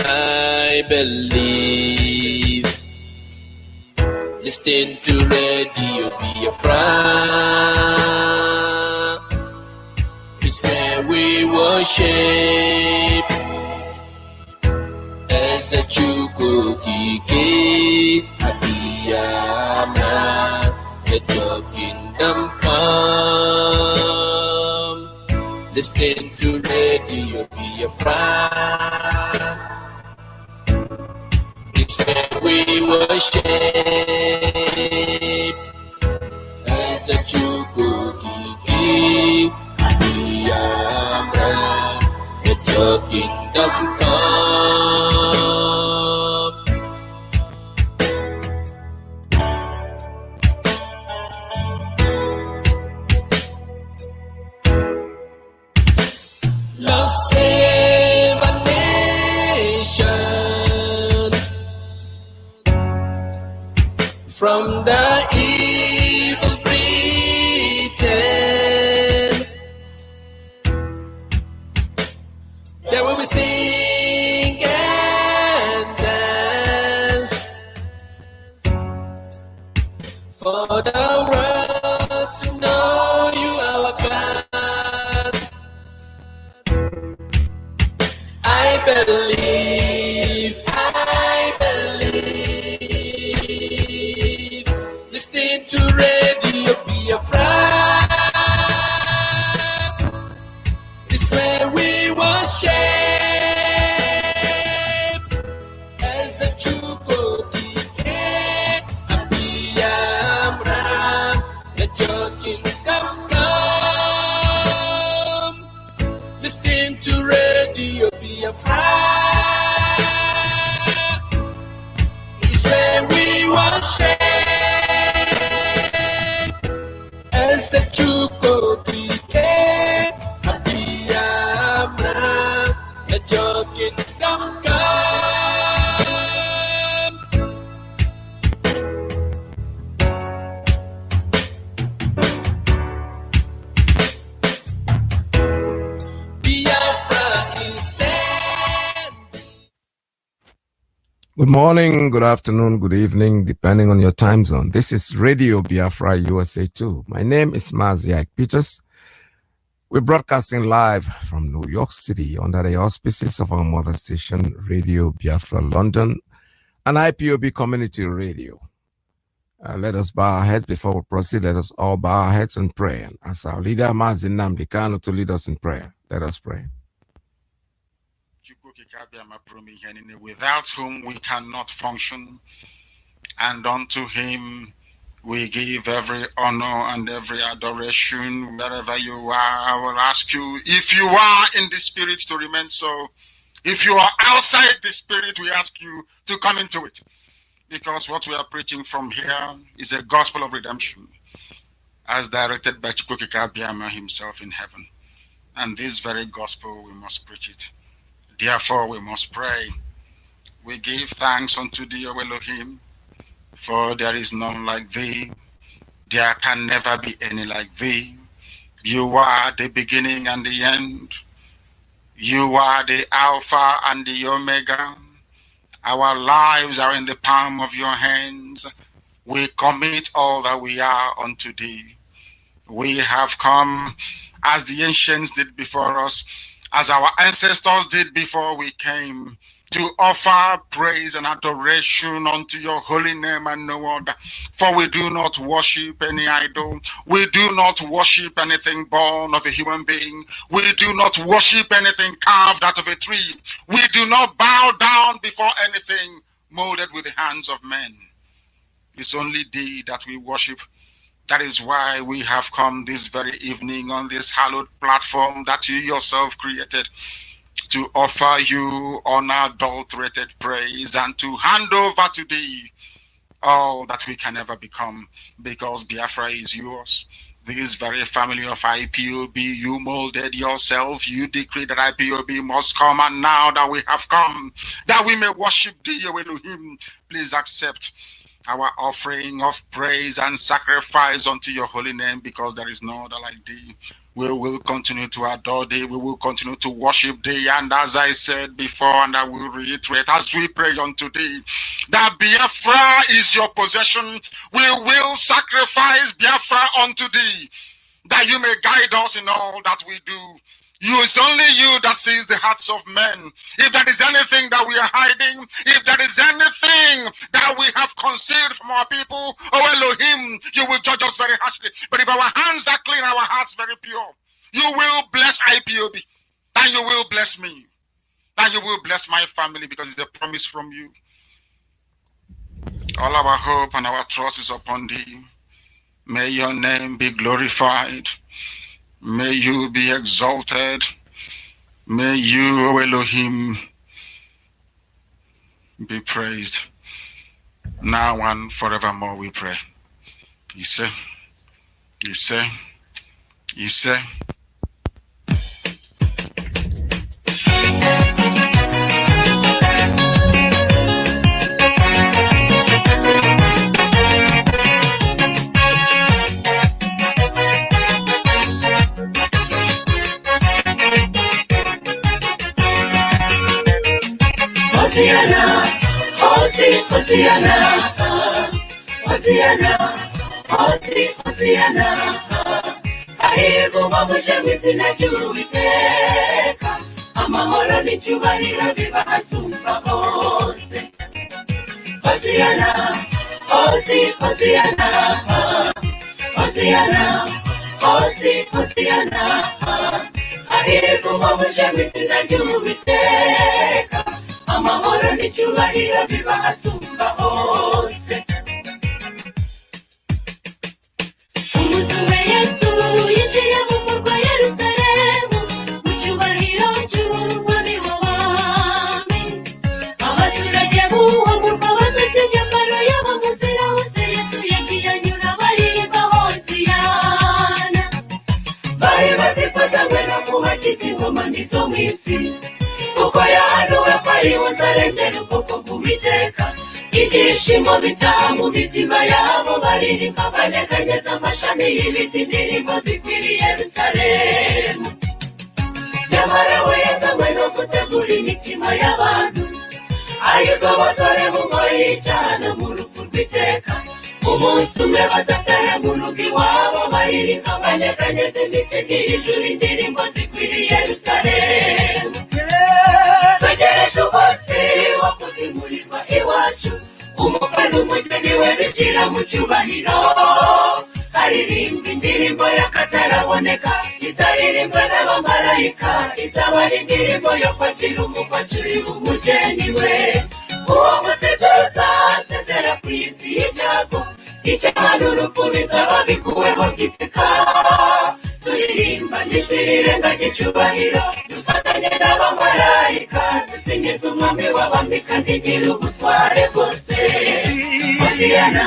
I believe. Listen to Radio Biafra. It's where we worship. As a Chukukike Abiyama. Let your kingdom come. Listen to Radio Biafra. It's where we worship. As a Chukukiki Abiyama. Let your kingdom come. Lord, save a nation from the evil Britain. There will be sing and dance for the world to know you, our God. I believe. Listen to Radio Biafra. It's where we worship. As a Chukukike Abiyamra. Let your kingdom come. Listen to Radio Biafra. It's where we worship. As the Chukukike Abiyamra. Let your kingdom come. Biafra is standing. Good morning, good afternoon, good evening, depending on your time zone. This is Radio Biafra USA 2. My name is MAZI PETERS. We're broadcasting live from New York City under the auspices of our mother station, Radio Biafra London, and IPOB Community Radio. Let us bow our heads before we proceed. Let us all bow our heads and pray. And ask our leader, MAZI Nnamdi Kanu, to lead us in prayer. Let us pray. Without whom we cannot function, and unto him we give every honor and every adoration. Wherever you are, I will ask you, if you are in the spirit, to remain so. If you are outside the spirit, we ask you to come into it, because what we are preaching from here is a gospel of redemption as directed by Chukwukika Abiyama himself in heaven. And this very gospel, we must preach it. Therefore, we must pray. We give thanks unto thee, O Elohim, for there is none like thee. There can never be any like thee. You are the beginning and the end. You are the Alpha and the Omega. Our lives are in the palm of your hands. We commit all that we are unto thee. We have come as the ancients did before us, as our ancestors did before we came, to offer praise and adoration unto your holy name and no other. For we do not worship any idol. We do not worship anything born of a human being. We do not worship anything carved out of a tree. We do not bow down before anything molded with the hands of men. It's only thee that we worship. That is why we have come this very evening on this hallowed platform that you yourself created, to offer you unadulterated praise and to hand over to thee all that we can ever become, because Biafra is yours. This very family of IPOB, you molded yourself. You decreed that IPOB must come, and now that we have come, that we may worship thee, O Elohim, please accept our offering of praise and sacrifice unto your holy name, because there is no other like thee. We will continue to adore thee. We will continue to worship thee. And as I said before, and I will reiterate, as we pray unto thee, that Biafra is your possession. We will sacrifice Biafra unto thee, that you may guide us in all that we do. It's only you that sees the hearts of men. If there is anything that we are hiding, if there is anything that we have concealed from our people, oh Elohim, you will judge us very harshly. But if our hands are clean, our hearts very pure, you will bless IPOB, and you will bless me, and you will bless my family, because it's a promise from you. All our hope and our trust is upon thee. May your name be glorified. May you be exalted. May you, O Elohim, be praised. Now and forevermore we pray. Ise, Ise, Ise. Hosiana, Hosiana, Hosiana, Hosiana. Hahirwa umwamuje mu izina ry'Uwiteka, amahoro n'icyubahiro biba hasumba hose. Hosiana, Hosiana, Hosiana, Hosiana. Hahirwa umwamuje mu izina ry'Uwiteka, amahoro n'icyubahiro biba hasumba hose. Umuzume Yesu yinjiye mu murwa Yerusalemu, mu cyubahiro cy'umwami w'abami. Abaturage b'uwo murwa bafite imyambaro yabo mu nzira hose. Yesu yagiye anyura baririmba Hosiyana. Bari bazifatanywe no kubakiza ingoma n'izo mu isi, kuko yahanuwe ko ari buzarengera ubwoko bw'Uwiteka. Ibyishimo bitaha mu mitima yabo, baririmba banyeganyeza amashami y'ibiti, indirimbo zikwiriye Yerusalemu. Nyamara we yazanywe no gutegura imitima y'abantu, ayigobotore mu ngoyi y'icyaha no mu rupfu rw'iteka. Umunsi umwe bazatahe mu rugo iwabo, baririmba banyeganyeza imitego y'ijuru, indirimbo zikwiriye Yerusalemu. Twegereje umunsi wo kuzimurirwa iwacu, umukwe n'umugeni we bishyira mu cyubahiro. Haririmba indirimbo y'akataraboneka, izaririmbwa n'abamarayika, izaba ari indirimbo yo kwakira umukwe acyuriye umugeni we. Uwo munsi tuzasezera ku isi y'ibyago, icyaha n'urupfu bizaba bikuweho by'iteka. Turirimba n'ijwi rirenga ry'icyubahiro, dufatanye n'abamarayika, dusingiza umwami w'abami kandi nyir'ubutware bwose. Hosiyana,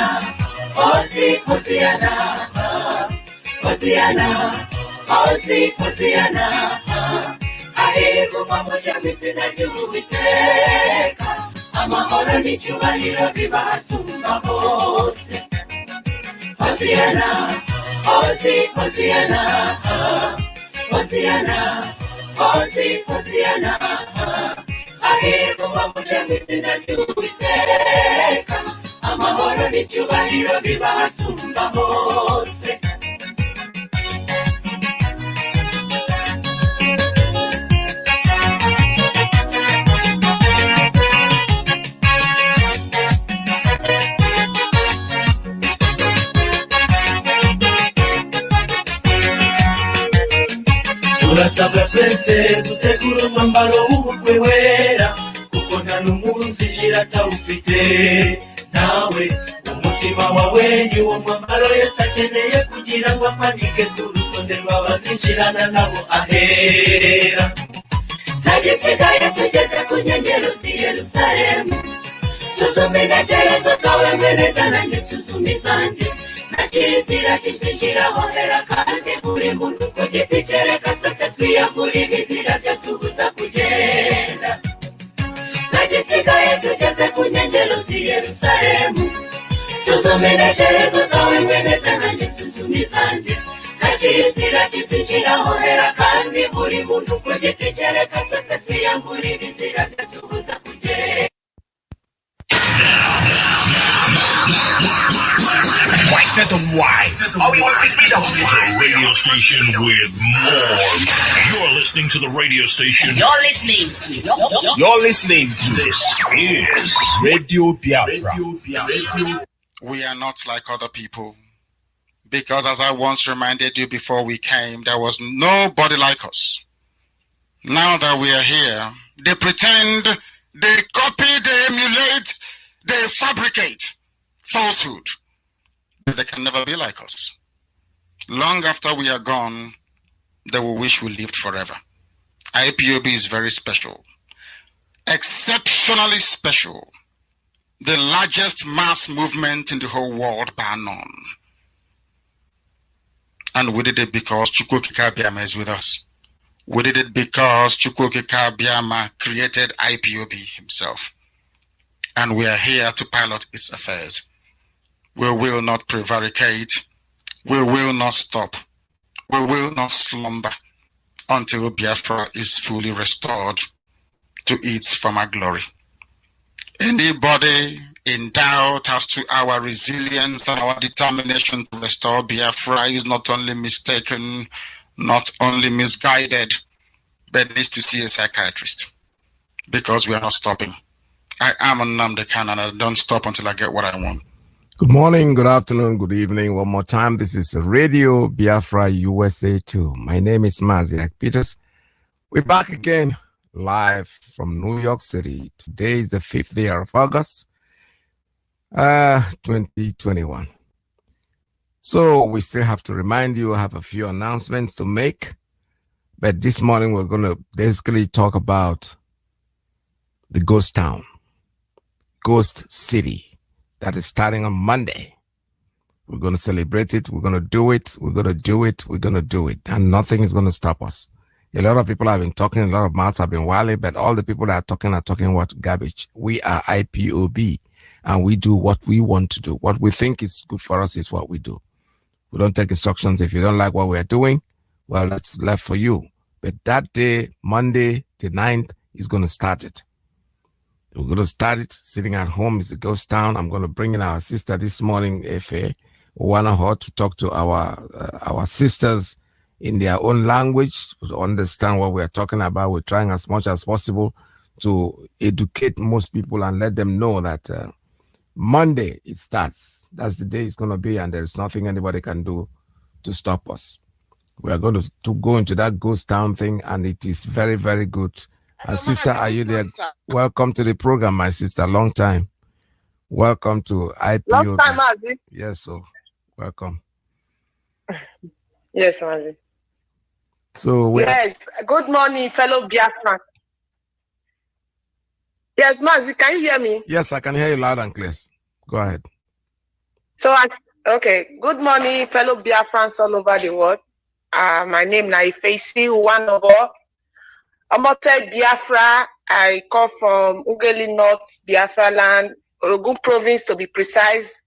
Hosiyana, Hosiyana, Hosiyana. Hahirwa umwamuje mu izina ry'Uwiteka, amahoro n'icyubahiro biba hasumba hose. Hosiyana, Hosiyana, Hosiyana, Hosiyana. Hahirwa umwamuje mu izina ry'Uwiteka, amahoro n'icyubahiro biba hasumba hose. Turasabwa twese gutegura umwambaro w'ubukwe wera, kuko nta n'umunsi ijira atawufite. Nawe umutima wawe ni wo mwambaro Yesu akeneye, kugira ngo amanike ku rutonde rw'abazinjirana nabo ahera. Nta gisigaye tugeze ku nkengero z'i Yerusalemu. Suzuma intekerezo zawe mbere zanjye, suzuma izanjye. Nta kirizira kizinjiraho hera, kandi buri muntu ku giti cye reka twese twiyambura ibizira byatubuza kugenda. Nta gisigaye tugeze ku nkengero z'i Yerusalemu. Radio station with more. You're listening to the radio station. You're listening to this is Radio Biafra. We are not like other people. Because as I once reminded you before we came, there was nobody like us. Now that we are here, they pretend, they copy, they emulate, they fabricate falsehood. But they can never be like us. Long after we are gone, they will wish we lived forever. IPOB is very special. Exceptionally special. The largest mass movement in the whole world, bar none. And we did it because Chukwuokike Abiama is with us. We did it because Chukwuokike Abiama created IPOB himself. And we are here to pilot its affairs. We will not prevaricate. We will not stop. We will not slumber until Biafra is fully restored to its former glory. Anybody in doubt as to our resilience and our determination to restore Biafra is not only mistaken, not only misguided, but needs to see a psychiatrist, because we are not stopping. I am Nnamdi Kanu, and I don't stop until I get what I want. Good morning, good afternoon, good evening. One more time, this is Radio Biafra USA 2. My name is MAZI PETERS. We're back again live from New York City. Today is the 5th day of August, 2021. So we still have to remind you, I have a few announcements to make. But this morning we're going to basically talk about the ghost town, ghost city. That is starting on Monday. We're going to celebrate it. We're going to do it. We're going to do it. We're going to do it. And nothing is going to stop us. A lot of people have been talking. A lot of mouths have been wily. But all the people that are talking what? Garbage. We are IPOB. And we do what we want to do. What we think is good for us is what we do. We don't take instructions. If you don't like what we are doing, well, that's left for you. But that day, Monday, the 9th, is going to start it. We're going to start it. Sitting at home is a ghost town. I'm going to bring in our sister this morning, Efe Owanaho, to talk to our sisters in their own language to understand what we are talking about. We're trying as much as possible to educate most people and let them know that Monday it starts. That's the day it's going to be, and there's nothing anybody can do to stop us. We are going to go into that ghost town thing, and it is very, very good. Sister, are you there? Welcome to the program, my sister. Long time. Welcome to IPO. Long time, Mazi. Yes, so welcome. Yes, Mazi. So yes. Good morning, fellow Biafrans. Yes, Mazi, can you hear me? Yes, I can hear you loud and clear. Go ahead. So, okay. Good morning, fellow Biafrans all over the world. My name is Naifesi Uwanobo. Omote Biafra. I come from Ugeli North, Biafra land, Orogun province to be precise.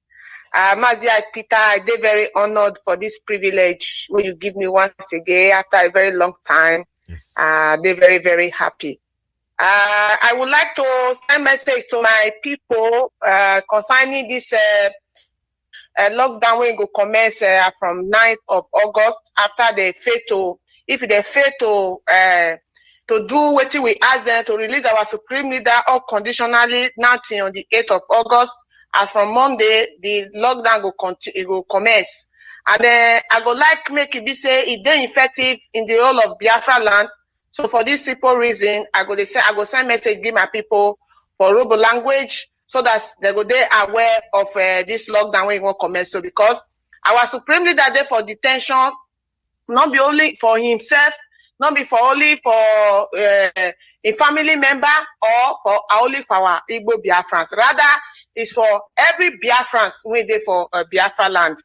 Mazi Peter, I did very honored for this privilege when you give me once again after a very long time. Yes. They're very, very happy. I would like to send a message to my people concerning this lockdown when go commence from 9th of August after they fail to, if they fail to do what we ask them to release our supreme leader unconditionally now till on the 8th of August. And from Monday, the lockdown will continue, it will commence. And then I go like make it be say it they effective in the whole of Biafra land. So for this simple reason, I go send message give my people for Robo language so that they go they aware of this lockdown when it will commence. So because our supreme leader there for detention, not be only for himself, not be for only for a family member or for only for our Igbo Biafrans. Rather, it's for every Biafrans waiting for Biafra land.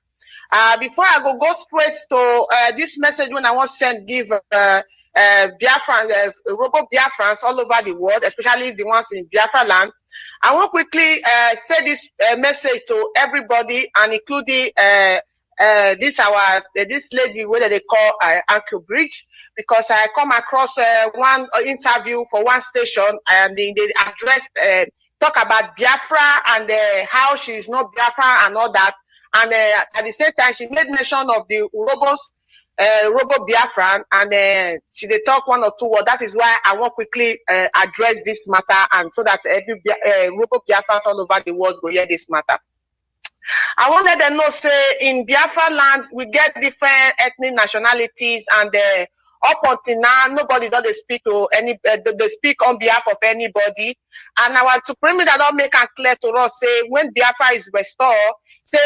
Before I go straight to this message when I want to send give Biafran, Robo Biafrans all over the world, especially the ones in Biafra land. I want quickly say this message to everybody, and including this lady, what they call Uncle Bridge, because I come across one interview for one station, and they addressed talk about Biafra and how she is not Biafra and all that, and at the same time she made mention of the Robo Biafran, and she they talk one or two words. That is why I want quickly address this matter, and so that every Robo Biafrans all over the world go hear this matter. I want to let them know, say, in Biafra land, we get different ethnic nationalities, and up until now, nobody does speak to any, they speak on behalf of anybody. And our Supreme Leader don't make it clear to us, say, when Biafra is restored, say,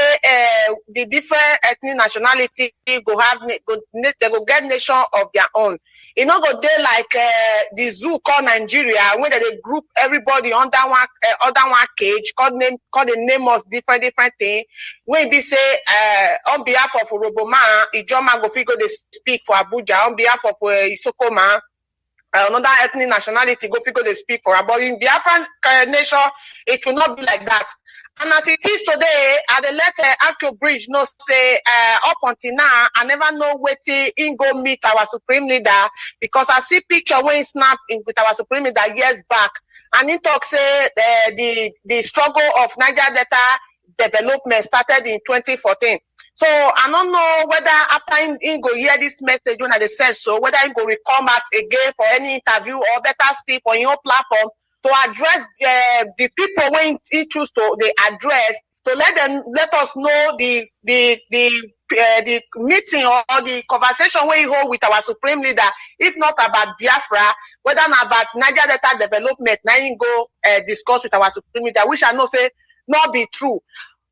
the different ethnic nationality go have, they go get nation of their own. You know, go there like the zoo called Nigeria, when they group everybody under one cage, called the name of different things. When we say on behalf of Roboma, Ijoma go figure they speak for Abuja, on behalf of Isokoma, another ethnic nationality go figure they speak for. But in Biafran nation, it will not be like that. And as it is today, at the letter Akio Bridge, no say up until now, I never know where to go meet our Supreme Leader, because I see picture when he snap with our Supreme Leader years back, and he talk say the struggle of Niger Delta development started in 2014. So I don't know whether after he go hear this message when I say so, whether he go come out again for any interview, or better still on your platform to address the people when he choose to address, to let us know the meeting or the conversation we hold with our Supreme Leader, if not about Biafra, whether not about Niger Delta development, now you go discuss with our Supreme Leader, which I know say not be true.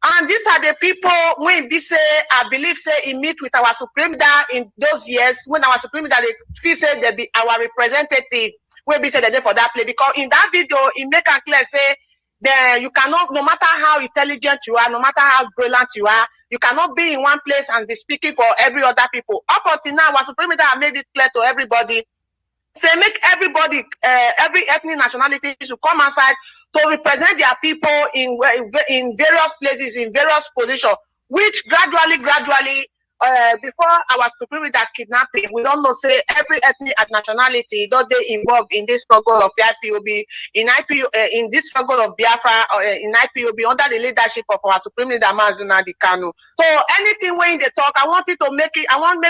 And these are the people when we say, I believe, say, he meet with our Supreme Leader in those years, when our Supreme Leader, they say they be our representative, when we say they're there for that play. Because in that video, he make it clear, say, that you cannot, no matter how intelligent you are, no matter how brilliant you are, you cannot be in one place and be speaking for every other people. Up until now, our Supreme Leader made it clear to everybody, say, make everybody, every ethnic nationality should come outside to represent their people in various places, in various positions, which gradually, before our Supreme Leader kidnapping, we don't know, say, every ethnic nationality, though they involved in this struggle of IPOB, in this struggle of Biafra, in IPOB, under the leadership of our Supreme Leader, MAZI Kanu. So anything when they talk, I want to make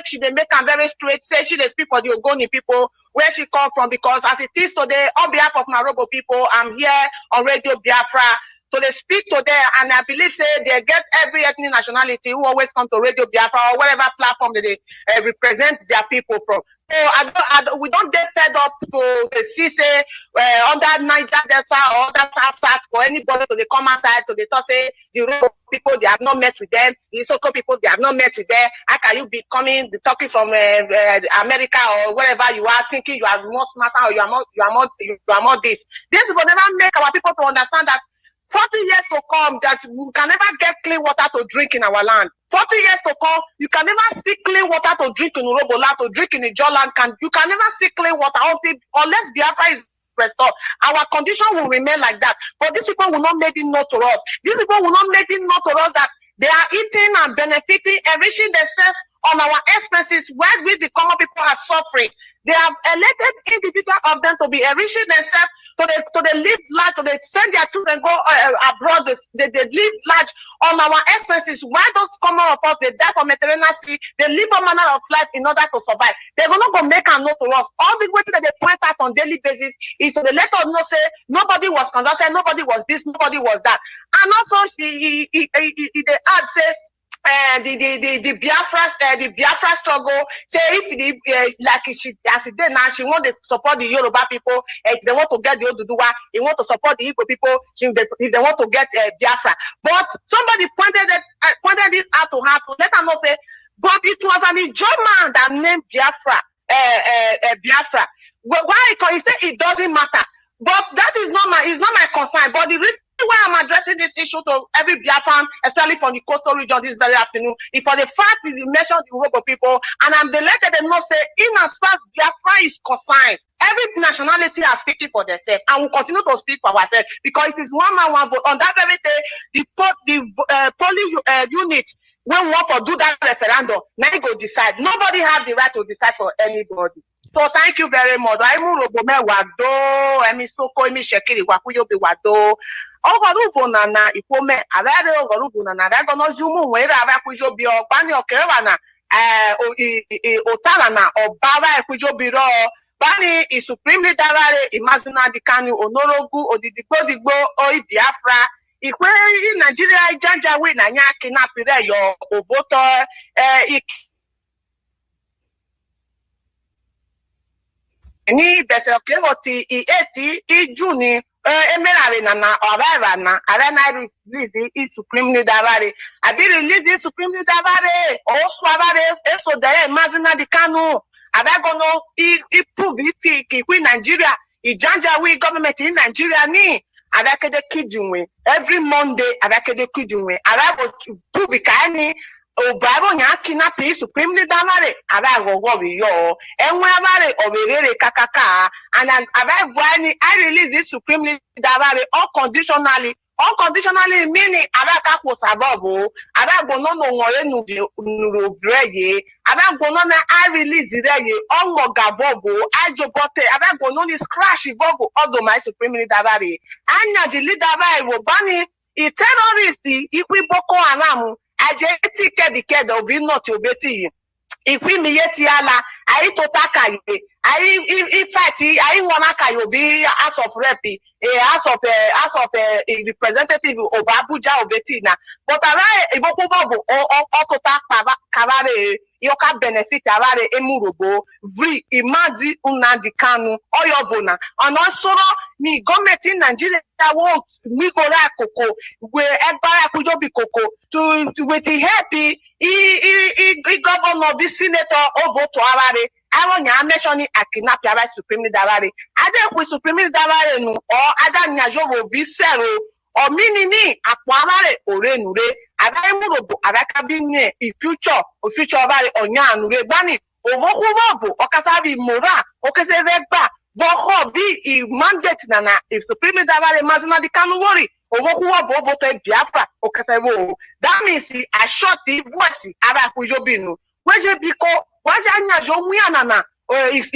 sure they make them very straight, say she they speak for the Ogoni people, where she come from, because as it is today, on behalf of my Robo people, I'm here on Radio Biafra. So they speak to them, and I believe, say, they get every ethnic nationality who always come to Radio Biafra or whatever platform that they represent their people from. So we don't get fed up to see, say, under Niger Delta or other South for anybody to they come outside to they talk, say, the Robo people, they have not met with them, the Isoko people, they have not met with them. How can you be talking from America or wherever you are, thinking you are more smarter or you are more this? These people never make our people to understand that 40 years to come, that we can never get clean water to drink in our land. 40 years to come, you can never see clean water to drink in Urobola, to drink in the Joland. You can never see clean water unless Biafra is restored. Our condition will remain like that. But these people will not make it known to us. These people will not make it known to us that they are eating and benefiting, enriching themselves on our expenses, while we, the common people, are suffering. They have elected individuals of them to be enriching themselves, to they live large, to they send their children go abroad, they live large on our expenses. Why those common of us, they die for Mediterranean Sea, they live a manner of life in order to survive. They're not going to make a note to us. All the way that they point out on daily basis is to let us know, say, nobody was conducted, nobody was this, nobody was that. And also, they add, say, the Biafra struggle. Say if like she as it did now, she want to support the Yoruba people. If they want to get the Oduduwa, he want to support the Igbo people. If they want to get Biafra, but somebody pointed it out to her to let her know, say, but it was an German that named Biafra. Biafra. Why? Because he said it doesn't matter. But that is not my concern. But the reason why I'm addressing this issue to every Biafran, especially from the coastal region this very afternoon, is for the fact that you mentioned the Robo people, and I'm delighted to not say, in as far as Biafra is concerned, Every nationality are speaking for themselves, and will continue to speak for ourselves because it is one man, one vote. On that very day, the polling unit when want to do that referendum, now you go decide. Nobody have the right to decide for anybody. So thank you very much. I'm Robome Wado, I'm Soko, I'm Shekiri, Wakuyo be Wado. Ogoruvo na ikome, avere ogoruvo na ragono jumu, where Avakujo be or Banyo Kerana, Otana na or Baba Kujo Biro. Bani is supremely davare, imazuna dikanu, onorogu, odidigbo, oi Biafra. Ikwe Nigeria janja we na nya kinapire yo oboto ni bese okewoti i ijuni emerare na orara na arena release i supremely davare. Abi release supremely davare, o swavare eso dere imazuna dikanu. Abagono I prove it ki Nigeria I janja we government in Nigeria ni abakede kidunwe every Monday abakede kidunwe abago prove kani obabo nya kinapi supremely damare abago wo we yo enwe abare oberere kakaka and abavani I release this supremely damare unconditionally meaning abaka ko sabovo abago no nwore nuru vreye abago no na I release reye ongogabovo ajobote abago no ni scratch vovo odo my supremely dabare anya ji leader by wo bani I terrorist ikwi Boko Haram ajeti kediked of not obeti ikwi miyeti ala ai totaka ye I fight I wanna kayobi as of rep as of representative of Abuja obetina but ara Boko Bobo o tota kabare yoka benefit abare emurobo vri imazi unadi kanu oyovona and also ni government in Nigeria won't mi go ra koko we egbara kujo bi koko to with help I governor the senator over to abare I want to mention akina piara supremely davare ade ku supremely davare nu or ada nyajowo bi sero or minini akwamare orenure abaimurobo abakabine future abare onya nure bani ovokubobo okasabi mora okesevegba voho bi mandate na if supreme davare mazina di kanwori ovokubobo vote Biafra okesevo that means I short the voice abakujobinu weje biko waje anya jomuya na if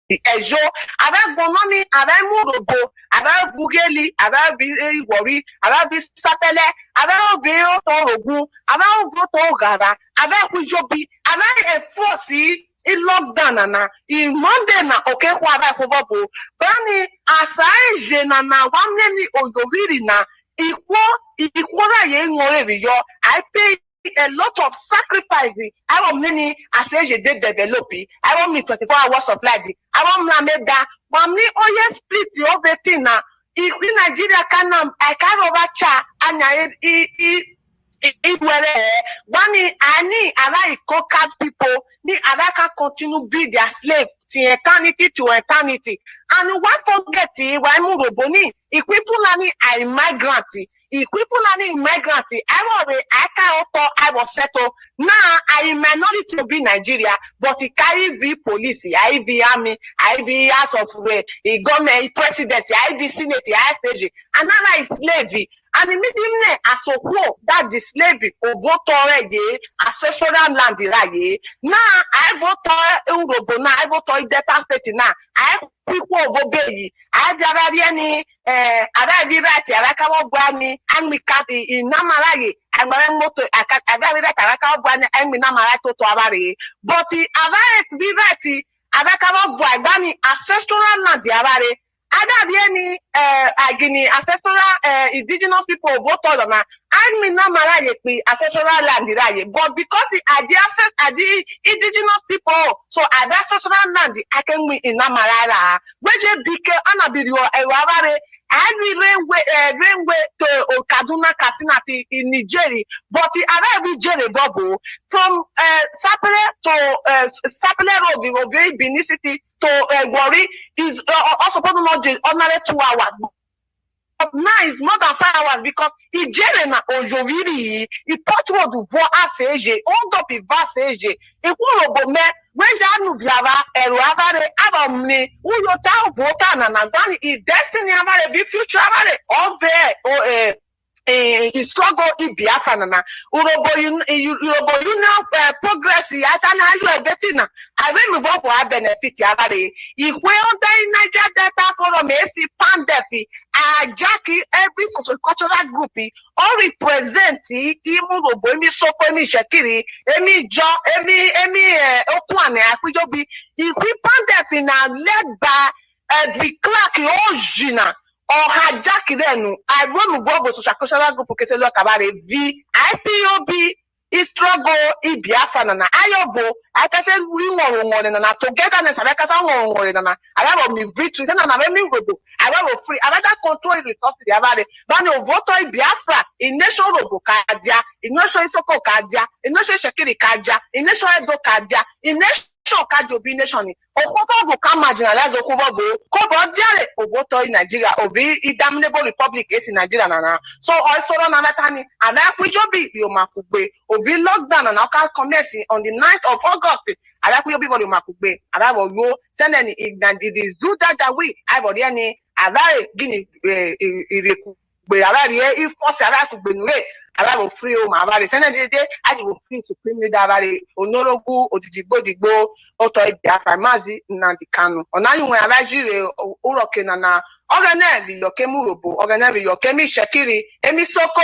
ejo abagbonomi abamurobo abavugeli ababiwori ababisapele abaobe otorogun abaogo to gara abakujobi abaefosi I lockdown na I Monday na okekwa abakobobo bani asaje na wamneni oyoviri na ikwora ye ngore yo I pay a lot of sacrifices. I want many as they develop. I want me 24 hours of life. I want me make that. But me split the over thing now. If Nigeria I can overcha and Bani ani ala cut people ni alaka continue be their slave to eternity. And one forget why muroboni equivalent I migrant. Migrant, I was settled. Now I minority to be Nigeria, but it carry V police, IV army, IV house of government, president, IV senate, ISG, and now is slavery. And immediately as a whole that the slavery of vote ancestral land now I vote Urobona, I vote Delta State now. I people of obey. I Javariani, Arabi Arakawa Bani, and we cut in Namalai, and Maramoto, Arakawa Bani, and Minamarato to Avari. But the Avari Virati, Arakawa Bani, ancestral land, Avari. Ada agini ancestral indigenous people vote on na and me na maraye pe ancestral land iraye but because the indigenous people so ancestral land I can win in namarara weje bike anabirio ewabare and railway to Kaduna Katsina in Nigeria but the arrive Nigeria double from Sapele road very Benin City to Wari is also not ordinary 2 hours. now it's more than 5 hours because he jere na ojoviri, he put what to vote ACG, hold up his ACG, he will me when Janu Viava, Eruavare, Abamni, Uyota, Vota, and Nagani, is destiny about a big future of there, he struggle in Biafra na Urobo you now progress yatana you getting na I will move up for benefit yabare if we on the Niger Delta Forum AC Pandefi Jackie every social cultural group all represent Urobo emi soko emi shekiri emi jo emi okwane akujobi if we Pandefi na led by the clerk Ojina or hijack then I run move social cultural group because look about a V IPOB is struggle in Biafra na ayobo I can say we want na togetherness I can say na I have me victory na me robo I have free I rather control resources the about it but no vote in Biafra in nation robo kadia in nation soko kadia in nation shekiri kadia in nation edo kadia in nation Kajobi nation Okovo will come marginalize Okovo Kobo Diare Ovoto in Nigeria Ovi Damnable Republic is in Nigeria Nana. So also on Anatani and that we be Yomakube Ovi lockdown and local commerce on the 9th of August. I like we be Makube. I will go send any ignorant do that we I body any I very guinea if force I could be I will free home about the Senate day. I will free Supreme Leader Onorogu Odigbo Oto Biafra MAZI Nandikano. Ona you when I Uroke na Organel Yokemurobo, Organel Yokemi Shakiri, Emisoko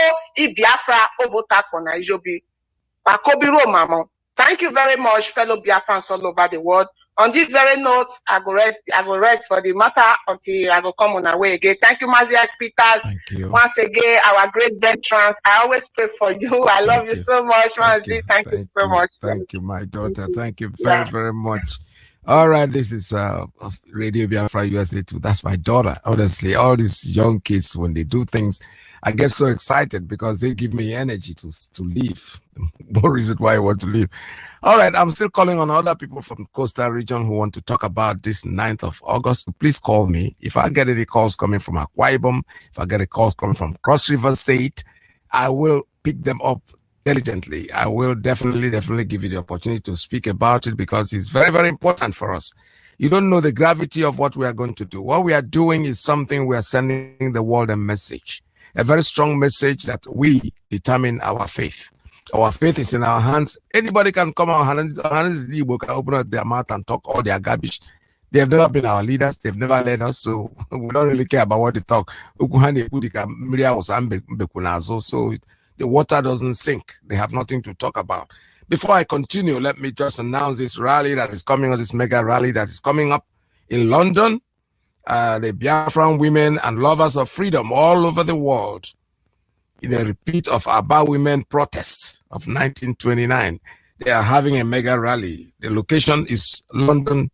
Biafra Ovota Kona Ijobi. Pakobi Romamo. Thank you very much, fellow Biafrans all over the world. On this very note, I go rest for the matter until I go come on our way again. Thank you, MAZI Peters. Thank you. Once again, our great veterans. I always pray for you. I love you so much, MAZI. Thank you so much. Thank you, my daughter. Thank you very, very much. All right, this is Radio Biafra USA 2. That's my daughter. Honestly, all these young kids, when they do things, I get so excited because they give me energy to leave. More reason why I want to leave. All right, I'm still calling on other people from the coastal region who want to talk about this 9th of August. So please call me. If I get any calls coming from Akwa Ibom, if I get a call coming from Cross River State, I will pick them up diligently. I will definitely give you the opportunity to speak about it because it's very, very important for us. You don't know the gravity of what we are going to do. What we are doing is something we are sending the world a message, a very strong message that we determine our faith. Our faith is in our hands. Anybody can come out and can open up their mouth and talk all their garbage. They have never been our leaders. They've never led us, so we don't really care about what they talk. So the water doesn't sink. They have nothing to talk about. Before I continue, let me just announce this rally that is coming, or this mega rally that is coming up in London. The Biafran women and lovers of freedom all over the world, in a repeat of Aba women protests of 1929. They are having a mega rally. The location is London,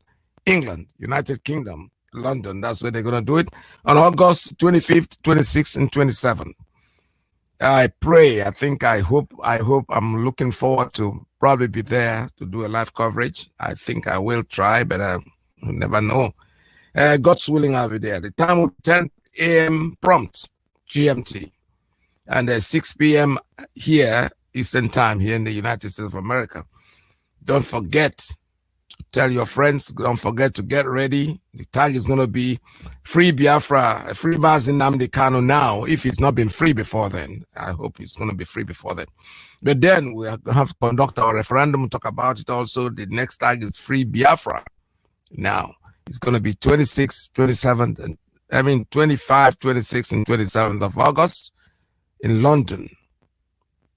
England, United Kingdom, London. That's where they're going to do it on August 25th, 26th, and 27th. I pray, I hope, I'm looking forward to probably be there to do a live coverage. I think I will try, but I never know. God's willing, I'll be there. The time will be 10 a.m. prompt, GMT. And 6 p.m. here, Eastern time, here in the United States of America. Don't forget to tell your friends. Don't forget to get ready. The tag is going to be Free Biafra, Free MAZI Nnamdi Kanu now, if it's not been free before then. I hope it's going to be free before then. But then we have to conduct our referendum, talk about it also. The next tag is Free Biafra. Now, it's going to be 26, 27, 25, 26, and 27th of August. In London.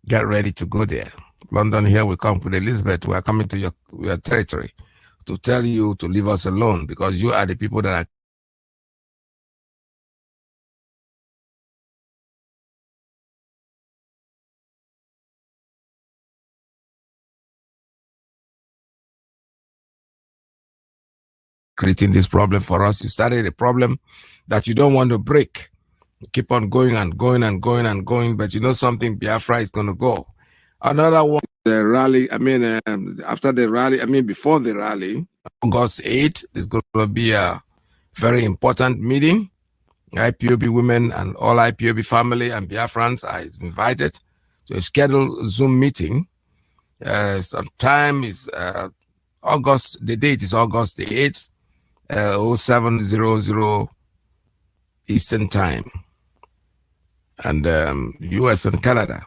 Get ready to go there. London, here we come with Elizabeth. We are coming to your territory to tell you to leave us alone because you are the people that are creating this problem for us. You started a problem that you don't want to break. Keep on going and going and going and going, but you know something, Biafra is going to go. Another one, the rally, after the rally, before the rally, August 8th, there's going to be a very important meeting IPOB women and all IPOB family and Biafrans are invited to a scheduled Zoom meeting. Time is August, the date is August the 8th, 0700 Eastern Time, and US and Canada.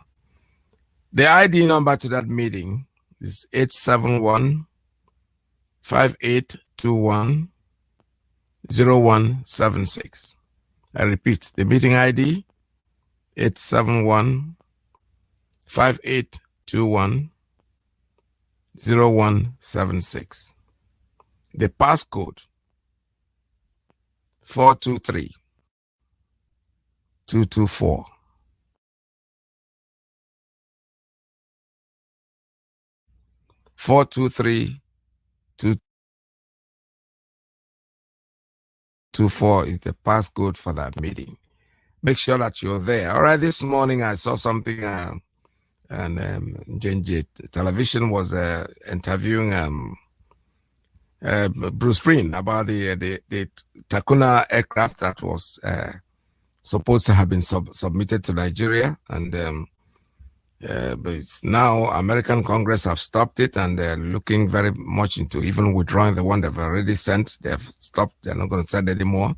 The ID number to that meeting is 871-5821-0176. I repeat, the meeting ID, 871-5821-0176. The passcode, 423-224. 423-224 is the passcode for that meeting. Make sure that you're there. All right, this morning I saw something, and JNJ Television was interviewing Bruce Green about the Takuna aircraft that was supposed to have been submitted to Nigeria, and but now American Congress have stopped it, and they're looking very much into even withdrawing the one they've already sent. They've stopped. They're not going to send anymore.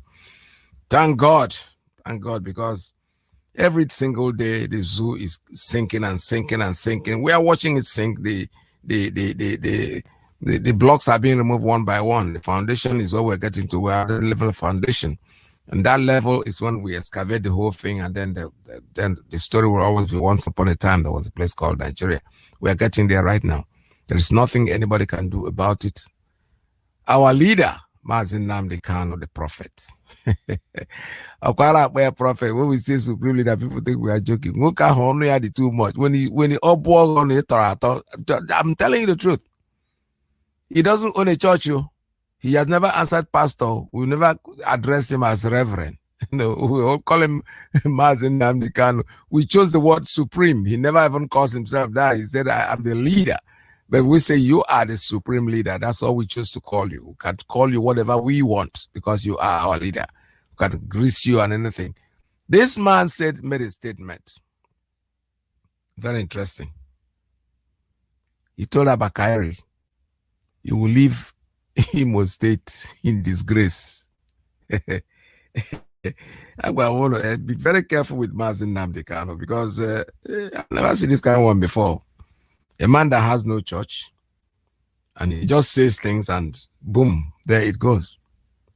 Thank God, because every single day the zoo is sinking and sinking and sinking. We are watching it sink. The blocks are being removed one by one. The foundation is where we're getting to. We're at the level of foundation. And that level is when we excavate the whole thing, and then the story will always be once upon a time there was a place called Nigeria. We are getting there right now. There is nothing anybody can do about it. Our leader, MAZI Nnamdi Kanu, the prophet. Prophet. When we say supreme leader, people think we are joking. Too much. When he I'm telling you the truth. He doesn't own a church, you. He has never answered pastor. We never addressed him as reverend. We all call him MAZI Nnamdi Kanu. We chose the word supreme. He never even calls himself that. He said, I am the leader. But we say you are the supreme leader. That's all we choose to call you. We can call you whatever we want because you are our leader. We can grease you and anything. This man made a statement. Very interesting. He told Abakari, you will leave Imo State in disgrace. I want to be very careful with MAZI Nnamdi Kanu because I've never seen this kind of one before. A man that has no church, and he just says things and boom, there it goes.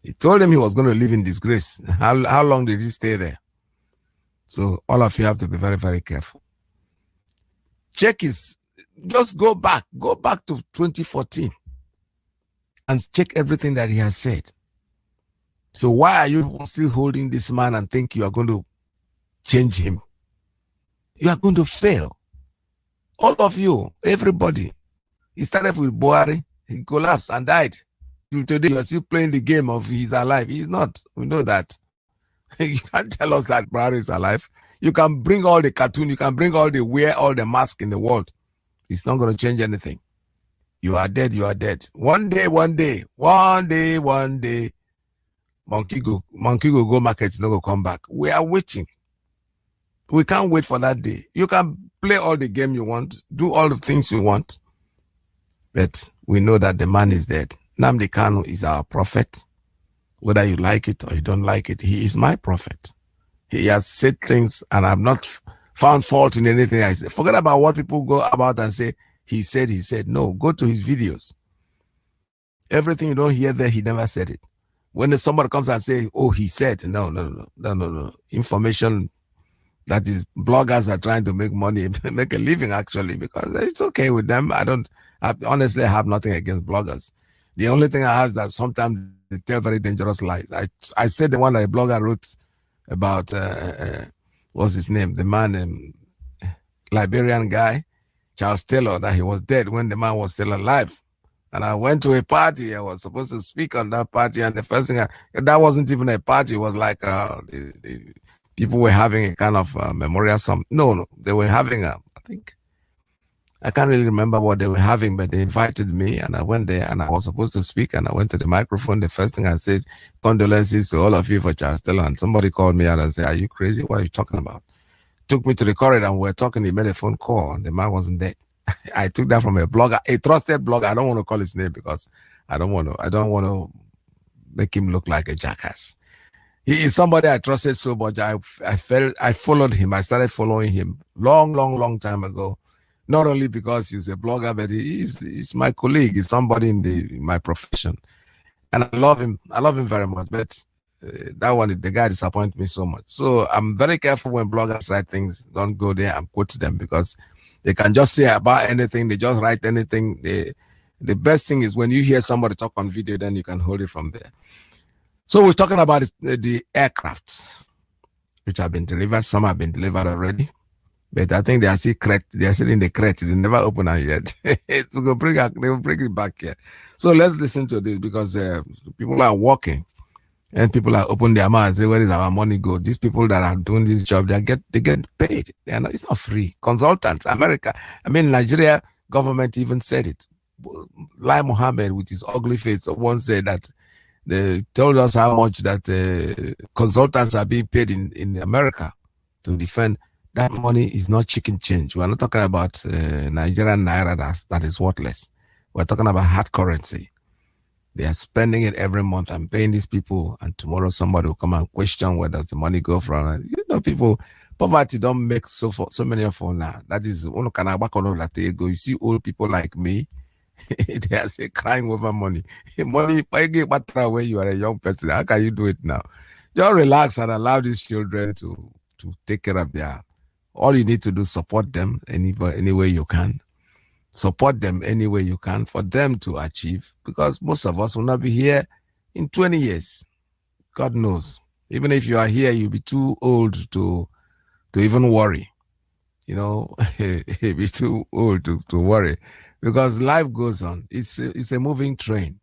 He told him he was going to live in disgrace. How long did he stay there? So all of you have to be very, very careful. Just go back to 2014 and check everything that he has said. So why are you still holding this man and think you are going to change him? You are going to fail. All of you, everybody. He started with Buhari. He collapsed and died. Today, you are still playing the game of he's alive. He's not. We know that. You can't tell us that Buhari is alive. You can bring all the cartoon. You can bring all the mask in the world. It's not going to change anything. You are dead. You are dead. One day, monkey go market, no go come back. We are waiting. We can't wait for that day. You can play all the game you want, do all the things you want, but we know that the man is dead. Nnamdi Kanu is our prophet. Whether you like it or you don't like it, he is my prophet. He has said things, and I've not found fault in anything I say. Forget about what people go about and say, he said. No, go to his videos. Everything you don't hear there, he never said it. When somebody comes and say, oh, he said, no. Information that is, bloggers are trying to make money, make a living actually, because it's okay with them. I honestly have nothing against bloggers. The only thing I have is that sometimes they tell very dangerous lies. I said the one that a blogger wrote about, what's his name? The man, Liberian guy, Charles Taylor, that he was dead when the man was still alive. And I went to a party. I was supposed to speak on that party. And the first thing, that wasn't even a party. It was like the people were having a kind of memorial. No, they were having I think I can't really remember what they were having, but they invited me and I went there and I was supposed to speak and I went to the microphone. The first thing I said, condolences to all of you for Charles Taylor. And somebody called me out and said, are you crazy? What are you talking about? Took me to the corridor and we were talking. He made a phone call and the man wasn't there. I took that from a blogger, a trusted blogger. I don't want to call his name because I don't want to make him look like a jackass. He is somebody I trusted so much. I followed him. I started following him long time ago. Not only because he's a blogger, but he's my colleague. He's somebody in my profession, and I love him. I love him very much. But that one, the guy disappointed me so much. So I'm very careful when bloggers write things. Don't go there and quote them because they can just say about anything. They just write anything. The best thing is when you hear somebody talk on video, then you can hold it from there. So we're talking about the aircrafts which have been delivered. Some have been delivered already, but I think they are still in the crate. They never open it yet. So they will bring it back here. So let's listen to this because people are walking and people are opening their mouths. Say, where is our money go? These people that are doing this job, they get paid. It's not free. Consultants, Nigeria government even said it. Lai Mohammed with his ugly face once said that they told us how much that consultants are being paid in America to defend. That money is not chicken change. We're not talking about Nigerian naira that is worthless. We're talking about hard currency. They are spending it every month and paying these people, and tomorrow somebody will come and question where does the money go from. People, poverty don't make so many of us now. That is, you see old people like me, they are crying over money. Money, where you are a young person, how can you do it now? Just relax and allow these children to take care of their. All you need to do is support them any way you can. Support them any way you can for them to achieve, because most of us will not be here in 20 years. God knows. Even if you are here, you'll be too old to even worry. You'll be too old to worry. Because life goes on. It's a moving train.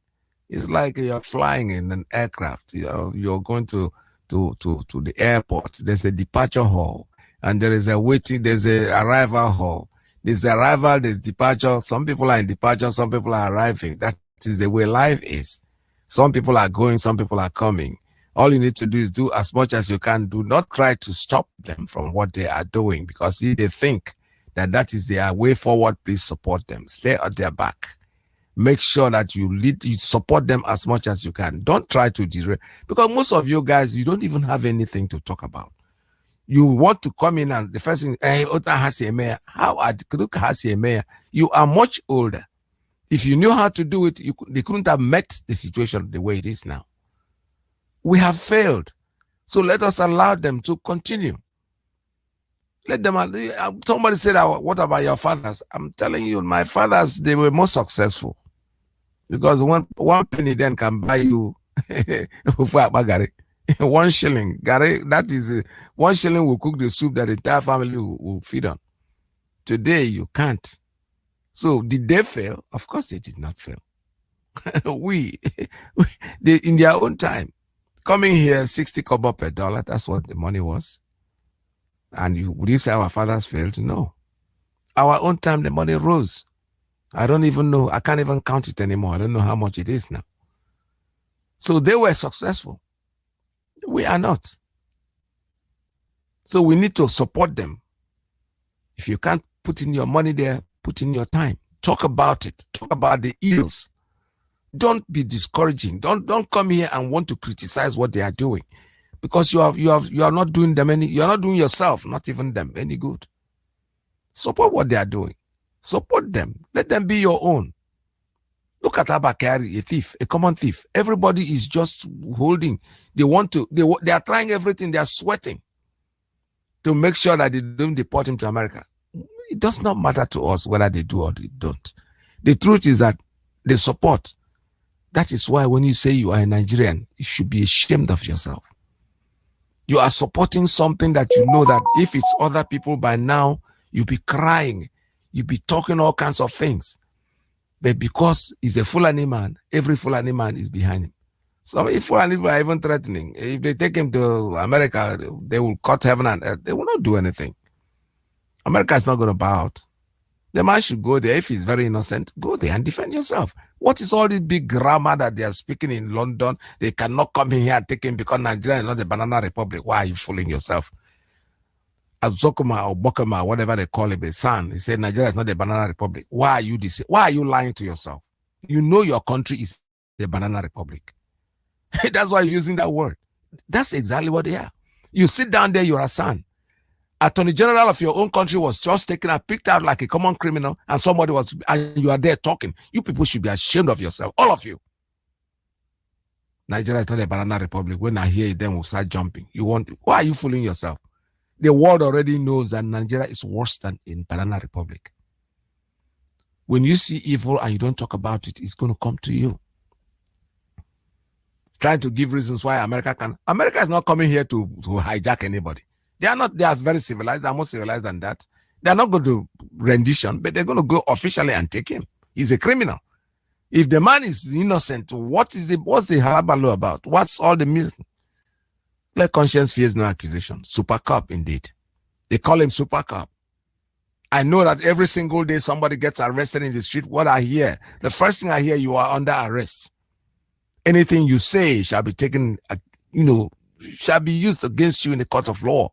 It's like you're flying in an aircraft. You're going to the airport. There's a departure hall, and there's a arrival hall. There's arrival, there's departure. Some people are in departure, some people are arriving. That is the way life is. Some people are going, some people are coming. All you need to do is do as much as you can. Do not try to stop them from what they are doing, because if they think that is their way forward, please support them. Stay at their back. Make sure that you support them as much as you can. Don't try to derail, because most of you guys, you don't even have anything to talk about. You want to come in and the first thing, you are much older. If you knew how to do it, they couldn't have met the situation the way it is now. We have failed. So let us allow them to continue. Let them. Somebody said, what about your fathers? I'm telling you, my fathers, they were more successful. Because one penny then can buy you 1 shilling. Gary, that is 1 shilling will cook the soup that the entire family will feed on. Today, you can't. So did they fail? Of course they did not fail. They, in their own time, coming here, 60 kobo per dollar, that's what the money was. And would you say our fathers failed? No. Our own time, the money rose. I don't even know. I can't even count it anymore. I don't know how much it is now. So they were successful. We are not. So we need to support them. If you can't put in your money there, put in your time. Talk about it. Talk about the ills. Don't be discouraging. Don't come here and want to criticize what they are doing, because you are not doing them any. You are not doing yourself, not even them, any good. Support what they are doing. Support them. Let them be your own. Look at Abakari, a thief, a common thief. Everybody is just holding. They are trying everything. They are sweating to make sure that they don't deport him to America. It does not matter to us whether they do or they don't. The truth is that they support. That is why when you say you are a Nigerian, you should be ashamed of yourself. You are supporting something that you know that if it's other people by now, you'll be crying. You'll be talking all kinds of things. But because he's a Fulani man, every Fulani man is behind him. So if Fulani are even threatening, if they take him to America, they will cut heaven and earth. They will not do anything. America is not going to bow out. The man should go there. If he's very innocent, go there and defend yourself. What is all this big grammar that they are speaking in London? They cannot come in here and take him because Nigeria is not a banana republic. Why are you fooling yourself? Azokuma or Bokama, whatever they call him, the son, he said Nigeria is not a banana republic. Why are you this? Why are you lying to yourself? You know your country is a banana republic. That's why you're using that word. That's exactly what they are. You sit down there, you're a son. Attorney General of your own country was just taken and picked out like a common criminal, and somebody was, and you are there talking. You people should be ashamed of yourself, all of you. Nigeria is not a banana republic. When I hear it, then we'll start jumping. Why are you fooling yourself? The world already knows that Nigeria is worse than in banana republic. When you see evil and you don't talk about it, it's going to come to you. Trying to give reasons why America is not coming here to hijack anybody. They are very civilized. They're more civilized than that. They're not going to rendition, but they're going to go officially and take him. He's a criminal. If the man is innocent, what's the halabaloo about? What's all the myth? Let conscience fears no accusation. Super cop, indeed. They call him super cop. I know that every single day somebody gets arrested in the street. What I hear, the first thing I hear, you are under arrest. Anything you say shall be taken, shall be used against you in the court of law.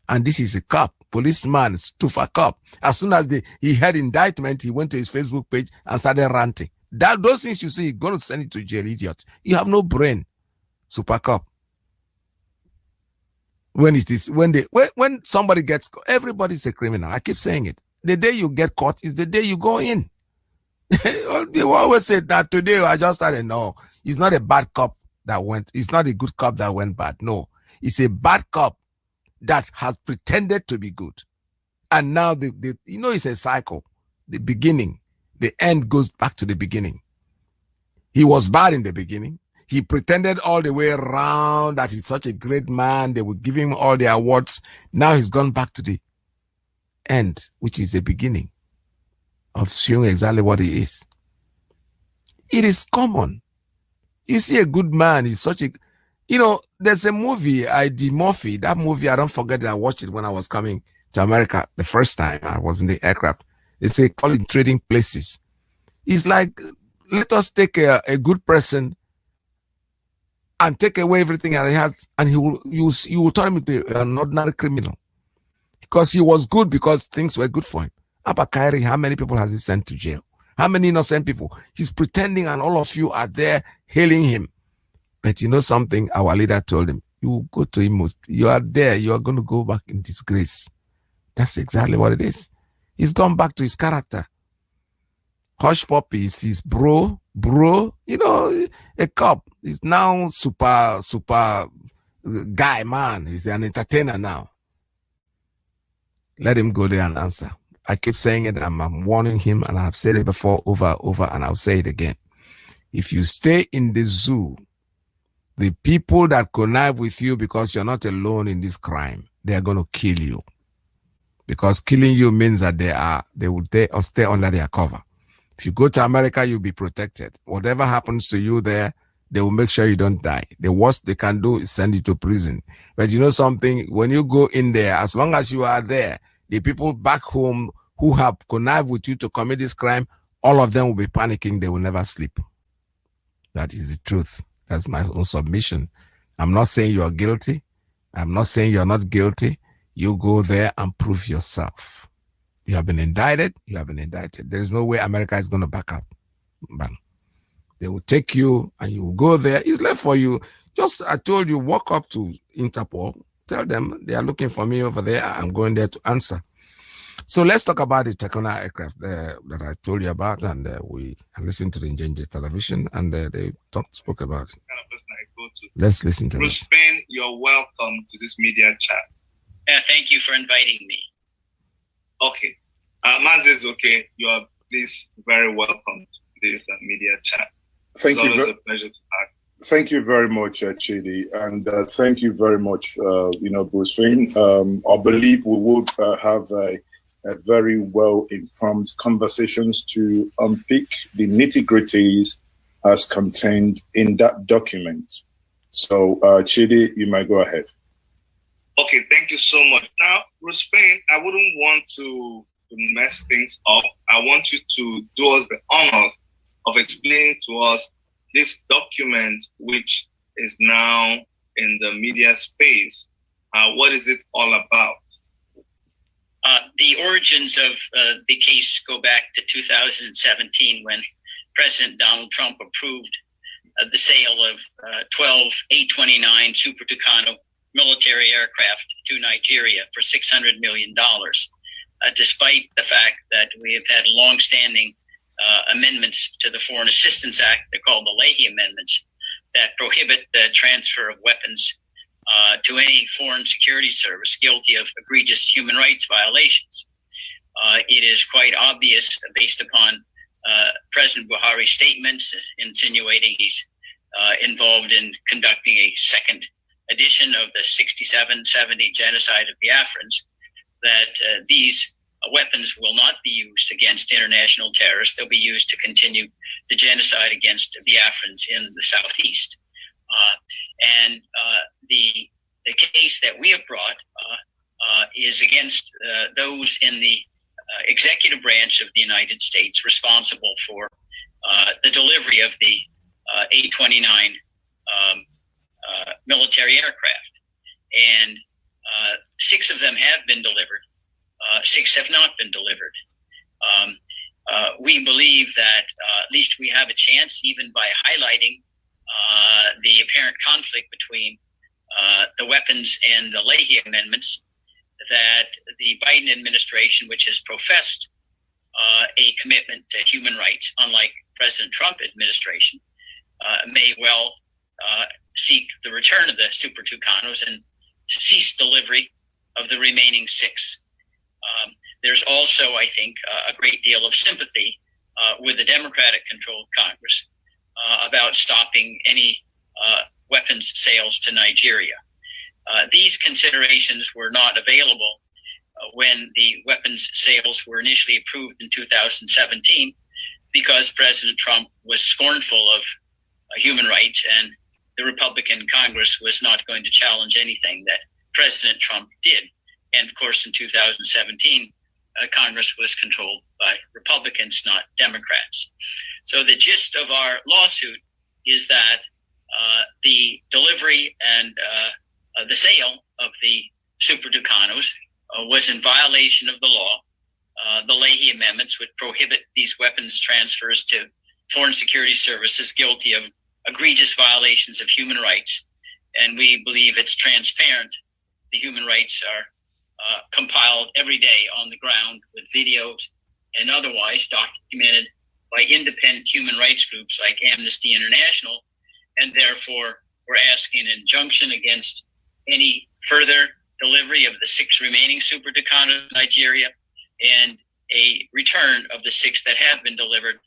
And this is a cop, policeman, Stufa cop. As soon as he had indictment, he went to his Facebook page and started ranting. Those things you see, you're going to send it to jail, idiot. You have no brain, super cop. When somebody gets caught, everybody's a criminal. I keep saying it. The day you get caught is the day you go in. They always say that today I just started. No, it's not a bad cop that went. It's not a good cop that went bad. No, it's a bad cop that has pretended to be good. And now it's a cycle. The beginning, the end goes back to the beginning. He was bad in the beginning. He pretended all the way around that he's such a great man. They would give him all the awards. Now he's gone back to the end, which is the beginning of showing exactly what he is. It is common. You see a good man, he's such a, there's a movie, I.D. Murphy. That movie, I don't forget that I watched it when I was coming to America the first time I was in the aircraft. They say, call it Trading Places. It's like, let us take a good person and take away everything that he has, and you will turn him into an ordinary criminal. Because he was good because things were good for him. Abba Kyrie, how many people has he sent to jail? How many innocent people? He's pretending and all of you are there hailing him. But you know something? Our leader told him, you go to him, you are there, you are going to go back in disgrace. That's exactly what it is. He's gone back to his character. Hush Puppy is his bro, a cop. He's now super guy, man. He's an entertainer now. Let him go there and answer. I keep saying it, I'm warning him, and I've said it before over, and I'll say it again. If you stay in the zoo, the people that connive with you because you're not alone in this crime, they are going to kill you. Because killing you means that they will stay under their cover. If you go to America, you'll be protected. Whatever happens to you there, they will make sure you don't die. The worst they can do is send you to prison. But you know something? When you go in there, as long as you are there, the people back home who have connived with you to commit this crime, all of them will be panicking. They will never sleep. That is the truth. That's my own submission. I'm not saying you are guilty. I'm not saying you're not guilty. You go there and prove yourself. You have been indicted. You have been indicted. There is no way America is going to back up. Bang. They will take you and you will go there. It's left for you. Just, I told you, walk up to Interpol. Tell them they are looking for me over there. I'm going there to answer. So let's talk about the Tekona aircraft that I told you about. And we listened to the Njenje television and they spoke about it. Kind of person I go to. Let's listen to Bruce this. Spain, you're welcome to this media chat. Yeah, thank you for inviting me. Okay. Mazi is okay. You are please very welcome to this media chat. Thank it's you. Always a pleasure to have. Thank you very much, Chidi, and thank you very much, Bruce Wayne. I believe we would have a very well-informed conversations to unpick the nitty-gritties as contained in that document. So, Chidi, you might go ahead. Okay, thank you so much. Now, Bruce Spain, I wouldn't want to mess things up, I want you to do us the honors of explaining to us this document, which is now in the media space. What is it all about? The origins of the case go back to 2017 when President Donald Trump approved the sale of 12 A-29 Super Tucano military aircraft to Nigeria for $600 million, despite the fact that we have had longstanding amendments to the Foreign Assistance Act, they're called the Leahy Amendments, that prohibit the transfer of weapons to any foreign security service guilty of egregious human rights violations. It is quite obvious, based upon President Buhari's statements insinuating he's involved in conducting a second edition of the 67-70 genocide of Biafrans, that these weapons will not be used against international terrorists. They'll be used to continue the genocide against Biafrans in the southeast. And the case that we have brought is against those in the executive branch of the United States responsible for the delivery of the A-29 military aircraft. And 6 of them have been delivered. 6 have not been delivered. We believe that at least we have a chance, even by highlighting the apparent conflict between the weapons and the Leahy amendments, that the Biden administration, which has professed a commitment to human rights, unlike President Trump administration, may well seek the return of the Super Tucanos and cease delivery of the remaining 6. There's also, I think, a great deal of sympathy with the Democratic-controlled Congress about stopping any weapons sales to Nigeria. These considerations were not available when the weapons sales were initially approved in 2017, because President Trump was scornful of human rights, and the Republican Congress was not going to challenge anything that President Trump did. And of course, in 2017, Congress was controlled by Republicans, not Democrats. So the gist of our lawsuit is that the delivery and the sale of the Super Tucanos was in violation of the law. The Leahy amendments would prohibit these weapons transfers to foreign security services guilty of egregious violations of human rights. And we believe it's transparent. The human rights are compiled every day on the ground with videos and otherwise documented by independent human rights groups like Amnesty International. And therefore, we're asking an injunction against any further delivery of the 6 remaining Super Tucanos to Nigeria, and a return of the 6 that have been delivered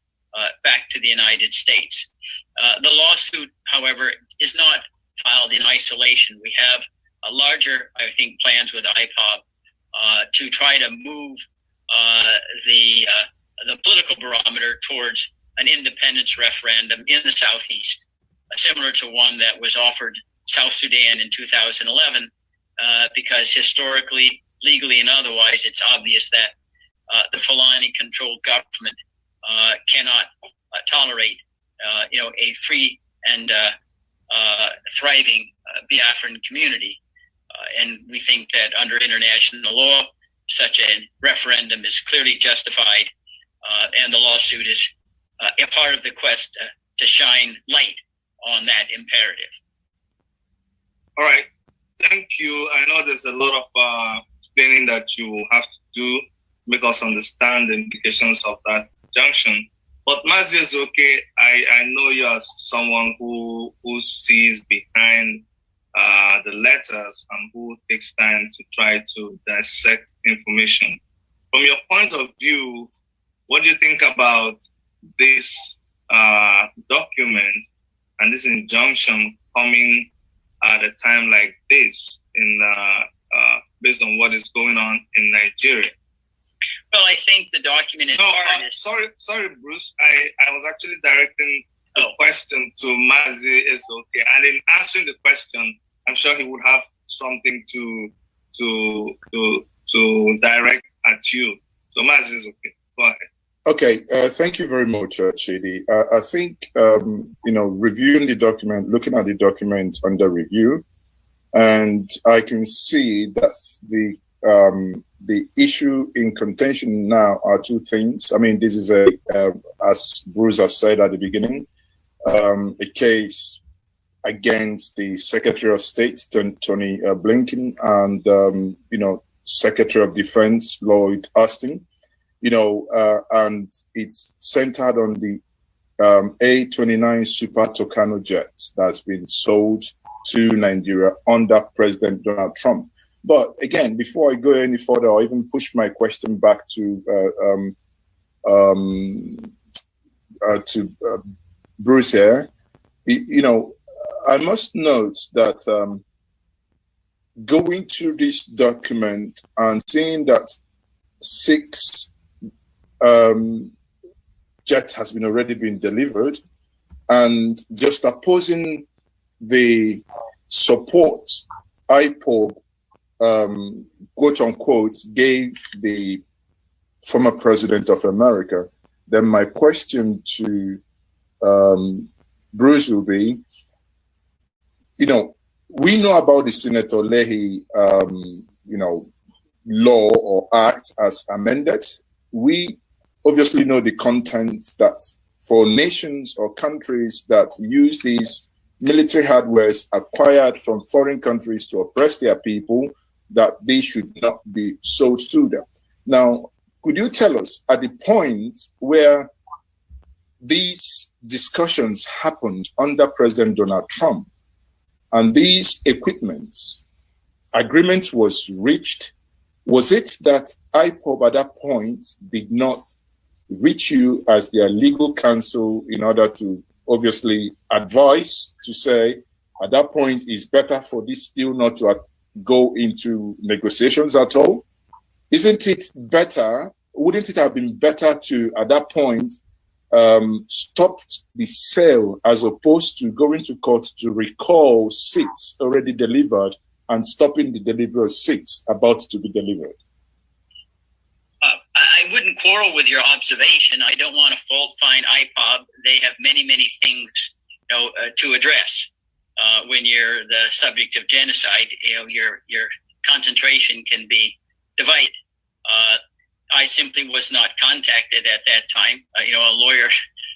back to the United States. The lawsuit, however, is not filed in isolation. We have a larger, I think, plans with IPOB to try to move the political barometer towards an independence referendum in the Southeast, similar to one that was offered South Sudan in 2011, because historically, legally, and otherwise, it's obvious that the Fulani-controlled government cannot tolerate, a free and thriving Biafran community. And we think that under international law, such a referendum is clearly justified, and the lawsuit is a part of the quest to shine light on that imperative. All right. Thank you. I know there's a lot of explaining that you will have to do to make us understand the implications of that junction. But MAZI is okay. I know you are someone who sees behind the letters and who takes time to try to dissect information. From your point of view, what do you think about this document and this injunction coming at a time like this, based on what is going on in Nigeria? Well, I think the document in part is... Sorry, Bruce. I was actually directing the question to MAZI is okay. And in answering the question, I'm sure he would have something to direct at you. So MAZI, Okay, thank you very much, Chidi. I think, reviewing the document, looking at the document under review, and I can see that the issue in contention now are two things. I mean, this is as Bruce has said at the beginning, a case against the Secretary of State, Tony Blinken, and, Secretary of Defense, Lloyd Austin, and it's centered on the A-29 Super Tucano jet that's been sold to Nigeria under President Donald Trump. But again, before I go any further, I'll even push my question back to Bruce here. I must note that going through this document and seeing that 6 jet has already been delivered, and just opposing the support IPOB, quote unquote, gave the former president of America, then my question to Bruce will be, we know about the Senator Leahy, law or act as amended. We obviously know the content that for nations or countries that use these military hardwares acquired from foreign countries to oppress their people, that they should not be sold to them. Now, could you tell us, at the point where these discussions happened under President Donald Trump, and these equipments, agreement was reached, was it that IPOB at that point did not reach you as their legal counsel in order to obviously advise to say, at that point, it's better for this deal not to go into negotiations at all? Isn't it better, wouldn't it have been better to, at that point, stop the sale as opposed to going to court to recall 6 already delivered and stopping the delivery of 6 about to be delivered? I wouldn't quarrel with your observation. I don't want to fault find IPOB. They have many, many things to address. When you're the subject of genocide, your concentration can be divided. I simply was not contacted at that time. A lawyer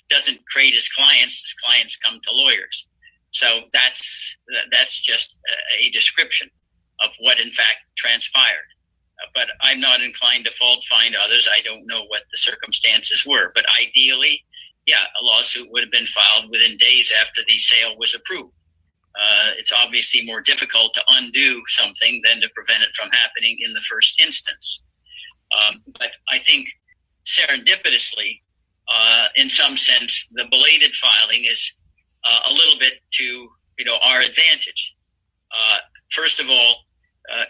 doesn't create his clients come to lawyers. So that's just a description of what in fact transpired. But I'm not inclined to fault find others. I don't know what the circumstances were. But ideally, a lawsuit would have been filed within days after the sale was approved. It's obviously more difficult to undo something than to prevent it from happening in the first instance. But I think serendipitously, in some sense, the belated filing is a little bit to our advantage. First of all,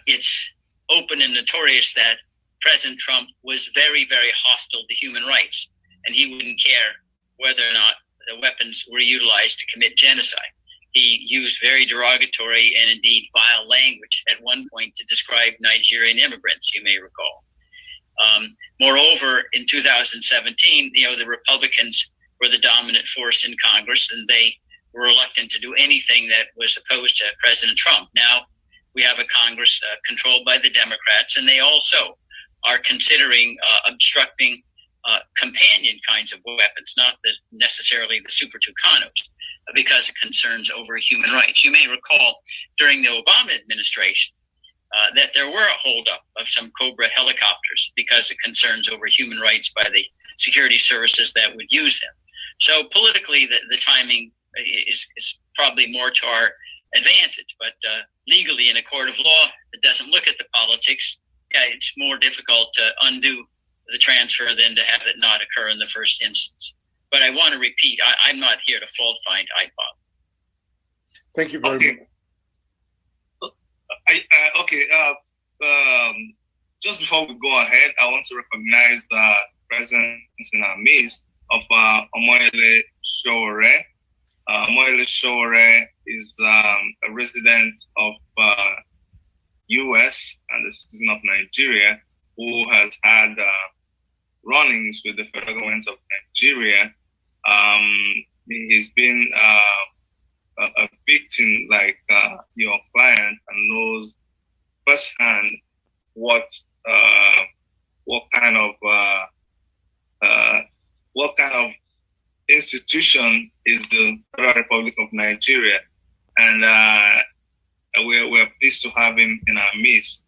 it's open and notorious that President Trump was very, very hostile to human rights, and he wouldn't care whether or not the weapons were utilized to commit genocide. He used very derogatory and indeed vile language at one point to describe Nigerian immigrants, you may recall. Moreover, in 2017, the Republicans were the dominant force in Congress, and they were reluctant to do anything that was opposed to President Trump. Now we have a Congress controlled by the Democrats, and they also are considering obstructing companion kinds of weapons, not necessarily the Super Tucanos, because of concerns over human rights. You may recall during the Obama administration that there were a holdup of some Cobra helicopters because of concerns over human rights by the security services that would use them. So politically, the timing is probably more to our advantage, but legally in a court of law that doesn't look at the politics, it's more difficult to undo the transfer than to have it not occur in the first instance. But I want to repeat, I'm not here to fault find IPOB. Thank you very much. Just before we go ahead, I want to recognize the presence in our midst of Omoyele Sowore. Omoyele Sowore is a resident of U.S. and a citizen of Nigeria who has had run-ins with the federal government of Nigeria. He's been a victim like your client and knows firsthand what kind of institution is the Federal Republic of Nigeria, and we're pleased to have him in our midst.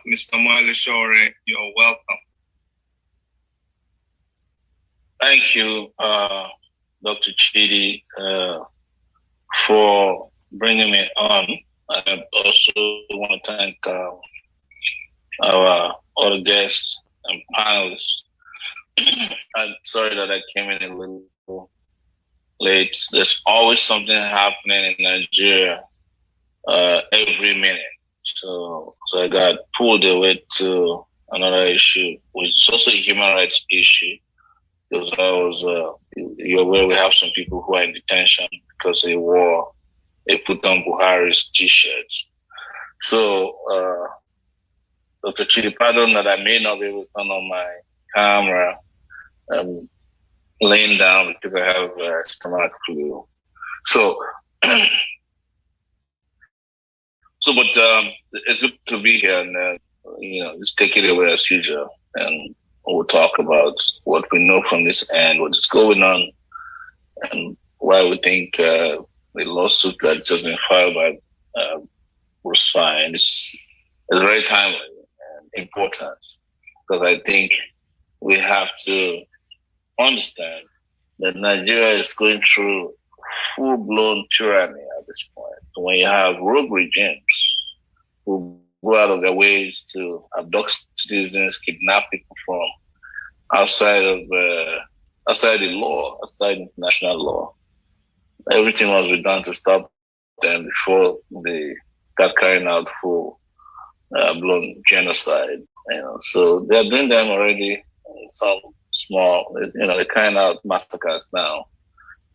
Mr. Modulation, you're welcome. Thank you, Dr. Chidi, for bringing me on. I also want to thank our other guests and panelists. I'm sorry that I came in a little late. There's always something happening in Nigeria every minute. So I got pulled away to another issue, which is also a human rights issue. Because I was, you're aware we have some people who are in detention because they put on Buhari's t-shirts. So, Dr. Chidi, pardon that I may not be able to turn on my camera. I'm laying down because I have stomach flu. But it's good to be here and, just take it away as usual. And we'll talk about what we know from this end, what is going on, and why we think the lawsuit that just been filed by Bruce Fein is very timely and important, because I think we have to understand that Nigeria is going through full-blown tyranny at this point. So when you have rogue regimes who go out of their ways to abduct citizens, kidnap people from outside the law, outside international law, everything must be done to stop them before they start carrying out full-blown genocide. So they're doing them already. Some small, they're carrying out massacres now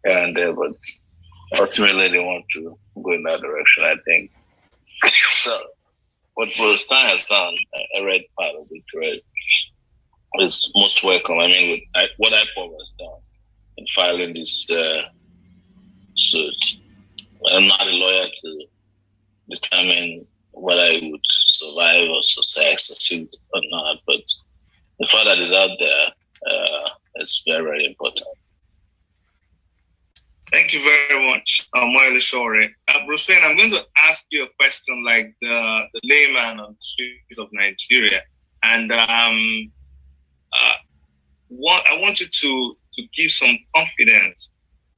here and there, but ultimately they want to go in that direction, I think. So what Polarisation has done, I read part of it, right, is most welcome. I mean, what IPOB has done in filing this suit. I'm not a lawyer to determine whether I would survive or succeed or not, but the fact that it's out there is very, very important. Thank you very much, Modulation. Bruce Fein, I'm going to ask you a question like the layman on the streets of Nigeria. And I want you to give some confidence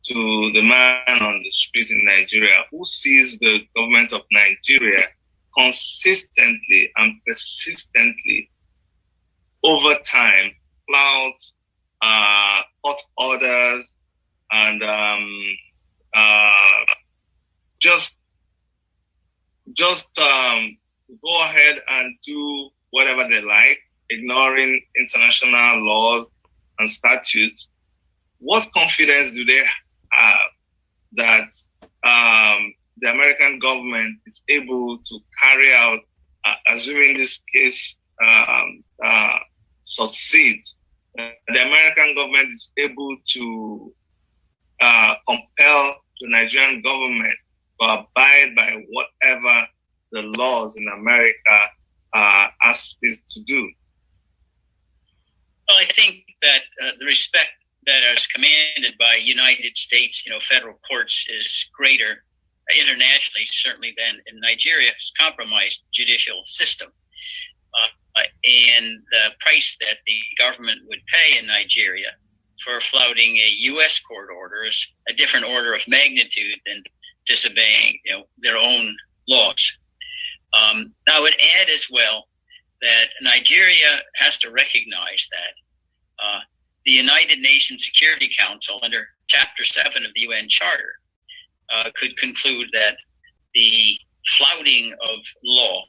to the man on the streets in Nigeria who sees the government of Nigeria consistently and persistently over time flout court orders and just go ahead and do whatever they like, ignoring international laws and statutes. What confidence do they have that the American government is able to carry out, assuming this case succeeds, the American government is able to compel the Nigerian government to abide by whatever the laws in America ask it to do? Well, I think that the respect that is commanded by United States, federal courts is greater internationally, certainly, than in Nigeria's compromised judicial system. And the price that the government would pay in Nigeria for flouting a U.S. court order is a different order of magnitude than disobeying, their own laws. I would add as well that Nigeria has to recognize that the United Nations Security Council, under Chapter 7 of the UN Charter, could conclude that the flouting of law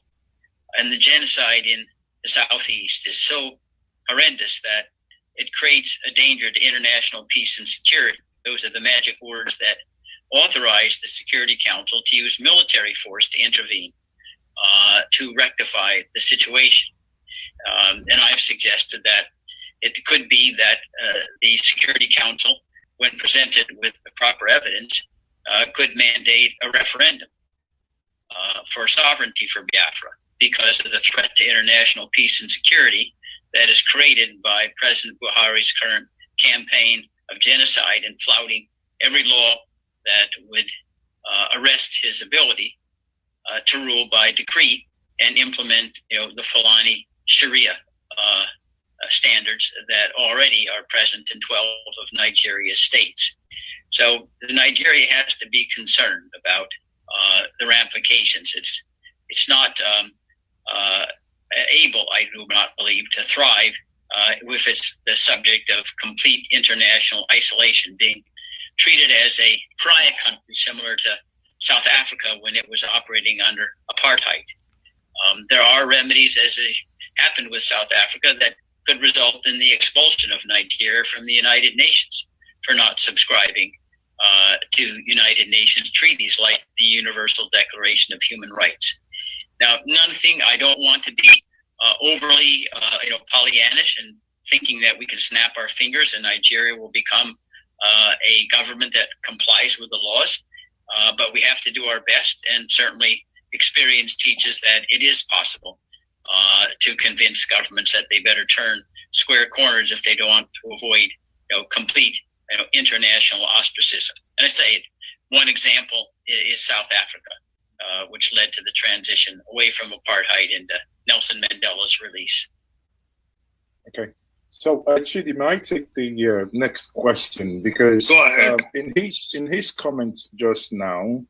and the genocide in the Southeast is so horrendous that it creates a danger to international peace and security. Those are the magic words that authorize the Security Council to use military force to intervene to rectify the situation. And I've suggested that it could be that the Security Council, when presented with the proper evidence, could mandate a referendum for sovereignty for Biafra because of the threat to international peace and security that is created by President Buhari's current campaign of genocide and flouting every law that would arrest his ability to rule by decree and implement, the Fulani Sharia standards that already are present in 12 of Nigeria's states. So Nigeria has to be concerned about the ramifications. It's not able, I do not believe, to thrive if it's the subject of complete international isolation, being treated as a pariah country similar to South Africa when it was operating under apartheid. There are remedies, as it happened with South Africa, that could result in the expulsion of Nigeria from the United Nations for not subscribing to United Nations treaties like the Universal Declaration of Human Rights. Now, I don't want to be overly, Pollyannish and thinking that we can snap our fingers and Nigeria will become a government that complies with the laws. But we have to do our best, and certainly experience teaches that it is possible to convince governments that they better turn square corners if they don't want to avoid, complete, international ostracism. And I say one example is South Africa, which led to the transition away from apartheid into Nelson Mandela's release. Okay. So actually, may I take the next question, because go ahead. In his comments just now,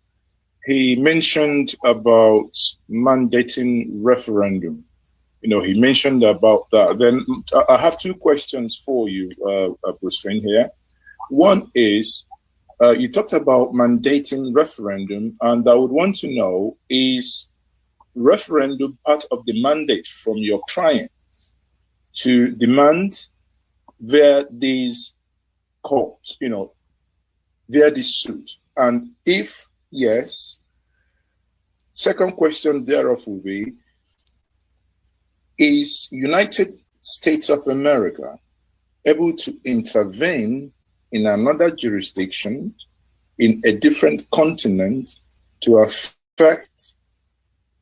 he mentioned about mandating referendum. He mentioned about that. Then I have two questions for you, Bruce Finn here. One is, you talked about mandating referendum, and I would want to know, is referendum part of the mandate from your clients to demand via these courts, via this suit? And if yes, second question thereof will be, is United States of America able to intervene in another jurisdiction in a different continent to affect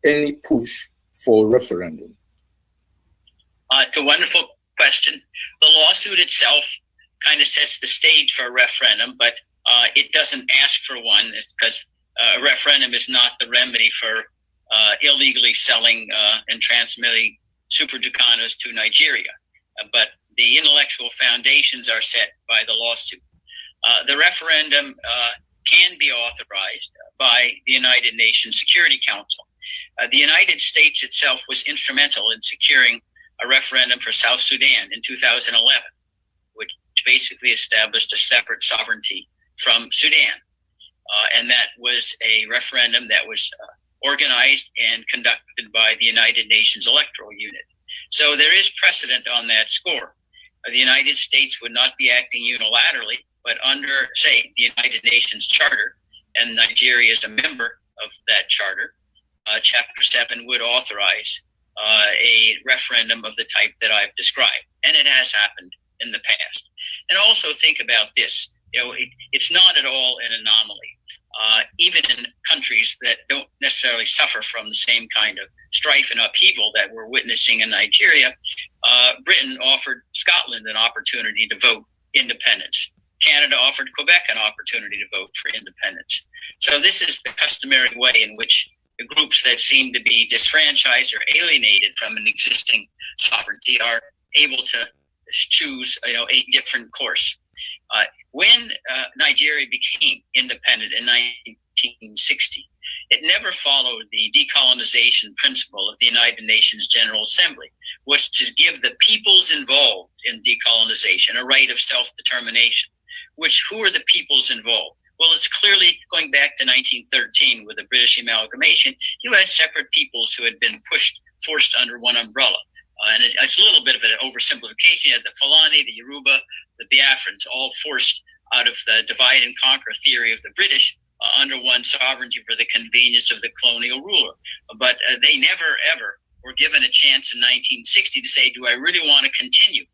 any push for referendum? It's a wonderful question. The lawsuit itself kind of sets the stage for a referendum, but it doesn't ask for one, because a referendum is not the remedy for illegally selling and transmitting super ducanos to Nigeria. But the intellectual foundations are set by the lawsuit. The referendum can be authorized by the United Nations Security Council. The United States itself was instrumental in securing a referendum for South Sudan in 2011, which basically established a separate sovereignty from Sudan. And that was a referendum that was organized and conducted by the United Nations Electoral Unit. So there is precedent on that score. The United States would not be acting unilaterally, but under, say, the United Nations Charter, and Nigeria is a member of that charter, Chapter 7 would authorize a referendum of the type that I've described. And it has happened in the past. And also think about this. It's not at all an anomaly. Even in countries that don't necessarily suffer from the same kind of strife and upheaval that we're witnessing in Nigeria, Britain offered Scotland an opportunity to vote independence. Canada offered Quebec an opportunity to vote for independence. So this is the customary way in which the groups that seem to be disfranchised or alienated from an existing sovereignty are able to choose a different course. When Nigeria became independent in 1960, it never followed the decolonization principle of the United Nations General Assembly, which is to give the peoples involved in decolonization a right of self-determination. Who are the peoples involved? Well, it's clearly going back to 1913 with the British amalgamation. You had separate peoples who had been forced under one umbrella. And it's a little bit of an oversimplification. You had the Fulani, the Yoruba, the Biafrans, all forced out of the divide and conquer theory of the British under one sovereignty for the convenience of the colonial ruler. But they never, ever were given a chance in 1960 to say, do I really want to continue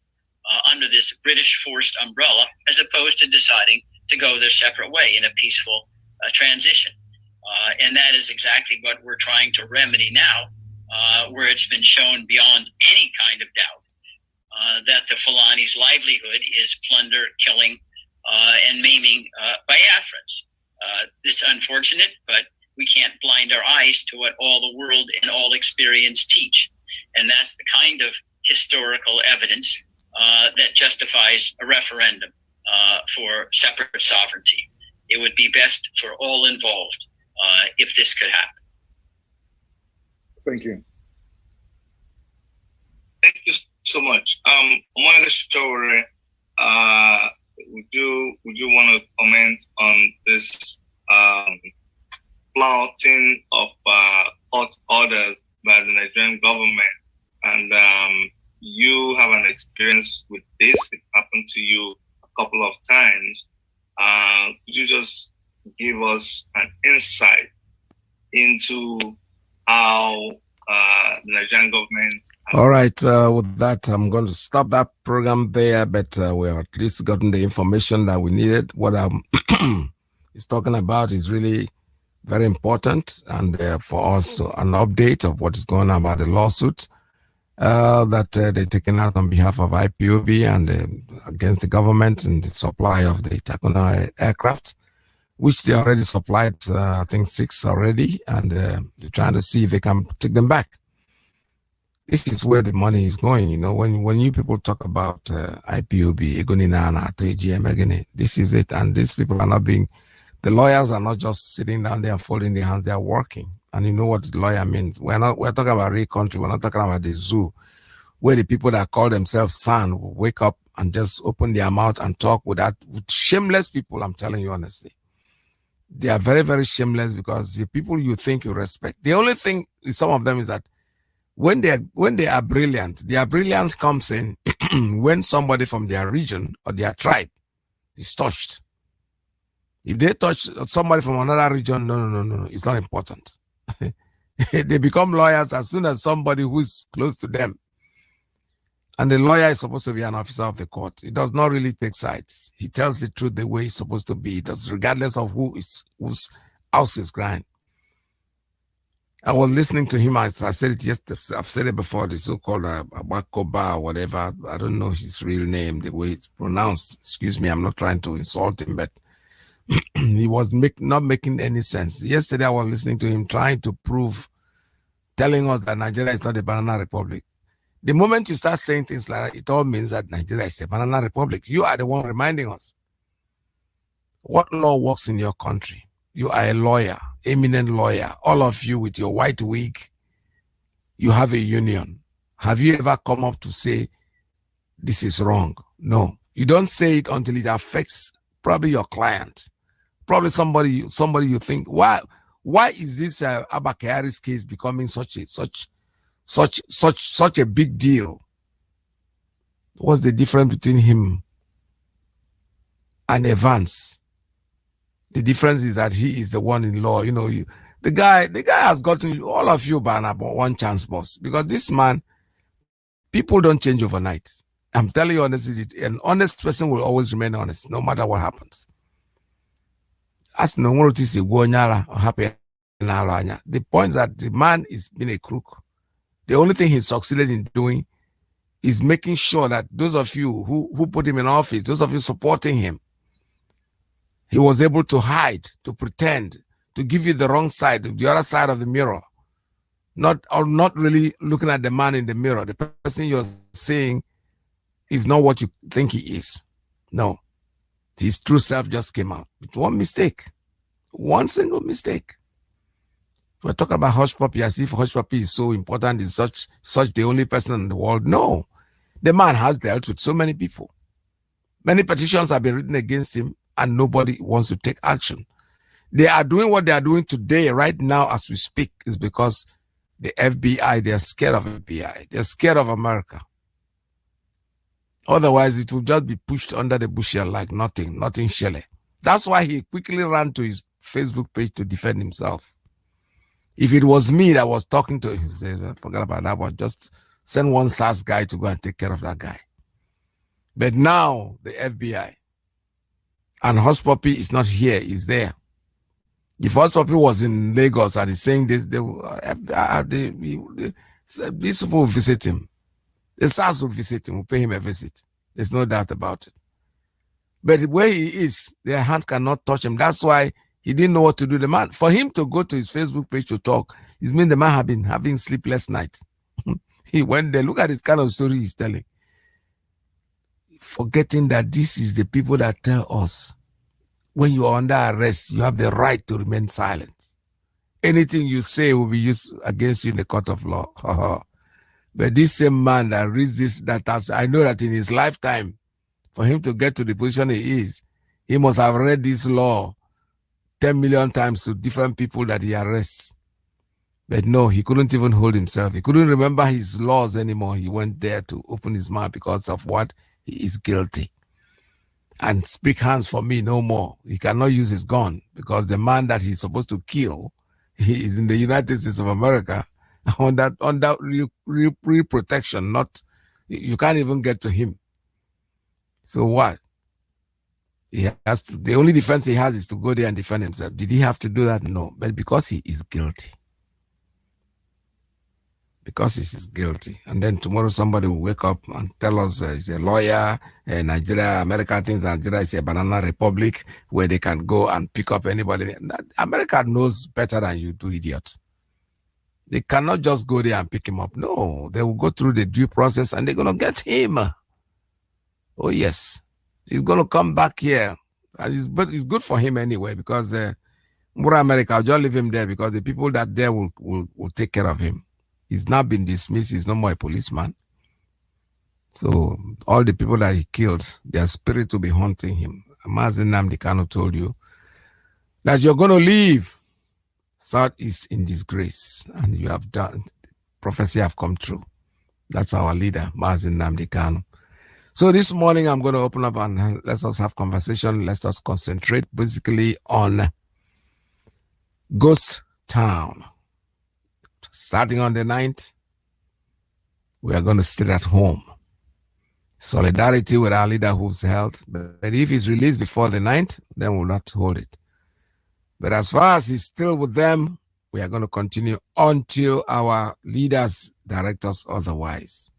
under this British forced umbrella, as opposed to deciding to go their separate way in a peaceful transition. And that is exactly what we're trying to remedy now, where it's been shown beyond any kind of doubt that the Fulani's livelihood is plunder, killing, and maiming Biafrans. It's unfortunate, but we can't blind our eyes to what all the world and all experience teach. And that's the kind of historical evidence that justifies a referendum for separate sovereignty. It would be best for all involved if this could happen. Thank you. Thank you so much. Story, would you want to comment on this flouting of court orders by the Nigerian government? And you have an experience with this. It's happened to you a couple of times. Could you just give us an insight into how the Nigerian government... All right, with that, I'm going to stop that program there, but we have at least gotten the information that we needed. What he's talking about is really very important, and for us, an update of what is going on about the lawsuit that they're taking out on behalf of IPOB and against the government and the supply of the Takuna aircraft, which they already supplied, I think 6 already, and they're trying to see if they can take them back. This is where the money is going. You know, when you people talk about IPOB, this is it, and these people are not being, the lawyers are not just sitting down there and folding their hands, they are working. And you know what the lawyer means. We're talking about real country, we're not talking about the zoo, where the people that call themselves son will wake up and just open their mouth and talk with shameless people, I'm telling you honestly. They are very, very shameless, because the people you think you respect, the only thing with some of them is that when they are brilliant, their brilliance comes in when somebody from their region or their tribe is touched. If they touch somebody from another region, no, it's not important. They become lawyers as soon as somebody who's close to them. And the lawyer is supposed to be an officer of the court. He does not really take sides. He tells the truth the way it's supposed to be. It does, regardless of whose house is crying. I was listening to him. I said it yesterday. I've said it before. The so-called Abakoba or whatever. I don't know his real name, the way it's pronounced. Excuse me. I'm not trying to insult him, but he was not making any sense. Yesterday, I was listening to him trying to prove, telling us that Nigeria is not a banana republic. The moment you start saying things like that, it all means that Nigeria is a banana republic. You are the one reminding us. What law works in your country? You are a lawyer, eminent lawyer. All of you with your white wig, you have a union. Have you ever come up to say, this is wrong? No. You don't say it until it affects probably your client. Probably somebody you think, why is this Abakari's case becoming such a big deal? What's the difference between him and Evans? The difference is that he is the one in law. You know, the guy has gotten all of you by one chance, boss. Because this man, people don't change overnight. I'm telling you honestly, an honest person will always remain honest, no matter what happens. As no one is happy. The point is that the man is being a crook. The only thing he succeeded in doing is making sure that those of you who put him in office, those of you supporting him, he was able to hide, to pretend, to give you the wrong side, the other side of the mirror. Not really looking at the man in the mirror. The person you're seeing is not what you think he is. No. His true self just came out. It's one mistake. One single mistake. We're talking about Hush Puppy as if Hush Puppy is so important, is such the only person in the world. No. The man has dealt with so many people. Many petitions have been written against him, and nobody wants to take action. They are doing what they are doing today, right now, as we speak, is because the FBI, they are scared of FBI. They're scared of America. Otherwise, it will just be pushed under the bushel like nothing shelly. That's why he quickly ran to his Facebook page to defend himself. If it was me that was talking to him, he said, forget about that one. Just send one SAS guy to go and take care of that guy. But now the FBI and Hush Puppy is not here, is there. If Hush Puppy was in Lagos and he's saying this, these people will visit him. The SARS will visit him, will pay him a visit. There's no doubt about it. But where he is, their hand cannot touch him. That's why he didn't know what to do. The man, for him to go to his Facebook page to talk, it means the man have been having sleepless nights. He went there, look at the kind of story he's telling. Forgetting that this is the people that tell us when you are under arrest, you have the right to remain silent. Anything you say will be used against you in the court of law. But this same man that reads this, I know that in his lifetime, for him to get to the position he is, he must have read this law 10 million times to different people that he arrests. But no, he couldn't even hold himself. He couldn't remember his laws anymore. He went there to open his mouth because of what? He is guilty. And speak hands for me no more. He cannot use his gun because the man that he's supposed to kill, he is in the United States of America under real protection. Not, you can't even get to him. So what? He has to, the only defense he has is to go there and defend himself. Did he have to do that? No. But because he is guilty. Because he is guilty. And then tomorrow somebody will wake up and tell us he's a lawyer, Nigeria, America thinks Nigeria is a banana republic where they can go and pick up anybody. America knows better than you do, idiots. They cannot just go there and pick him up. No, they will go through the due process and they're going to get him. Oh, yes. He's going to come back here. But it's good for him anyway because America, I'll just leave him there because the people that there will take care of him. He's not been dismissed. He's no more a policeman. So all the people that he killed, their spirit will be haunting him. MAZI Nnamdi Kanu told you that you're going to leave Southeast in disgrace. And you have done, prophecy have come true. That's our leader, MAZI Nnamdi Kanu. So this morning, I'm going to open up and let us have conversation. Let us concentrate basically on Ghost Town. Starting on the 9th, we are going to stay at home. Solidarity with our leader who's held. But if he's released before the 9th, then we'll not hold it. But as far as he's still with them, we are going to continue until our leaders direct us otherwise.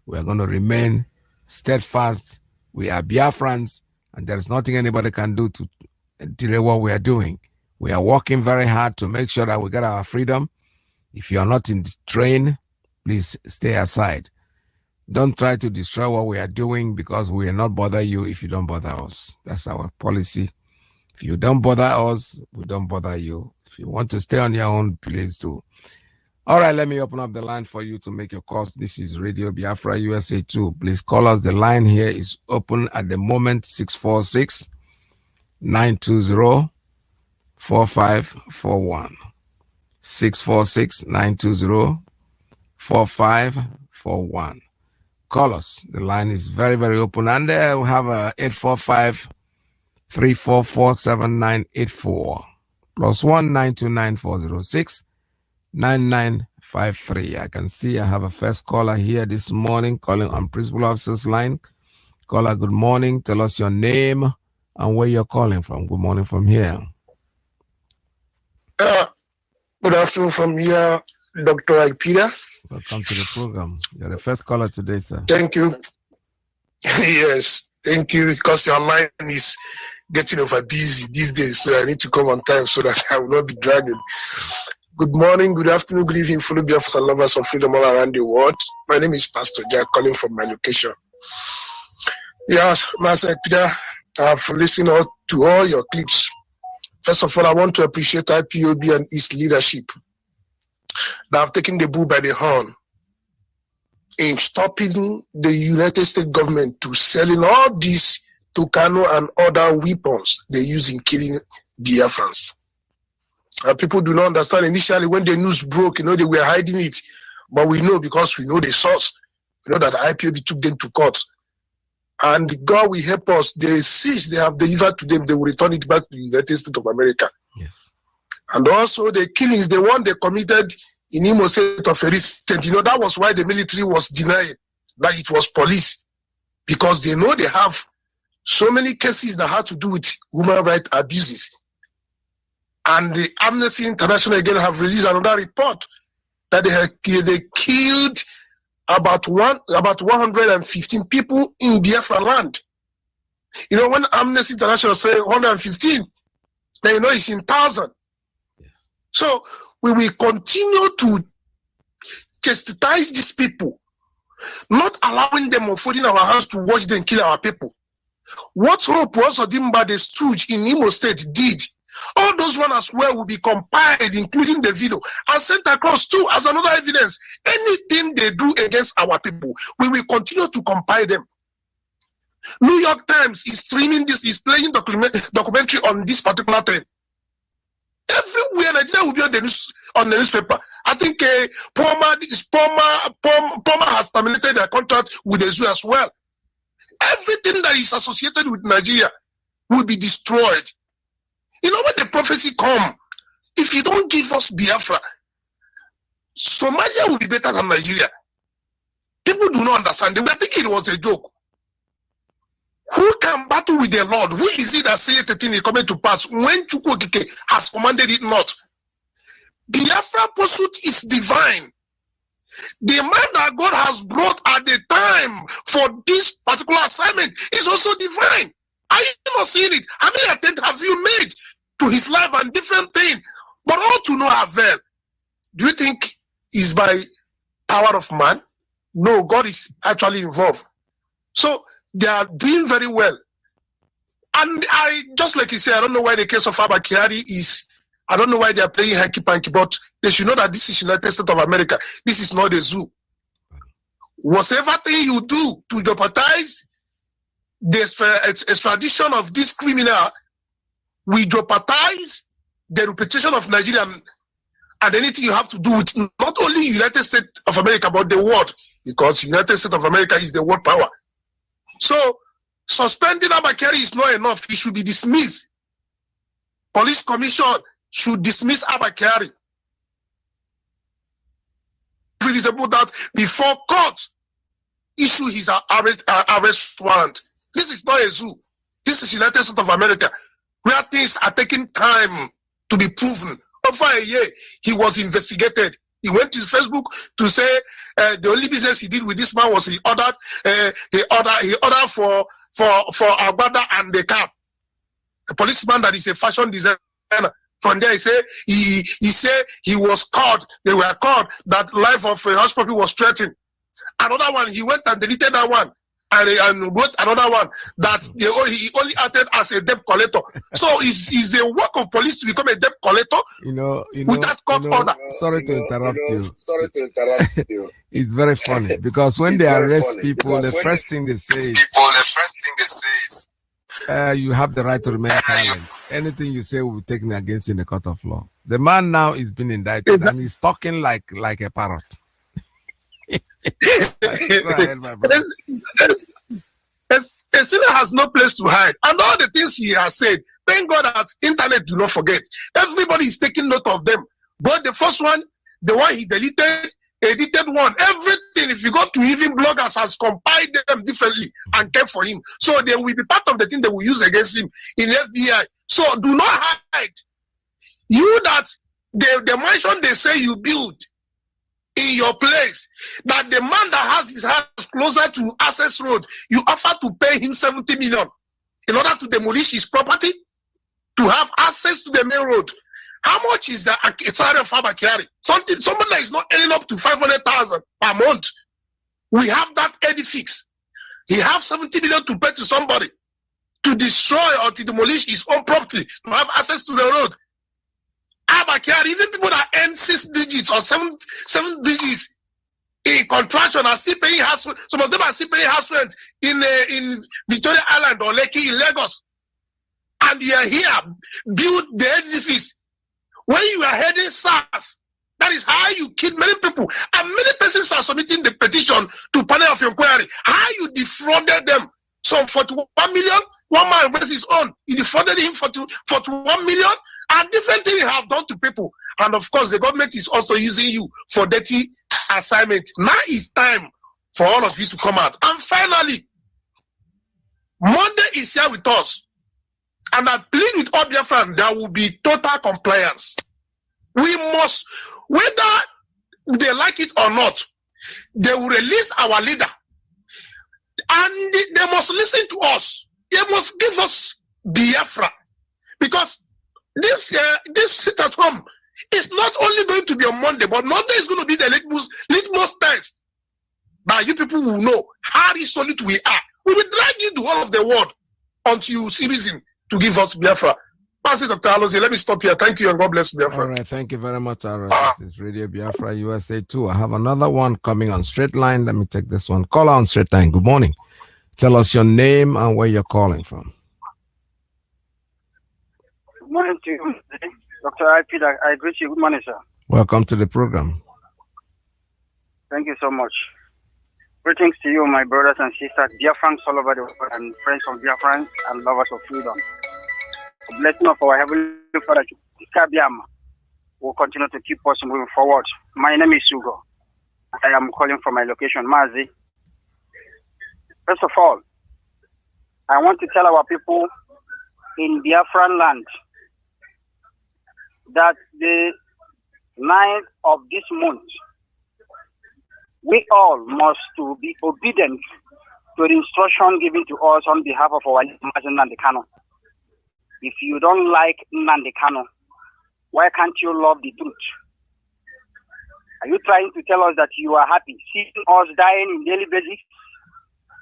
We are going to remain steadfast. We are Biafrans, and there is nothing anybody can do to delay what we are doing. We are working very hard to make sure that we get our freedom. If you are not in the train, please stay aside. Don't try to destroy what we are doing because we will not bother you if you don't bother us. That's our policy. If you don't bother us, we don't bother you. If you want to stay on your own, please do. All right, let me open up the line for you to make your calls. This is Radio Biafra USA 2. Please call us. The line here is open at the moment, 646-920-4541. 646-920-4541. Call us. The line is very, very open. And we'll have 845-344-7984. +1 929-406-9953. I can see I have a first caller here this morning calling on Principal Officer's line. Caller, good morning. Tell us your name and where you're calling from. Good morning from here. Good afternoon from here, Dr. Ikpida. Welcome to the program. You're the first caller today, sir. Thank you. Yes, thank you, because your line is getting over busy these days, so I need to come on time so that I will not be dragging. Good morning, good afternoon, good evening, fellow Biafrans and lovers of freedom all around the world. My name is Pastor Jack, calling from my location. Yes, Master Ikpida, I've listened to all your clips. First of all, I want to appreciate IPOB and its leadership that have taken the bull by the horn in stopping the United States government to selling all these Tucano and other weapons they use in killing Biafrans. People do not understand. Initially, when the news broke, they were hiding it. But we know, because we know the source, we know that IPOB took them to court. And God will help us. The seeds they have delivered to them, they will return it back to the United States of America. Yes. And also the killings, the one they committed in Imo State of a recent, that was why the military was denying that it was police. because they know they have so many cases that have to do with human rights abuses. And the Amnesty International again have released another report that they killed about 115 people in Biafra land. You know, when Amnesty International say 115, then you know it's in 1,000. Yes. So we will continue to chastise these people, not allowing them or folding our hands to watch them kill our people. What Hope Dimba the Stooge in Imo State did, all those ones as well will be compiled, including the video, and sent across too as another evidence. Anything they do against our people, we will continue to compile them. New York Times is streaming this, is playing documentary on this particular thing. Everywhere Nigeria will be on the newspaper. I think Poma has terminated their contract with the zoo as well. Everything that is associated with Nigeria will be destroyed. You know, when the prophecy come, if you don't give us Biafra, Somalia will be better than Nigeria. People do not understand. They were thinking it was a joke. Who can battle with the Lord? Who is it that says the thing is coming to pass when Chukwokike has commanded it not? Biafra pursuit is divine. The man that God has brought at the time for this particular assignment is also divine. Are you not seeing it? How many attempts have you made to his life and different things? But all to no avail. Do you think it's by power of man? No, God is actually involved. So they are doing very well. And I, just like you say, I don't know why the case of Abba Kyari is, I don't know why they are playing hanky-panky, but they should know that this is United States of America. This is not a zoo. Whatever thing you do to jeopardize the extradition of this criminal, we jeopardize the reputation of Nigeria and anything you have to do with not only United States of America, but the world, because United States of America is the world power. So suspending Abba Kyari is not enough. He should be dismissed. Police Commission should dismiss Abba Kyari. If it is about that before court issue his arrest warrant. This is not a zoo. This is United States of America, where things are taking time to be proven. Over a year, he was investigated. He went to Facebook to say the only business he did with this man was he ordered for Agbada and the cap. A policeman that is a fashion designer. From there, he said he was caught. They were caught that life of a hush puppy was threatened. Another one, he went and deleted that one and wrote another one that he only acted as a debt collector. So is the work of police to become a debt collector? Without court order. Sorry to interrupt you. It's very funny because when they arrest people, the first thing they say is, you have the right to remain silent. Anything you say will be taken against you in the court of law. The man now is being indicted and he's talking like a parrot. Ahead, my brother. A sinner has no place to hide. And all the things he has said, thank God that internet do not forget. Everybody is taking note of them. But the first one, the one he deleted, edited one, everything, if you go to even bloggers, has compiled them differently and kept for him. So they will be part of the thing they will use against him in FBI. So do not hide. You that the mansion they say you build in your place, that the man that has his house closer to Access Road, you offer to pay him 70 million in order to demolish his property, to have access to the main road. How much is the salary of Abba Kyari? Someone that is not earning up to 500,000 per month. We have that edifice. He have 70 million to pay to somebody to destroy or to demolish his own property, to have access to the road. Abba Kyari, even people that earn 6 digits or 7 digits in contraction are still paying house rent. Some of them are still paying house rent in Victoria Island or Lekki in Lagos. And you are here, build the edifice. When you are heading SARS, that is how you killed many people. And many persons are submitting the petition to panel of inquiry. How you defrauded them. Some 41 million, one man raised his own. You defrauded him for 41 million. And different things you have done to people. And of course, the government is also using you for dirty assignment. Now it's time for all of you to come out. And finally, Monday is here with us. And I plead with all Biafran, there will be total compliance. We must, whether they like it or not, they will release our leader. And they must listen to us. They must give us Biafra. Because this sit at home is not only going to be on Monday, but Monday is going to be the litmus test. But you people will know how solid we are. We will drag you to all of the world until you see reason to give us Biafra. Pastor Dr. Alozie, let me stop here. Thank you and God bless Biafra. All right, thank you very much, Ara. This is Radio Biafra USA 2. I have another one coming on straight line. Let me take this one. Call on straight line. Good morning. Tell us your name and where you're calling from. Good morning to you, Dr. Peter. I greet you. Good morning, sir. Welcome to the program. Thank you so much. Greetings to you, my brothers and sisters, Biafrans all over the world, and friends of Biafrans and lovers of freedom. The blessing of our Heavenly Father will continue to keep us moving forward. My name is Hugo. I am calling from my location, MAZI. First of all, I want to tell our people in Biafran land that the 9th of this month, we all must to be obedient to the instruction given to us on behalf of our Nnamdi Kanu. If you don't like Nnamdi Kanu, why can't you love the truth? Are you trying to tell us that you are happy seeing us dying in daily basis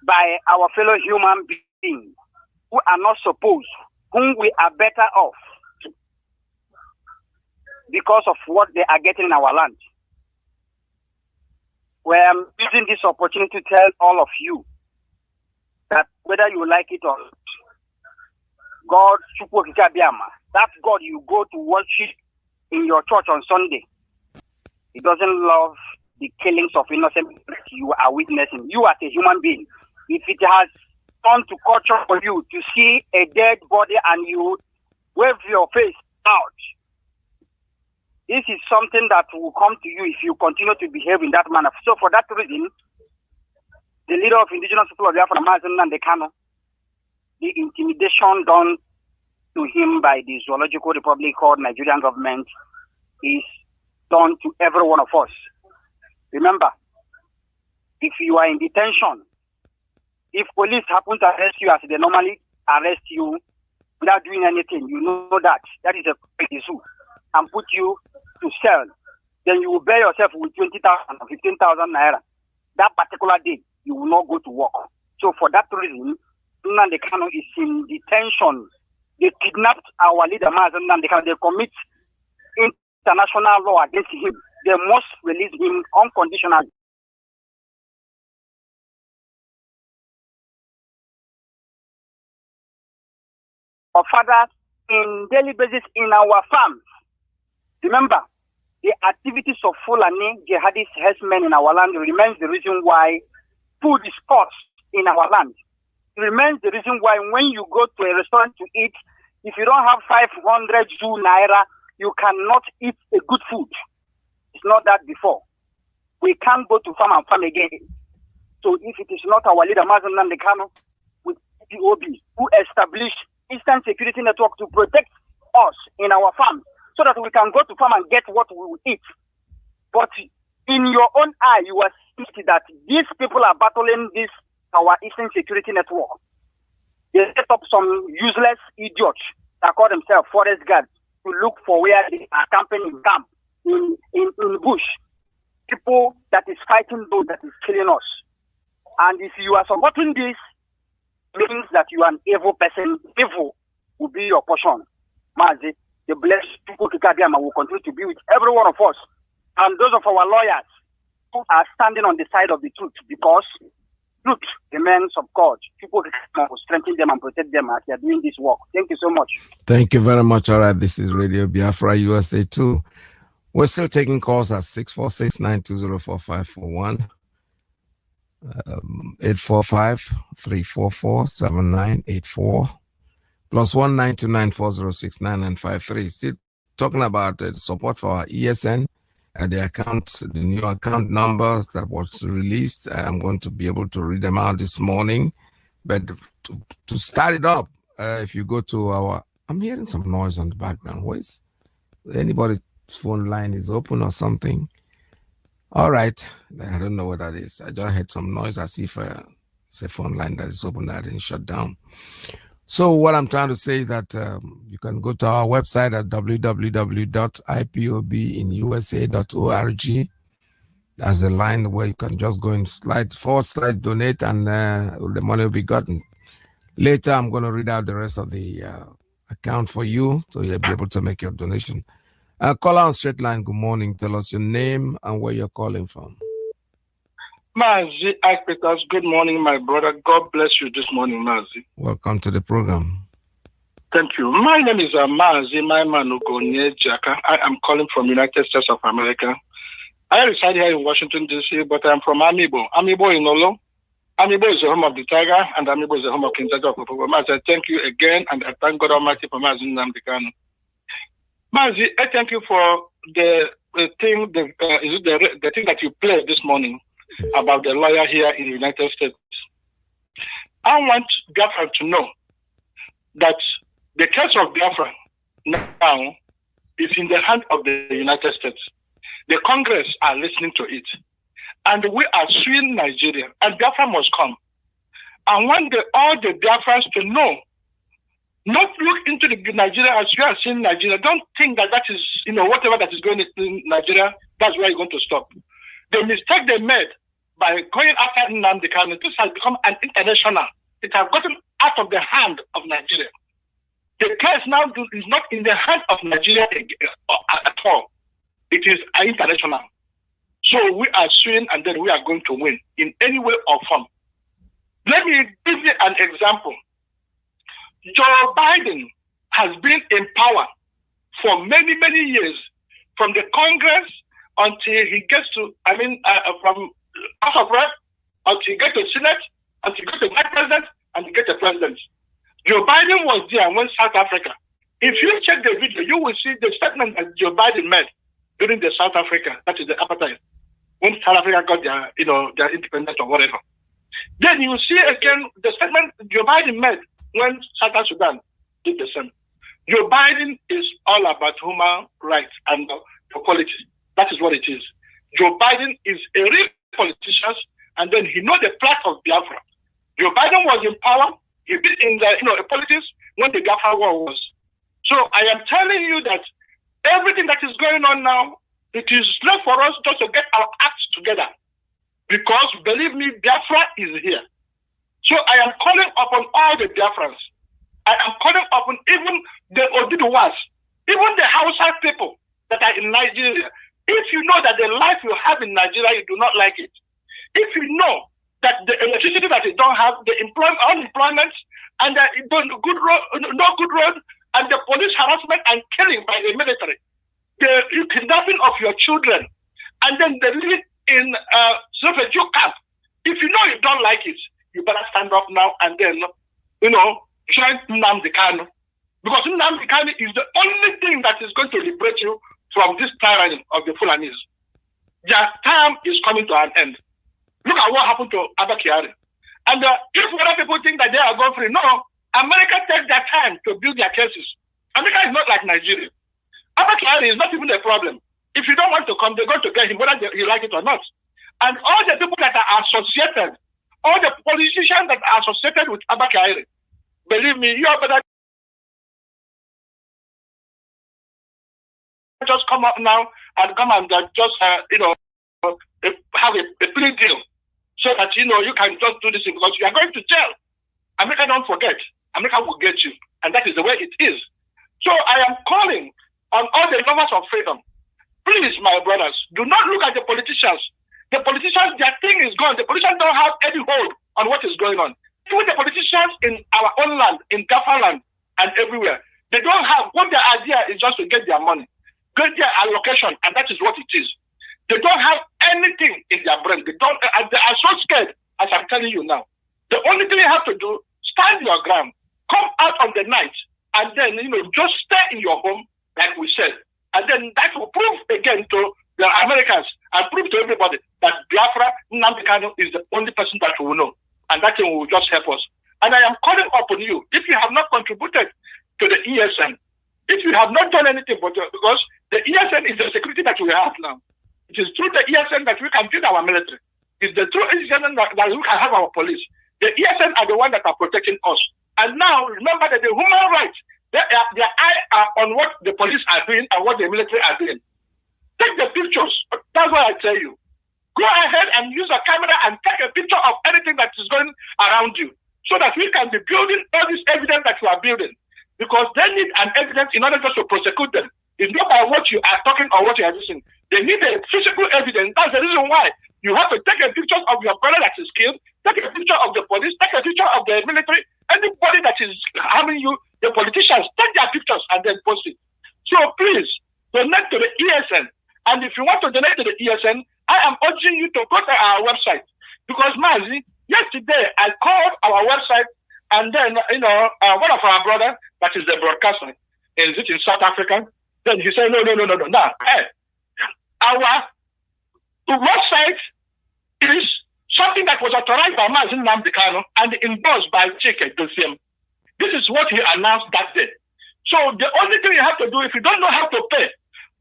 by our fellow human beings who are not supposed, whom we are better off because of what they are getting in our land? Well, I'm using this opportunity to tell all of you that whether you like it or not, God, that God you go to worship in your church on Sunday, He doesn't love the killings of innocent people you are witnessing. You as a human being, if it has come to culture for you to see a dead body and you wave your face out, this is something that will come to you if you continue to behave in that manner. So for that reason, the leader of indigenous people of Biafra, Nnamdi Kanu, the intimidation done to him by the Zoological Republic called Nigerian government is done to every one of us. Remember, if you are in detention, if police happen to arrest you as they normally arrest you without doing anything, you know that is a issue, and put you to cell, then you will bear yourself with 20,000 or 15,000 naira. That particular day, you will not go to work. So for that reason, Nnamdi Kanu is in detention. They kidnapped our leader, Nnamdi Kanu. They commit international law against him. They must release him unconditionally. Our fathers in daily basis in our farms. Remember, the activities of Fulani jihadist herdsmen in our land remains the reason why food is scarce in our land. It remains the reason why when you go to a restaurant to eat, if you don't have 500 naira, you cannot eat a good food. It's not that before. We can't go to farm and farm again. So if it is not our leader, Nnamdi Kanu, with POB, who established Eastern Security Network to protect us in our farms, so that we can go to farm and get what we will eat. But in your own eye, you are seeing that these people are battling this, our Eastern Security Network. They set up some useless idiots that call themselves forest guards to look for where they are camping in camp, in bush. People that is fighting those that is killing us. And if you are supporting this, means that you are an evil person. Evil will be your portion. Mazi, the blessed people will continue to be with every one of us and those of our lawyers who are standing on the side of the truth, because truth remains of God. People will strengthen them and protect them as they are doing this work. Thank you so much. Thank you very much. All right, this is Radio Biafra USA 2. We're still taking calls at 646-920-4541, 845-344-7984. +1 929406993. Still talking about the support for our ESN and the accounts, the new account numbers that was released. I'm going to be able to read them out this morning. But to start it up, if you go to our, I'm hearing some noise on the background. What is anybody's phone line is open or something? All right, I don't know what that is. I just heard some noise as if it's a phone line that is open that didn't shut down. So what I'm trying to say is that you can go to our website at www.ipobinusa.org. That's the line where you can just go and // donate, and the money will be gotten. Later, I'm going to read out the rest of the account for you, so you'll be able to make your donation. Call on straight line. Good morning. Tell us your name and where you're calling from. MAZI, PETERS, good morning, my brother. God bless you this morning, MAZI. Welcome to the program. Thank you. My name is MAZI Jaka. I am calling from United States of America. I reside here in Washington, D.C., but I'm from Amibo. Amibo in Olo. Amibo is the home of the tiger, and Amibo is the home of King Jaja of MAZI. Thank you again, and I thank God Almighty for MAZI Nnamdi Kanu. MAZI, I thank you for the thing that you played this morning about the lawyer here in the United States. I want Biafra to know that the case of Biafra now is in the hand of the United States. The Congress are listening to it. And we are suing Nigeria, and Biafra must come. I want all the Biafrans to know, not look into the Nigeria as you are seeing Nigeria. Don't think that is, whatever that is going on in Nigeria, that's where you're going to stop. The mistake they made by going after Nnamdi Kanu, this has become an international. It has gotten out of the hand of Nigeria. The case now is not in the hand of Nigeria at all. It is international. So we are suing, and then we are going to win in any way or form. Let me give you an example. Joe Biden has been in power for many, many years, from the Congress until he gets to, from House of Rep, until he gets to Senate, until he gets to Vice President, and he gets to President. Joe Biden was there and went South Africa. If you check the video, you will see the statement that Joe Biden made during the South Africa, that is the apartheid, when South Africa got their independence or whatever. Then you see again the statement Joe Biden made when South Sudan did the same. Joe Biden is all about human rights and equality. That is what it is. Joe Biden is a real politician, and then he knows the plight of Biafra. Joe Biden was in power. He been in the politics when the Biafra war was. So I am telling you that everything that is going on now, it is left for us just to get our acts together. Because believe me, Biafra is here. So I am calling upon all the Biafrans. I am calling upon even the Oduduwas, even the Hausa people that are in Nigeria. If you know that the life you have in Nigeria, you do not like it. If you know that the electricity that you don't have, the unemployment, and the no good road, and the police harassment and killing by the military, the kidnapping of your children, and then the living in refugee camp. If you know you don't like it, you better stand up now and then, join Nnamdi Kanu. Because Nnamdi Kanu is the only thing that is going to liberate you from this tyranny of the Fulanis. Their time is coming to an end. Look at what happened to Abba Kyari. And if other people think that they are going free, no, America takes their time to build their cases. America is not like Nigeria. Abba Kyari is not even a problem. If you don't want to come, they're going to get him, whether you like it or not. And all the people that are associated, all the politicians that are associated with Abba Kyari, believe me, you are better just come up now and come and just, have a plea deal so that, you can just do this thing, because you are going to jail. America, don't forget, America will get you. And that is the way it is. So I am calling on all the lovers of freedom. Please, my brothers, do not look at the politicians. The politicians, their thing is gone. The politicians don't have any hold on what is going on. Even the politicians in our own land, in Biafra land, and everywhere, they don't have, what their idea is just to get their money, get their allocation, and that is what it is. They don't have anything in their brain. They are so scared, as I'm telling you now. The only thing you have to do, stand your ground, come out on the night, and then, just stay in your home, like we said. And then that will prove again to the Americans and prove to everybody that Biafra, Nnamdi Kanu is the only person that we will know. And that thing will just help us. And I am calling upon you, if you have not contributed to the ESN, if you have not done anything, because the ESN is the security that we have now. It is through the ESN that we can build our military. It's the true ESN that we can have our police. The ESN are the ones that are protecting us. And now, remember that the human rights, their eye are on what the police are doing and what the military are doing. Take the pictures. That's what I tell you. Go ahead and use a camera and take a picture of anything that is going around you so that we can be building all this evidence that you are building. Because they need an evidence in order just to prosecute them. It's not by what you are talking or what you are listening. They need a physical evidence. That's the reason why you have to take a picture of your brother that is killed, take a picture of the police, take a picture of the military, anybody that is harming you, the politicians, take their pictures and then post it. So please, donate to the ESN. And if you want to donate to the ESN, I am urging you to go to our website. Because, Mazi, yesterday I called our website and then, one of our brother, that is the broadcaster, is it in South Africa? Then he said, no. Now, our website is something that was authorized by Mazi Nnamdi and endorsed by Chike Dosiem. This is what he announced that day. So the only thing you have to do, if you don't know how to pay,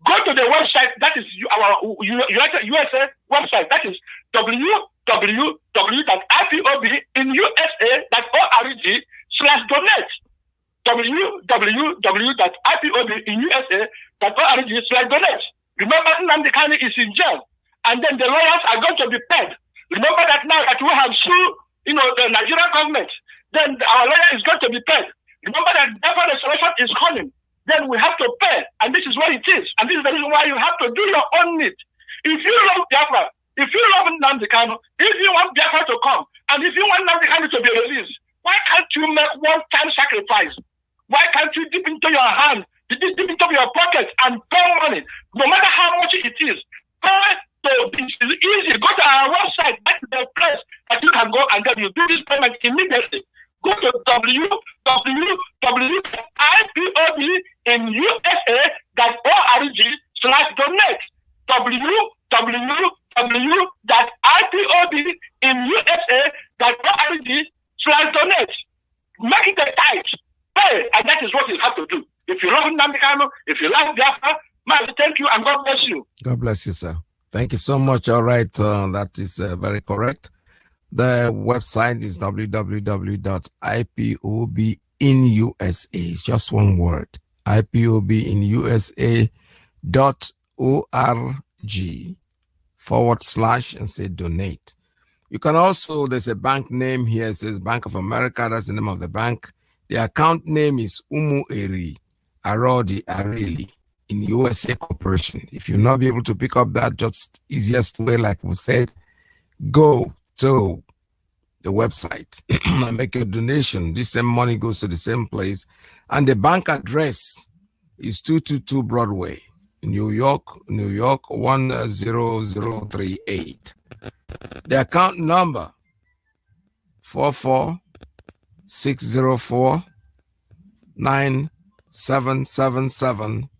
go to the website, that is our USA website, that is www.ipobinUSA.org/donate. www.ipobinUSA.org/donate. Remember, Nnamdi Kanu is in jail, and then the lawyers are going to be paid. Remember that now that we have sued, the Nigerian government, then our lawyer is going to be paid. Remember that Biafra restoration is coming. Then we have to pay, and this is what it is. And this is the reason why you have to do your own need. If you love Biafra, if you love Nnamdi Kanu, if you want Biafra to come, and if you want Nnamdi Kanu to be released, why can't you make one-time sacrifice? Why can't you dip into your hand, dip into your pocket, and pay money, no matter how much it is? Pay. So it's easy. Go to our website. That's the place that you can go and then you do this payment immediately. Go to www.ipobinUSA.org/donate. www.ipobinUSA.org/donate. Make it a tithe. Pay, and that is what you have to do. If you love Nnamdi Kanu, if you like Biafra, man, thank you and God bless you. God bless you, sir. Thank you so much. All right, that is very correct. The website is www.ipobinUSA. It's just one word. ipobinUSA.org/ and say donate. You can also, there's a bank name here. It says Bank of America. That's the name of the bank. The account name is Umueri Arodi Areli in USA Corporation. If you'll not be able to pick up that, just easiest way, like we said, go to the website and make your donation. This same money goes to the same place. And the bank address is 222 Broadway, New York, 10038. The account number 44604-9777-991.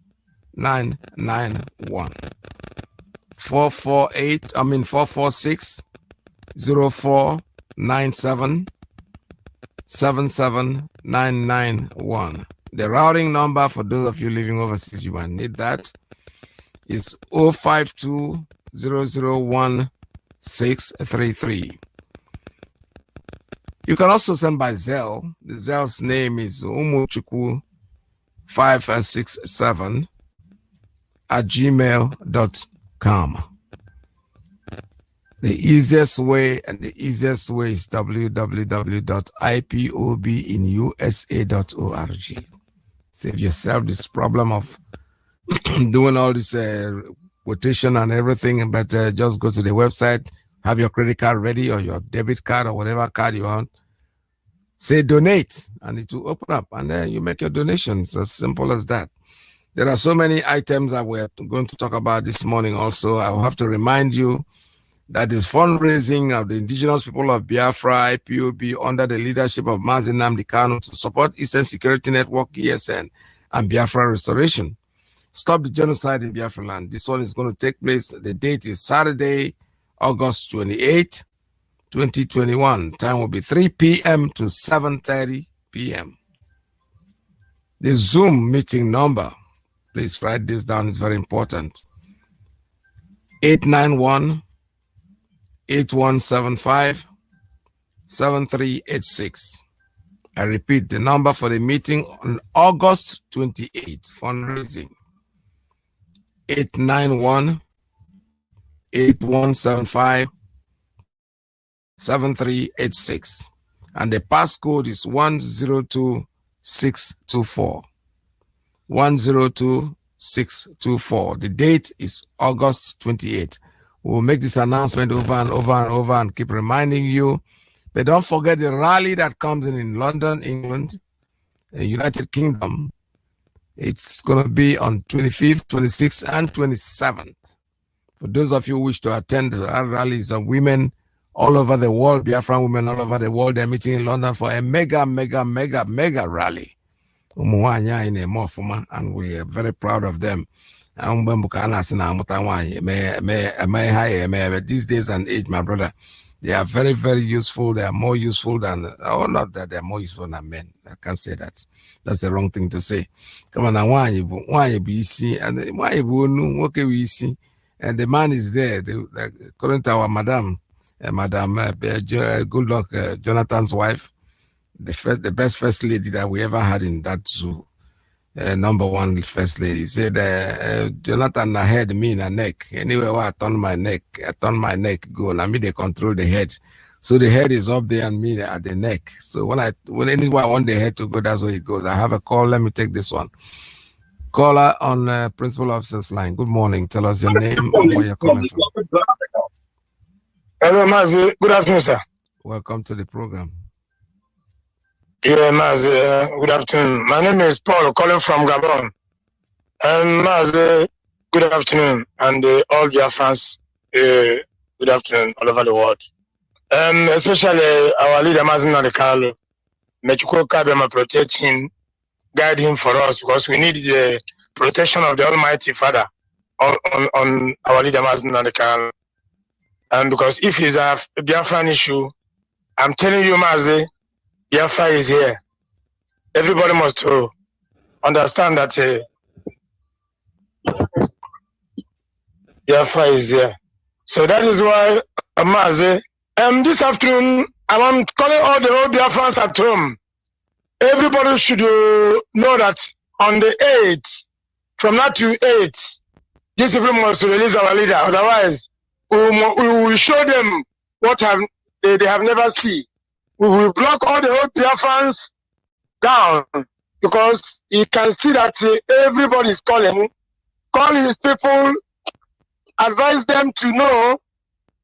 446-04-97-77-991. The routing number for those of you living overseas, you might need that, is 052-001-633. You can also send by Zelle. The Zelle's name is umuchuku567@gmail.com. The easiest way is www.ipobinUSA.org. Save yourself this problem of doing all this quotation and everything, but just go to the website, have your credit card ready or your debit card or whatever card you want. Say donate, and it will open up, and then you make your donations. As simple as that. There are so many items that we're going to talk about this morning also. I will have to remind you that is fundraising of the indigenous people of Biafra, IPOB, under the leadership of MAZI Nnamdi Kanu to support Eastern Security Network, ESN, and Biafra Restoration. Stop the genocide in Biafra land. This one is going to take place. The date is Saturday, August 28, 2021. Time will be 3 p.m. to 7:30 p.m. The Zoom meeting number, please write this down, it's very important. 891-8175-7386. I repeat, the number for the meeting on August 28th, fundraising. 891-8175-7386. And the passcode is 102624. 102624. The date is August 28th. We'll make this announcement over and over and over and keep reminding you. But don't forget the rally that comes in London, England, United Kingdom. It's going to be on 25th, 26th, and 27th. For those of you who wish to attend, the rallies of women all over the world, Biafra women all over the world, they're meeting in London for a mega rally. And we are very proud of them. These days and age, my brother, they are very, very useful. They are more useful than, not that they're more useful than men. I can't say that. That's the wrong thing to say. Come on, why you see, and why you okay, we see, and the man is there. According to our Madam good luck, Jonathan's wife, the best first lady that we ever had in that zoo. Number one first lady said, Jonathan had me in a neck. Anyway, I turn my neck, go, and I mean they control the head. So the head is up there and me at the neck. So when anyone want the head to go, that's where it goes. I have a call. Let me take this one. Caller on Principal Officer's line. Good morning. Tell us your name and where you're calling from. Hello, Mazi. Good afternoon, sir. Welcome to the program. Yeah, Mazi. Good afternoon. My name is Paul, calling from Gabon. Mazi, good afternoon. And all Biafrans, good afternoon all over the world. Especially our leader, Mazi Nadekalo. Mechuko Kabema protect him, guide him for us, because we need the protection of the Almighty Father on our leader, Mazi Nadekalo. And because if it's a Biafran issue, I'm telling you, Mazi, Biafra is here. Everybody must understand that Biafra is here. So that is why, Mazi, this afternoon, I'm calling all the old Biafrans at home. Everybody should know that on the 8th, from now to 8th, these people must release our leader. Otherwise, we will show them what they have never seen. We will block all the old Biafrans down, because you can see that everybody is calling his people, advise them to know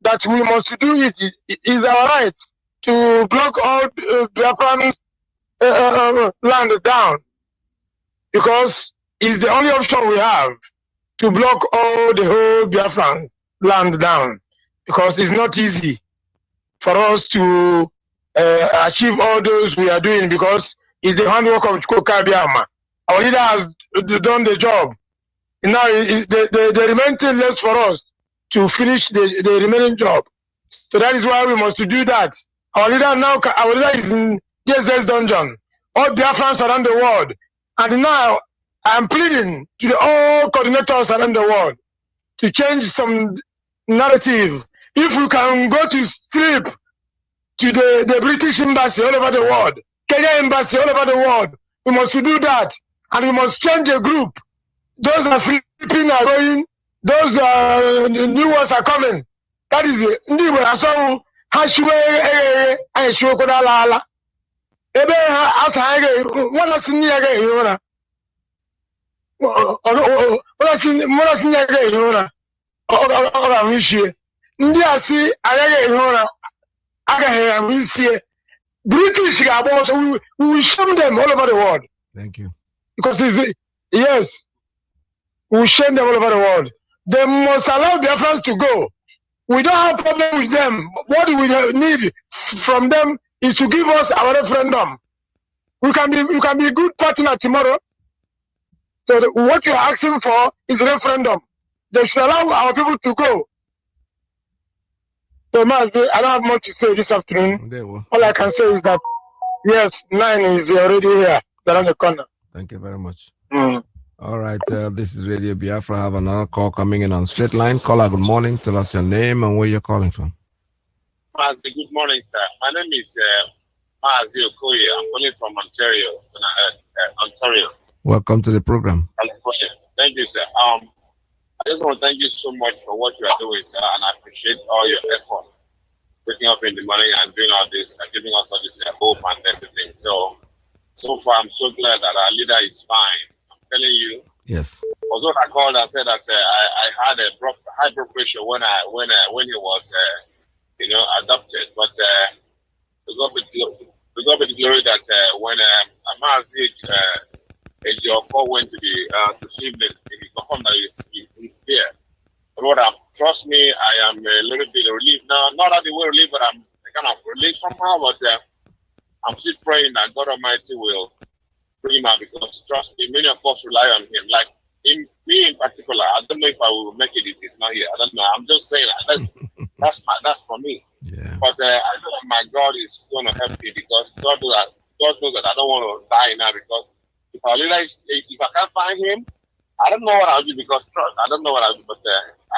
that we must do it. It is our right to block all Biafran land down, because it's the only option we have to block all the whole Biafran land down, because it's not easy for us to achieve all those we are doing, because it's the handwork of Chukwuka Biama. Our leader has done the job. Now the remaining thing left for us to finish the remaining job. So that is why we must do that. Our leader is in JSS dungeon. All Biafrans around the world. And now I'm pleading to all coordinators around the world to change some narrative. If we can go to sleep to the British embassy all over the world, Kenya embassy all over the world, we must do that. And we must change the group. Those are sleeping are going, those new ones are coming. That is it. Ndi we aso hashwe ayeshwe koda la. Ebe asa hage wala sinya ga yona. Wala sinya ga yona. Ora wishi. Ndi asi ayaga yona. Aga he wishi. British ga boss, we will shame them all over the world. Thank you. Because yes, we shame them all over the world. They must allow their friends to go. We don't have problem with them. What we need from them is to give us our referendum. We can be a good partner tomorrow. So what you're asking for is a referendum. They should allow our people to go. So, Mazi, I don't have much to say this afternoon. All I can say is that, yes, 9 is already here. It's around the corner. Thank you very much. All right, this is Radio Biafra. I have another call coming in on straight line. Caller, good morning. Tell us your name and where you're calling from. Mazi, good morning, sir. My name is MAZI Okoye. I'm calling from Ontario. Ontario. Welcome to the program. California. Thank you, sir. I just want to thank you so much for what you are doing, sir, and I appreciate all your effort. Waking up in the morning and doing all this and giving us all this hope and everything. So far, I'm so glad that our leader is fine. I'm telling you. Yes. Although I called and said that I had a high blood pressure when he was adopted, but we got the glory that when MAZI Ejiofor went to Sweden, he confirmed that he's there. But trust me, I am a little bit relieved now. Not that the way relieved, but I'm kind of relieved somehow. But I'm still praying that God Almighty will bring him out, because trust me, many of us rely on him. Like me in particular, I don't know if I will make it if he's not here. I don't know. I'm just saying that's for me. Yeah. But I know that my God is going to help me, because God knows that I don't want to die now. Because if I can't find him, I don't know what I'll do, because I don't know what I'll do. But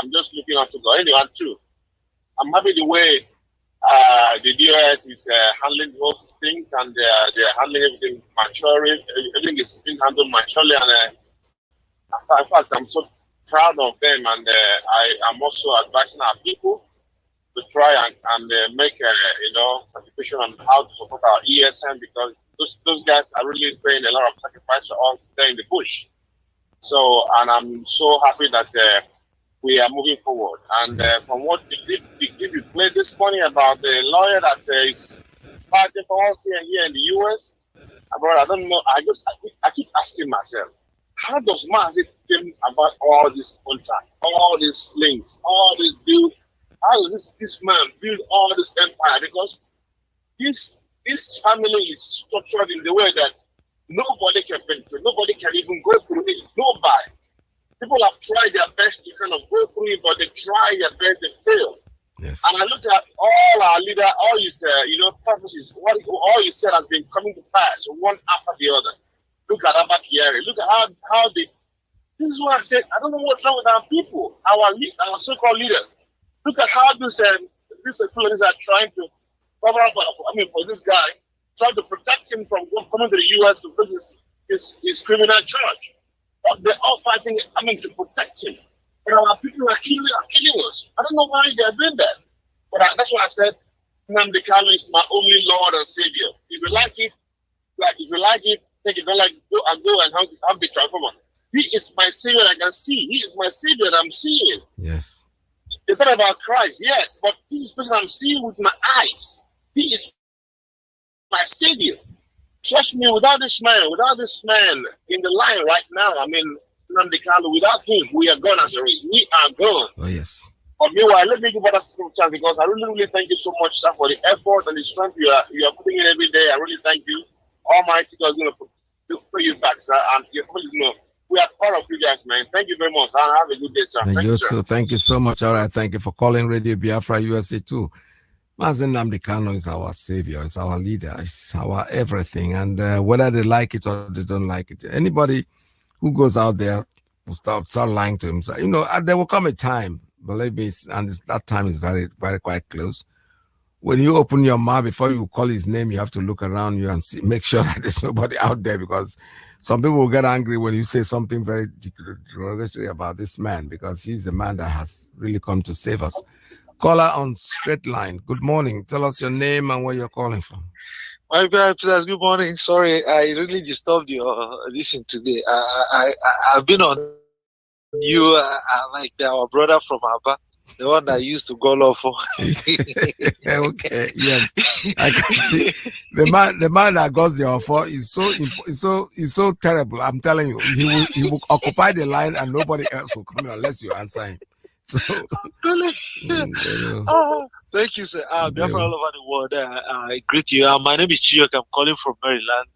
I'm just looking up to God. Anyone too. I'm happy the way the DOS is handling those things, and they're handling everything maturely. Everything is being handled maturely, and in fact, I'm so proud of them. And I'm also advising our people to try and make contribution on how to support our ESM, because those guys are really paying a lot of sacrifice for us there in the bush. So, and I'm so happy that we are moving forward. And from what you played this morning about the lawyer that is fighting for us here in the US, I don't know. I keep asking myself, how does MAZI think about all this contract, all these links, all this build? How does this man build all this empire? Because this family is structured in the way that nobody can penetrate, nobody can even go through it. Nobody. People have tried their best to kind of go through it, but they try their best, they fail. Yes. And I look at all our leaders, all you said, purposes, all you said has been coming to pass, one after the other. Look at Abba Kiari. Look at how they. This is what I said. I don't know what's wrong with our people, our so-called leaders. Look at how these influencers are trying to cover up. For this guy, trying to protect him from coming to the U.S. to face his criminal charge. They're all fighting. To protect him. And our people are killing us. I don't know why they're doing that. But that's why I said, Nnamdi Kanu is my only Lord and Savior. If you like it, take it. Don't like it, go and hug the transformer. He is my Savior. I can see. He is my Savior that I'm seeing. Yes. They talk about Christ, yes, but this is person I'm seeing with my eyes. He is my Savior. Trust me, without this man in the line right now, Nnamdi Kanu, without him, we are gone as a race. We are gone. Oh, yes. But meanwhile, let me give others a chance, because I really, really thank you so much, sir, for the effort and the strength you are putting in every day. I really thank you. Almighty God is going to pay you back, sir. And we are proud of you guys, man. Thank you very much. Have a good day, sir. And thank you you, sir. too. Thank you so much. All right. Thank you for calling Radio Biafra USA too. MAZI Nnamdi Kanu is our savior. It's our leader. It's our everything. And whether they like it or they don't like it, anybody who goes out there will start lying to himself. There will come a time, believe me, and that time is very, very quite close. When you open your mouth, before you call his name, you have to look around you and make sure that there's nobody out there, because some people will get angry when you say something very derogatory about this man, because he's the man that has really come to save us. Caller on straight line. Good morning. Tell us your name and where you're calling from. My PETERS, good morning. Sorry, I really disturbed your listen today. I've been on you like our brother from Abba, the one that used to go off for. Okay, yes, I can see the man that goes there for is so terrible. I'm telling you, he will occupy the line and nobody else will come in unless you answer him. So, thank you, sir. Biafra all over the world. I greet you. My name is Chiyok. I'm calling from Maryland.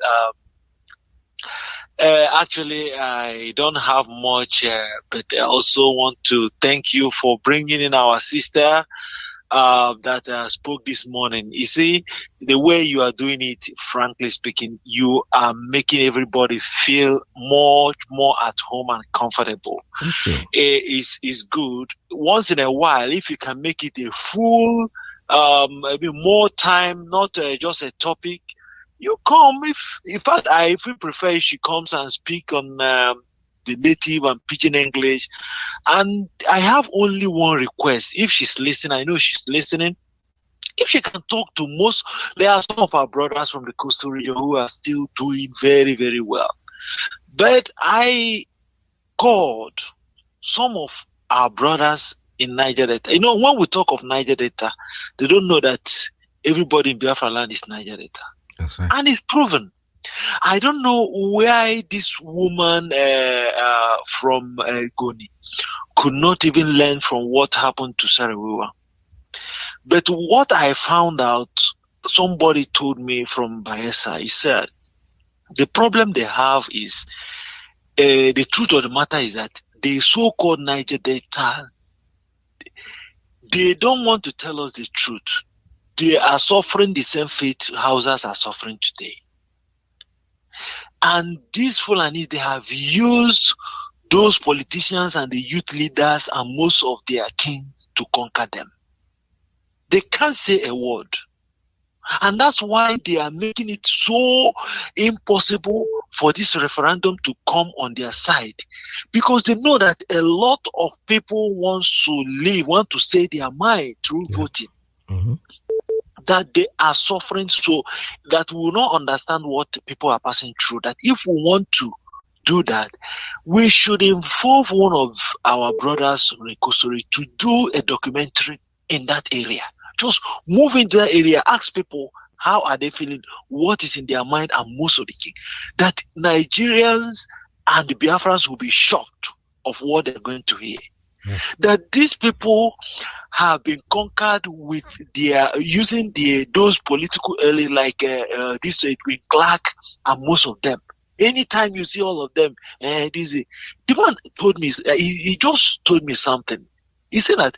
Actually, I don't have much, but I also want to thank you for bringing in our sister, that spoke this morning. You see, the way you are doing it, frankly speaking, you are making everybody feel much more at home and comfortable. Thank you. Is good. Once in a while, if you can make it a full, maybe more time, not just a topic, you come. In fact, I prefer she comes and speak on the native and pidgin English. And I have only one request. If she's listening, I know she's listening. If she can talk to most, there are some of our brothers from the coastal region who are still doing very, very well. But I called some of our brothers in Niger Delta. You know, when we talk of Niger Delta, they don't know that everybody in Biafra land is Niger Delta. That's right. And it's proven. I don't know why this woman from Goni could not even learn from what happened to Sarawiwa. But what I found out, somebody told me from Bayelsa, he said, the problem they have is, the truth of the matter is that the so-called Niger Delta, they don't want to tell us the truth. They are suffering the same fate Hausas are suffering today. And these Fulanis, they have used those politicians and the youth leaders and most of their kings to conquer them. They can't say a word. And that's why they are making it so impossible for this referendum to come on their side. Because they know that a lot of people want to say their mind through voting. Mm-hmm. That they are suffering, so that we will not understand what people are passing through. That if we want to do that, we should involve one of our brothers to do a documentary in that area. Just move into that area, ask people how are they feeling, what is in their mind, and most of the thing. That Nigerians and the Biafrans will be shocked of what they're going to hear. Yeah. That these people have been conquered with using those political early like this Edwin Clark and most of them. Anytime you see all of them, the man told me, he just told me something. He said that,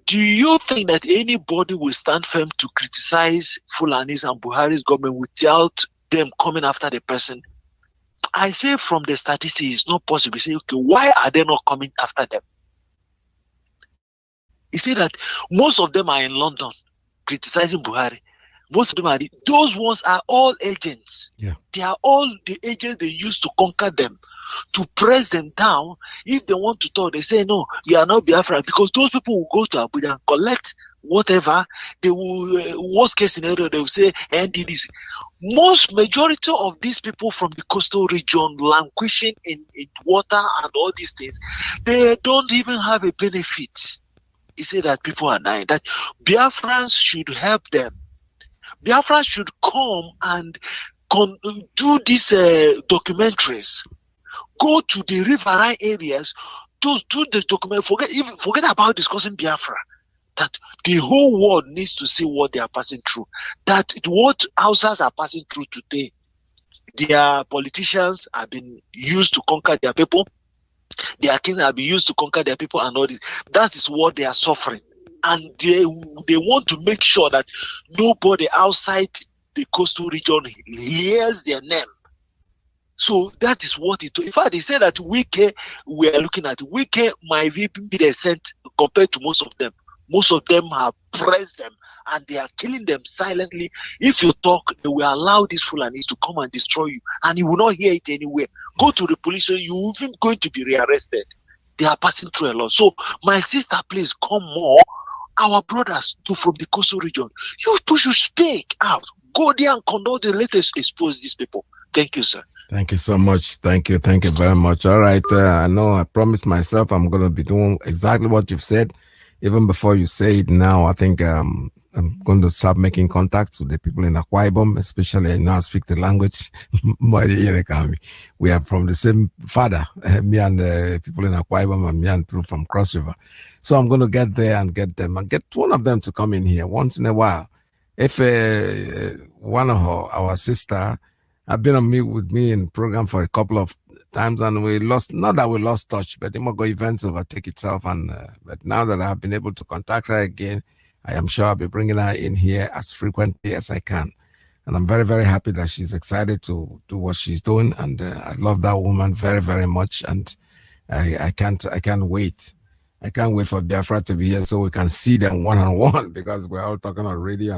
do you think that anybody will stand firm to criticize Fulanis and Buhari's government without them coming after the person? I say from the statistics, it's not possible. You say, okay, why are they not coming after them? You see that most of them are in London criticizing Buhari. Most of them are those ones are all agents. Yeah. They are all the agents they use to conquer them, to press them down. If they want to talk, they say, no, you are not Biafra, because those people will go to Abuja and collect whatever. They will, worst case scenario, they will say, NDDs. Majority of these people from the coastal region languishing in water and all these things, they don't even have a benefit. He said that people are dying, that Biafrans should help them. Biafrans should come and do these documentaries. Go to the riverine areas to do the document. Forget about discussing Biafra. That the whole world needs to see what they are passing through. That what Hausas are passing through today, their politicians have been used to conquer their people. Their kings have been used to conquer their people and all this. That is what they are suffering. And they want to make sure that nobody outside the coastal region hears their name. So that is what it is. In fact, they say that we are looking at my VP% compared to most of them. Most of them have pressed them and they are killing them silently. If you talk, they will allow these Fulanis to come and destroy you, and you will not hear it anywhere. Go to the police, you're even going to be rearrested. They are passing through a lot. So, my sister, please come more. Our brothers from the coastal region, you should speak out. Go there and conduct the latest, expose these people. Thank you, sir. Thank you so much. Thank you very much. All right. I know I promised myself I'm going to be doing exactly what you've said. Even before you say it now, I think I'm going to start making contacts with the people in Akwa Ibom, especially I now speak the language. We are from the same father, me and the people in Akwa Ibom and me and people from Cross River. So I'm going to get there and get them and get one of them to come in here once in a while. If one of our sister have been with me in program for a couple of times, and we lost, not that we lost touch, but Imogo events overtake itself. And but now that I've been able to contact her again, I am sure I'll be bringing her in here as frequently as I can. And I'm very, very happy that she's excited to do what she's doing. And I love that woman very, very much. And I can't wait. I can't wait for Biafra to be here so we can see them one-on-one, because we're all talking on radio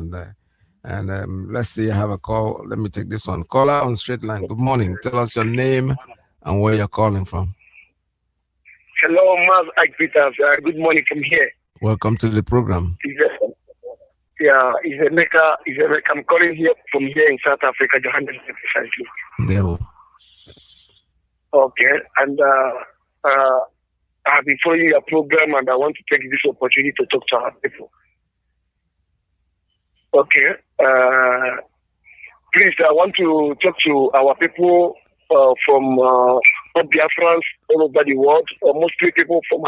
and let's see, I have a call. Let me take this one. Caller on straight line. Good morning. Tell us your name and where you're calling from. Hello, Maz Peters. Good morning from here. Welcome to the program. It's Emeka. I'm calling here from here in South Africa, Johannesburg, precisely. There. Okay, and I've been following your program, and I want to take this opportunity to talk to our people. Okay, please, I want to talk to our people from Biafrans all over the world, or mostly people from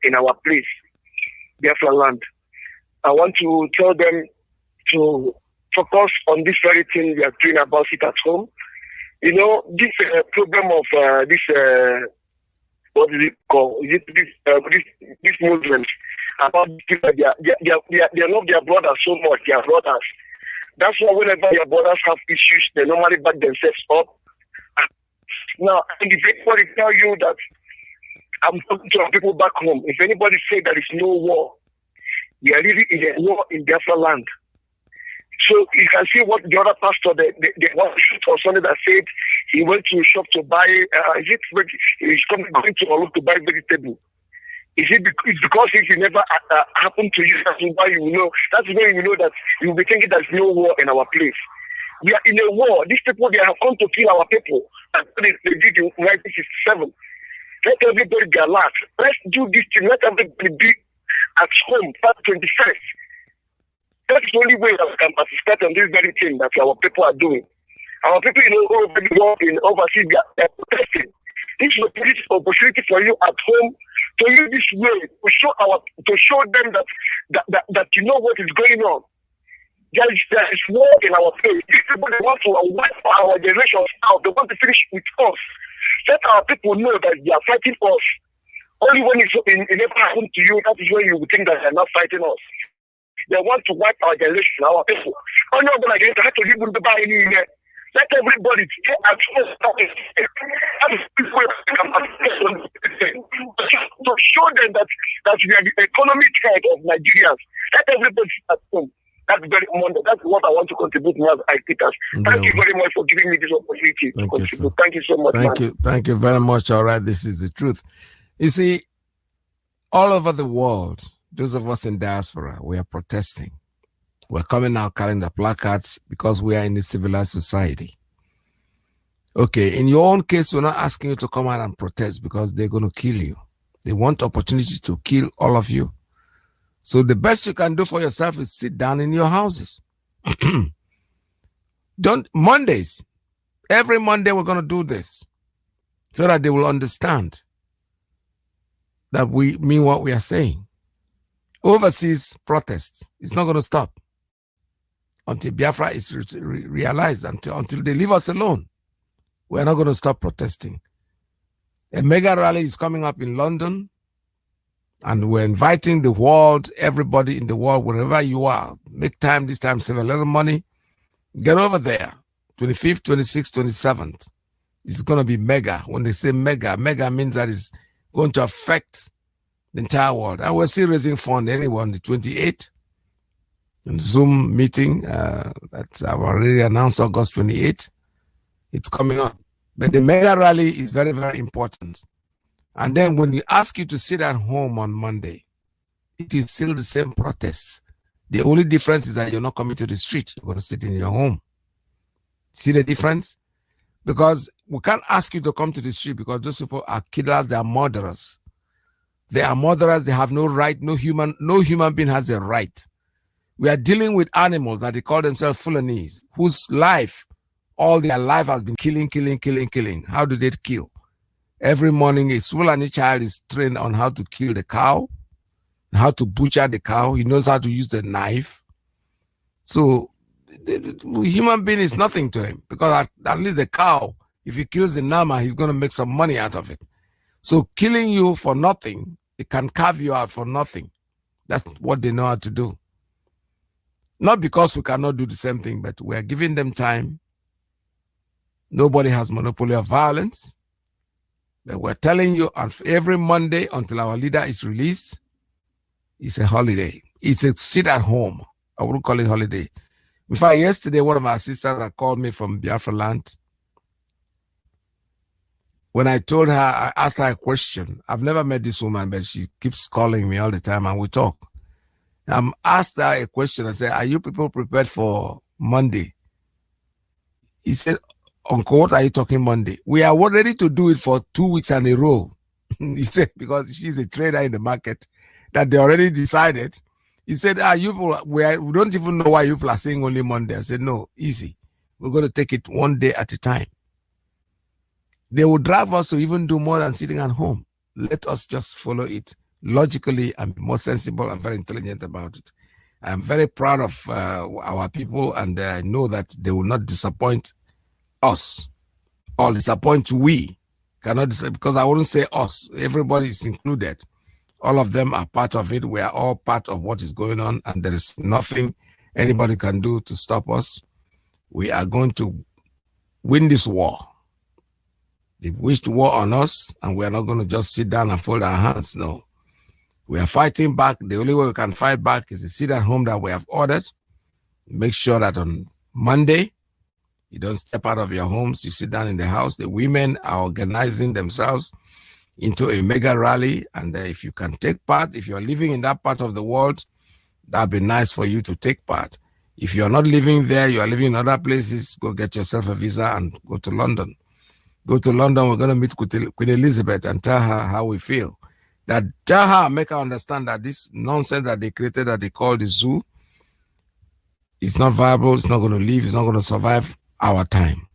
in our place, Biafra land. I want to tell them to focus on this very thing we are doing about it at home. You know, this program of what is it called? Is it this movement about people? They love their brothers so much, their brothers. That's why whenever your brothers have issues, they normally back themselves up. Now, if anybody tell you that, I'm talking to our people back home, if anybody say there is no war, we are really in a war in Biafra land. So you can see what the other pastor, they want to shoot on Sunday that said he went to a shop to buy, he's going to look to buy vegetable. Is it because it never happened to you? That's why you know. That's when you know that you'll be thinking there's no war in our place. We are in a war. These people, they have come to kill our people. And they did in 1967. Let everybody be alert. Let's do this thing. Let everybody be at home, part 21st. That's the only way that we can participate on this very thing that our people are doing. Our people all over the world, in overseas, they are protesting. This is an opportunity for you at home to use this way to show them that you know what is going on. There is war in our place. These people, they want to wipe our generations out. They want to finish with us. Let our people know that they are fighting us. Only when it never happened to you, that is when you think that they are not fighting us. They want to wipe our generation, our people. Oh no, but I have to leave the buy any. Let everybody stay at home. To show them that we are the economic head of Nigerians. Let everybody stay at home. That's very important. That's what I want to contribute to as Peters. Thank you very much for giving me this opportunity to contribute. Thank you so much. Thank you very much. All right, this is the truth. You see, all over the world, those of us in diaspora, we are protesting. We're coming out carrying the placards because we are in a civilized society. Okay, in your own case, we're not asking you to come out and protest because they're going to kill you. They want opportunity to kill all of you. So the best you can do for yourself is sit down in your houses. Mondays, every Monday we're going to do this so that they will understand that we mean what we are saying. Overseas protests, it's not going to stop until Biafra is realized, until they leave us alone. We're not going to stop protesting. A mega rally is coming up in London, and we're inviting the world, everybody in the world, wherever you are, make time this time, save a little money, get over there. 25th, 26th, 27th. It's going to be mega. When they say mega, mega means that it's going to affect the entire world. And we're still raising funds anyway on the 28th. In Zoom meeting that I've already announced August 28th. It's coming up. But the mega rally is very, very important. And then when we ask you to sit at home on Monday, it is still the same protests. The only difference is that you're not coming to the street. You're going to sit in your home. See the difference? Because we can't ask you to come to the street because those people are killers, they are murderers. They are murderers, they have no right, no human being has a right. We are dealing with animals that they call themselves Fulanese, whose life, all their life has been killing. How do they kill? Every morning, a Fulani child is trained on how to kill the cow, how to butcher the cow. He knows how to use the knife. So the human being is nothing to him because at least the cow, if he kills the nama, he's going to make some money out of it. So killing you for nothing, it can carve you out for nothing. That's what they know how to do. Not because we cannot do the same thing, but we are giving them time. Nobody has monopoly of violence. But we're telling you on every Monday until our leader is released, it's a holiday. It's a sit at home. I wouldn't call it holiday. In fact, yesterday, one of our sisters that called me from Biafra land. When I told her, I asked her a question. I've never met this woman, but she keeps calling me all the time and we talk. I asked her a question. I said, are you people prepared for Monday? He said, Uncle, what are you talking Monday? We are ready to do it for 2 weeks in a row. He said, because she's a trader in the market, that they already decided. He said, we don't even know why you people are saying only Monday. I said, no, easy. We're going to take it one day at a time. They will drive us to even do more than sitting at home. Let us just follow it logically and be more sensible and very intelligent about it. I'm very proud of our people, and I know that they will not disappoint us or disappoint we. Cannot disappoint, because I wouldn't say us. Everybody is included. All of them are part of it. We are all part of what is going on, and there is nothing anybody can do to stop us. We are going to win this war. They've wished war on us, and we are not going to just sit down and fold our hands. No. We are fighting back. The only way we can fight back is to sit at home that we have ordered. Make sure that on Monday, you don't step out of your homes. You sit down in the house. The women are organizing themselves into a mega rally. And if you can take part, if you're living in that part of the world, that'd be nice for you to take part. If you're not living there, you are living in other places, go get yourself a visa and go to London. Go to London. We're going to meet Queen Elizabeth and tell her how we feel. Tell her, make her understand that this nonsense that they created, that they call the zoo, is not viable. It's not going to live. It's not going to survive our time.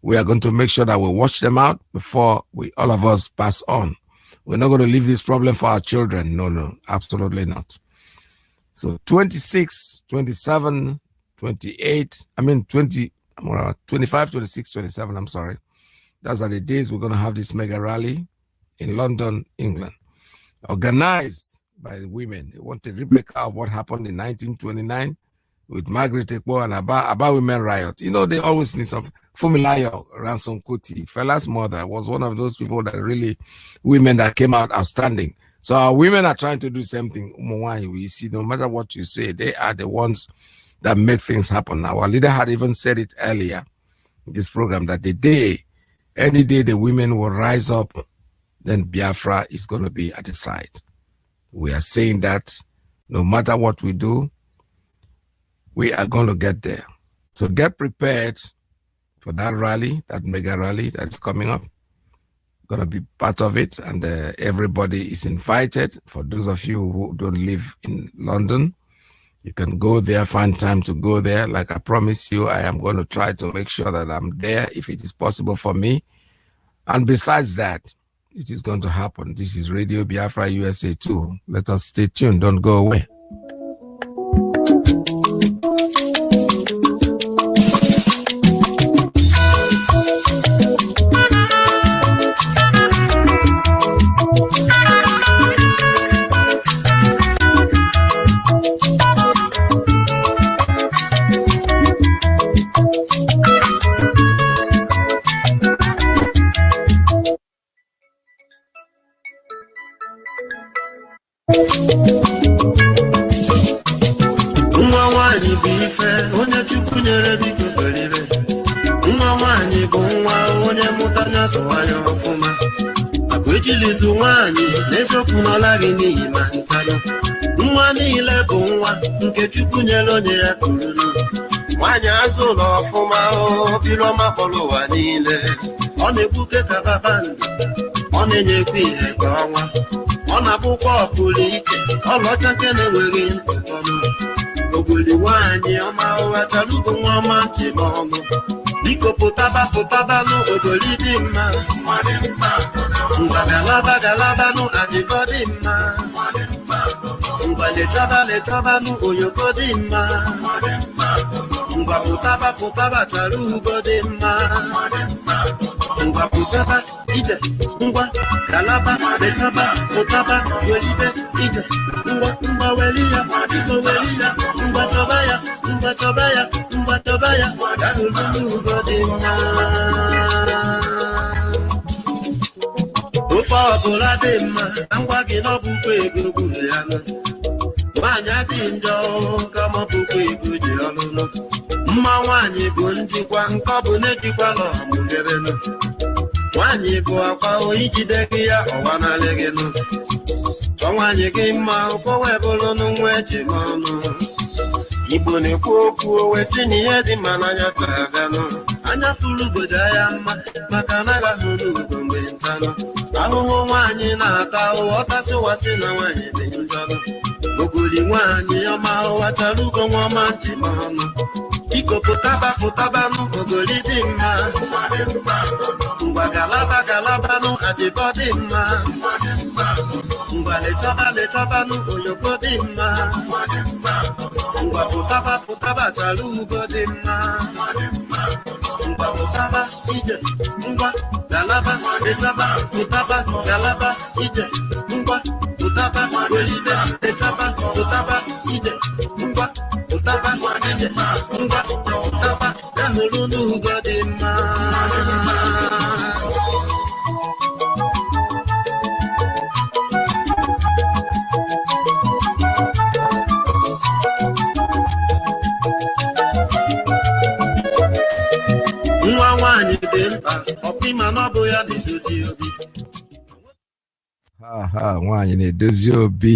We are going to make sure that we watch them out before all of us pass on. We're not going to leave this problem for our children. No, absolutely not. So 26, 27, 28, 25, 26, 27, I'm sorry. Those are the days we're going to have this mega rally in London, England, organized by the women. They want a replica of what happened in 1929 with Margaret Ekpo and Aba Women Riot. You know, they always need some. Fumilayo Ransom Kuti, Fela's mother, was one of those people that really, women that came out outstanding. So our women are trying to do the same thing. We see, no matter what you say, they are the ones that make things happen. Our leader had even said it earlier in this program, that any day the women will rise up, then Biafra is going to be at the side. We are saying that no matter what we do, we are going to get there. So get prepared for that rally, that mega rally that is coming up. Going to be part of it, and everybody is invited. For those of you who don't live in London, you can go there, find time to go there. Like I promise you, I am going to try to make sure that I'm there if it is possible for me. And besides that, it is going to happen. This is Radio Biafra USA 2. Let us stay tuned. Don't go away. nwa niile bụ nwa nke Chukwu nyere onye ya kururu nwanyị azụ ụlọ ọfụma biri ọma kpọrọ ụwa niile ọ na-egbuke ka kpakpando ọ na-enyekwa ihe ka ọnwa ọ na-abụkwa ọpụrụ iche ọlọcha nke na-enweghị ntụtọnụ ogoli nwanyị ọma ụgha chara ugo nwa ọma ntị ma ọnụ biko pụtabanụ ogoli dị mma ngwa galabanụ adịbọ dị mma ngwa letabanụ oyoko dị mma ngwa pụtaba chara ugo dị mma ngwa pụtaba ije ngwa galaba letaba pụtaba welibe ije ngwa weli ya iko weli ya ngwa chọba ya ofe ọbụla dị mma na ngwa gị n'ọbụkwa ego gburu ya nụ nwaanyị adị njọ kama ọbụkwa ego ji ọlụlụ mma nwaanyị bụ njikwa nke ọ bụ na-ejikwala ọmụlerenụ nwaanyị bụ akwa oyi jide gị ya ọwanalị gị nụ chọ nwaanyị gị mma ụkọ wee bụrụ nwa eji m ọnụ Igbo na-ekwu okwu owe si na ihe dị mma n'anya sara ganụ anya furu ugodo ya mma maka anaghị ahụ n'ugo mgbe ntanụ ahụhụ nwaanyị na-ata ụwa tasịwasị na nwaanyị dị njọnụ ogoli nwaanyị ọma ụwa chara ugo nwa ọma ntị ma ọnụ biko pụtabanụ ogoli dị mma ngwa galabanụ adịbọ dị mma ngwa lechọbanụ oloko dị mma ngwa pụtaba chara ugo dị mma ngwa pụtaba ije ngwa galaba lechaba pụtaba galaba ije ngwa pụtaba olibe lechaba pụtaba ije ngwa pụtaba ije ngwa pụtaba ahụrụ n'ugo dị mma nwa nwaanyị dị mkpa ọpịma n'ọbụ ya na-edozi obi nwaanyị na-edozi obi.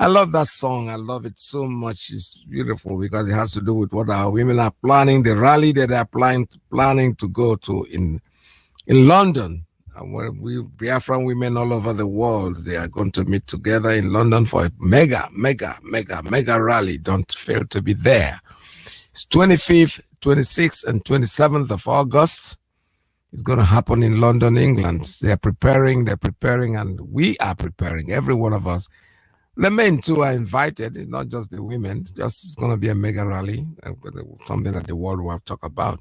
I love that song. I love it so much. It's beautiful because it has to do with what our women are planning, the rally that they are planning to go to in London. And where we Biafran women all over the world, they are going to meet together in London for a mega rally. Don't fail to be there. It's 25th, 26th, and 27th of August. It's going to happen in London, England. They're preparing, and we are preparing, every one of us. The men too are invited, not just the women. It's going to be a mega rally, something that the world will talk about.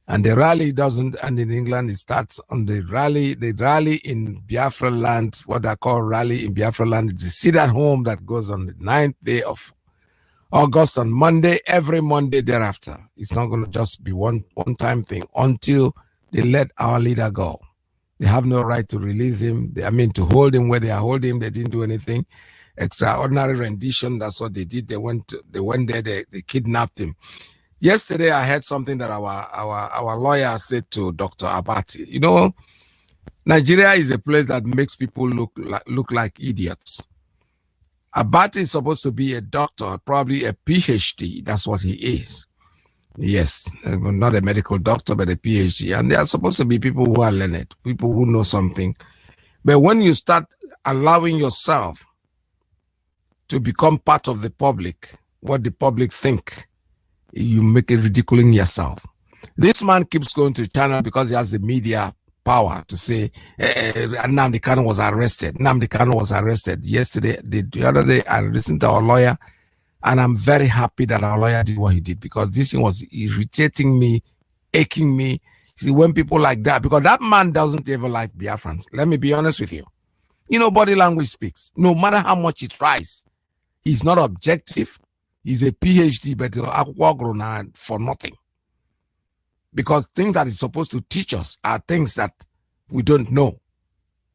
And the rally doesn't end in England. It starts on the rally in Biafra land, what they call rally in Biafra land. It's a sit-at-home that goes on the 9th day of August on Monday, every Monday thereafter. It's not going to just be one-time thing until they let our leader go. They have no right to release him. To hold him where they are holding him. They didn't do anything. Extraordinary rendition, that's what they did. They went there, they kidnapped him. Yesterday, I heard something that our lawyer said to Dr. Abati. You know, Nigeria is a place that makes people look like idiots. Abati is supposed to be a doctor, probably a PhD. That's what he is. Yes, not a medical doctor, but a PhD. And they are supposed to be people who are learned, people who know something. But when you start allowing yourself to become part of the public, what the public think, you make it ridiculing yourself. This man keeps going to China because he has the media power to say, Nnamdi Kanu was arrested. Nnamdi Kanu was arrested. Yesterday, the other day, I listened to our lawyer, and I'm very happy that our lawyer did what he did, because this thing was irritating me, aching me. See, when people like that, because that man doesn't ever like Biafrans. Let me be honest with you. You know, body language speaks. No matter how much he tries, he's not objective. He's a PhD, but for nothing. Because things that he's supposed to teach us are things that we don't know.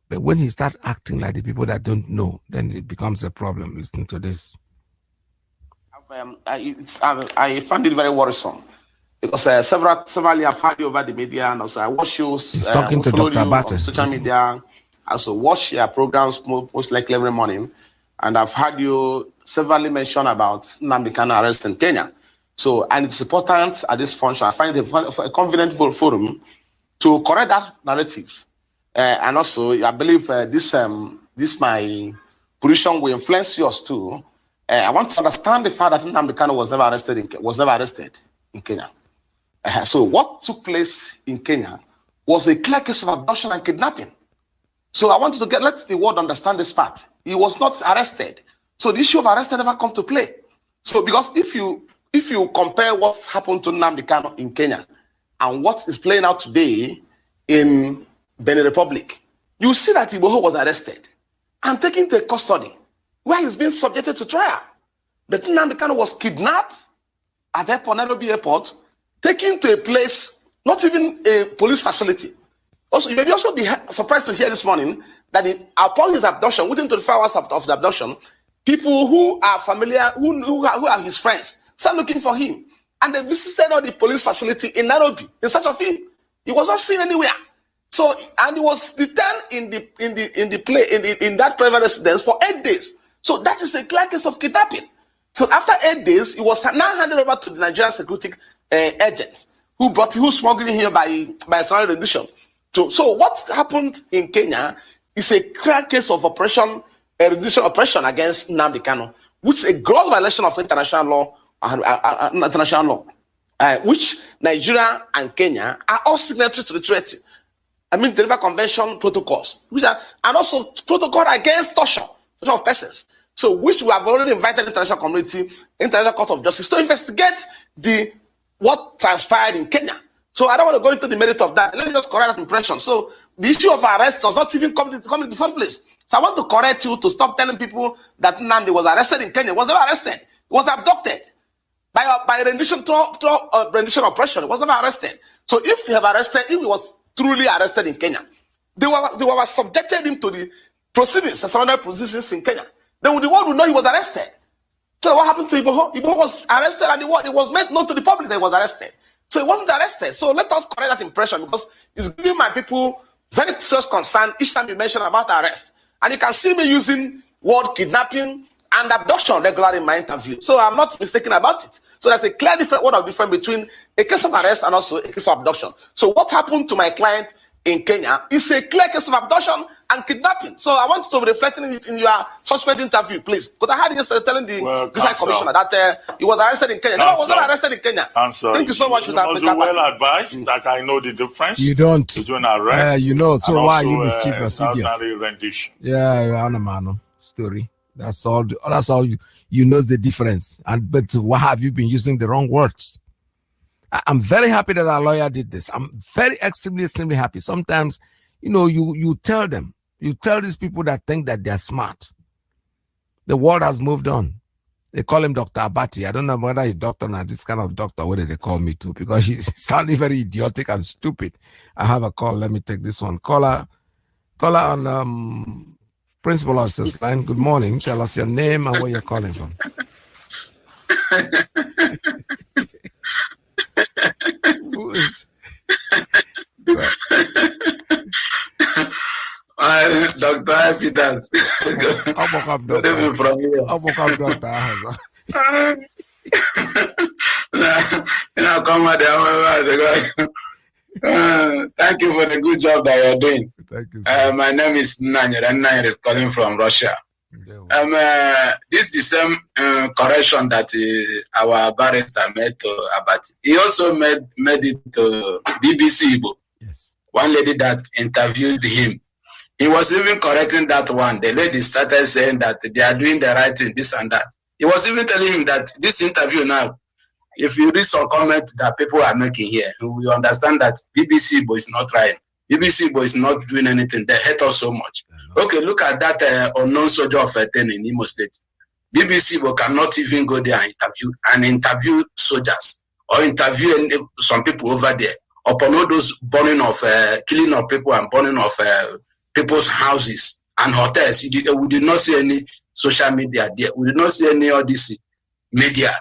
But when he starts acting like the people that don't know, then it becomes a problem. Listen to this. I find it very worrisome, because several I've had you over the media, and also I watch you. He's talking to Dr. Abate. Social media. I also watch your programs most likely every morning, and I've had you severally mention about Nnamdi Kanu arrest in Kenya. So, and it's important at this function. I find it a convenient forum to correct that narrative, and also I believe this my position will influence yours too. I want to understand the fact that Nnamdi Kanu was never arrested in Kenya. So what took place in Kenya was a clear case of abduction and kidnapping. So I want you to let the world understand this part. He was not arrested. So the issue of arrest never come to play. So because if you compare what's happened to Nnamdi Kanu in Kenya and what is playing out today in Benin Republic, you see that Igboho was arrested and taken to custody, where he's being subjected to trial. But Nnamdi Kanu was kidnapped at Nairobi airport, taken to a place, not even a police facility. Also, you may also be surprised to hear this morning that upon his abduction, within 24 hours of the abduction, people who are familiar, who are his friends, start looking for him. And they visited all the police facility in Nairobi in search of him. He was not seen anywhere. So, and he was detained in that private residence for 8 days. So that is a clear case of kidnapping. So after 8 days, he was now handed over to the Nigerian security agents who smuggled him by surrounding rendition. So what happened in Kenya is a clear case of operation against Nnamdi Kanu, which is a gross violation of international law, which Nigeria and Kenya are all signatories to the treaty. I mean, the River Convention protocols, and also protocol against torture of persons. So, which we have already invited the international community, International Court of Justice, to investigate what transpired in Kenya. So, I don't want to go into the merit of that. Let me just correct that impression. So, the issue of arrest does not even come in the first place. So, I want to correct you to stop telling people that Nnamdi was arrested in Kenya. He was never arrested. He was abducted by rendition rendition oppression. He was never arrested. So, if they have arrested him, he was truly arrested in Kenya. They were subjected him to the proceedings, the surrounding proceedings in Kenya. Then the world would know he was arrested. So what happened to Igboho? Igboho was arrested and it was made known to the public that he was arrested. So he wasn't arrested. So let us correct that impression because it's giving my people very serious concern each time you mention about arrest. And you can see me using word kidnapping and abduction regularly in my interview. So I'm not mistaken about it. So there's a clear word of difference between a case of arrest and also a case of abduction. So what happened to my client in Kenya is a clear case of abduction and kidnapping. So I want you to be reflecting it in your subsequent interview, please. Because I heard you telling the Visa Commissioner that he was arrested in Kenya. No, he was not arrested in Kenya. Thank you so much, Mr. Well advised that I know the difference. You don't. Between arrest so why are you mischievous? Rendition. Yeah, man. Story. That's all. That's all you know the difference. But why have you been using the wrong words? I'm very happy that our lawyer did this. I'm very extremely happy. Sometimes, you tell them, you tell these people that think that they're smart. The world has moved on. They call him Dr. Abati. I don't know whether he's doctor or this kind of doctor, what did they call me too? Because he's sounding very idiotic and stupid. I have a call. Let me take this one. Caller on Principal Officer's line. Good morning. Tell us your name and where you're calling from. Who is? Dr. Peters. Good evening from here. Thank you for the good job that you're doing. Thank you. My name is Nanyere, and Nanyere is calling from Russia. This is the same correction that our barrister made to Abati. He also made it to BBC Igbo. Yes. One lady that interviewed him. He was even correcting that one. The lady started saying that they are doing the right thing, this and that. He was even telling him that this interview now, if you read some comments that people are making here, you will understand that BBC Igbo is not trying. BBC Igbo is not doing anything. They hate us so much. Okay, look at that unknown soldier of 10 in Imo State. BBC Igbo cannot even go there and interview soldiers or interview some people over there upon all those burning of, killing of people and burning of people's houses and hotels. We did not see any social media there. We did not see any of this media,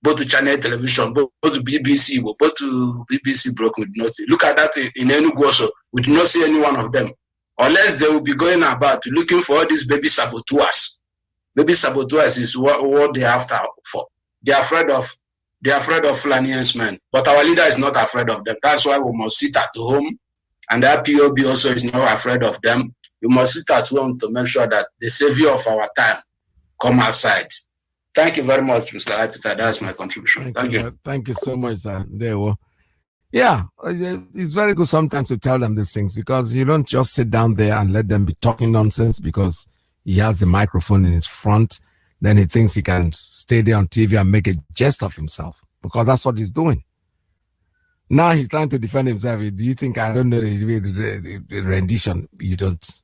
both to channel television, both to BBC, both to BBC broke. We did not see. Look at that in Enugu also. We did not see any one of them. Unless they will be going about looking for all these baby saboteurs. Baby saboteurs is what they're after for. They're afraid of Fulani men. But our leader is not afraid of them. That's why we must sit at home. And the POB also is not afraid of them. We must sit at home to make sure that the savior of our time come outside. Thank you very much, Mr. Peter. That's my contribution. Thank you. Thank you so much, sir. There we go. Yeah, it's very good sometimes to tell them these things because you don't just sit down there and let them be talking nonsense because he has the microphone in his front. Then he thinks he can stay there on TV and make a jest of himself because that's what he's doing. Now he's trying to defend himself. Do you think I don't know the rendition? You don't.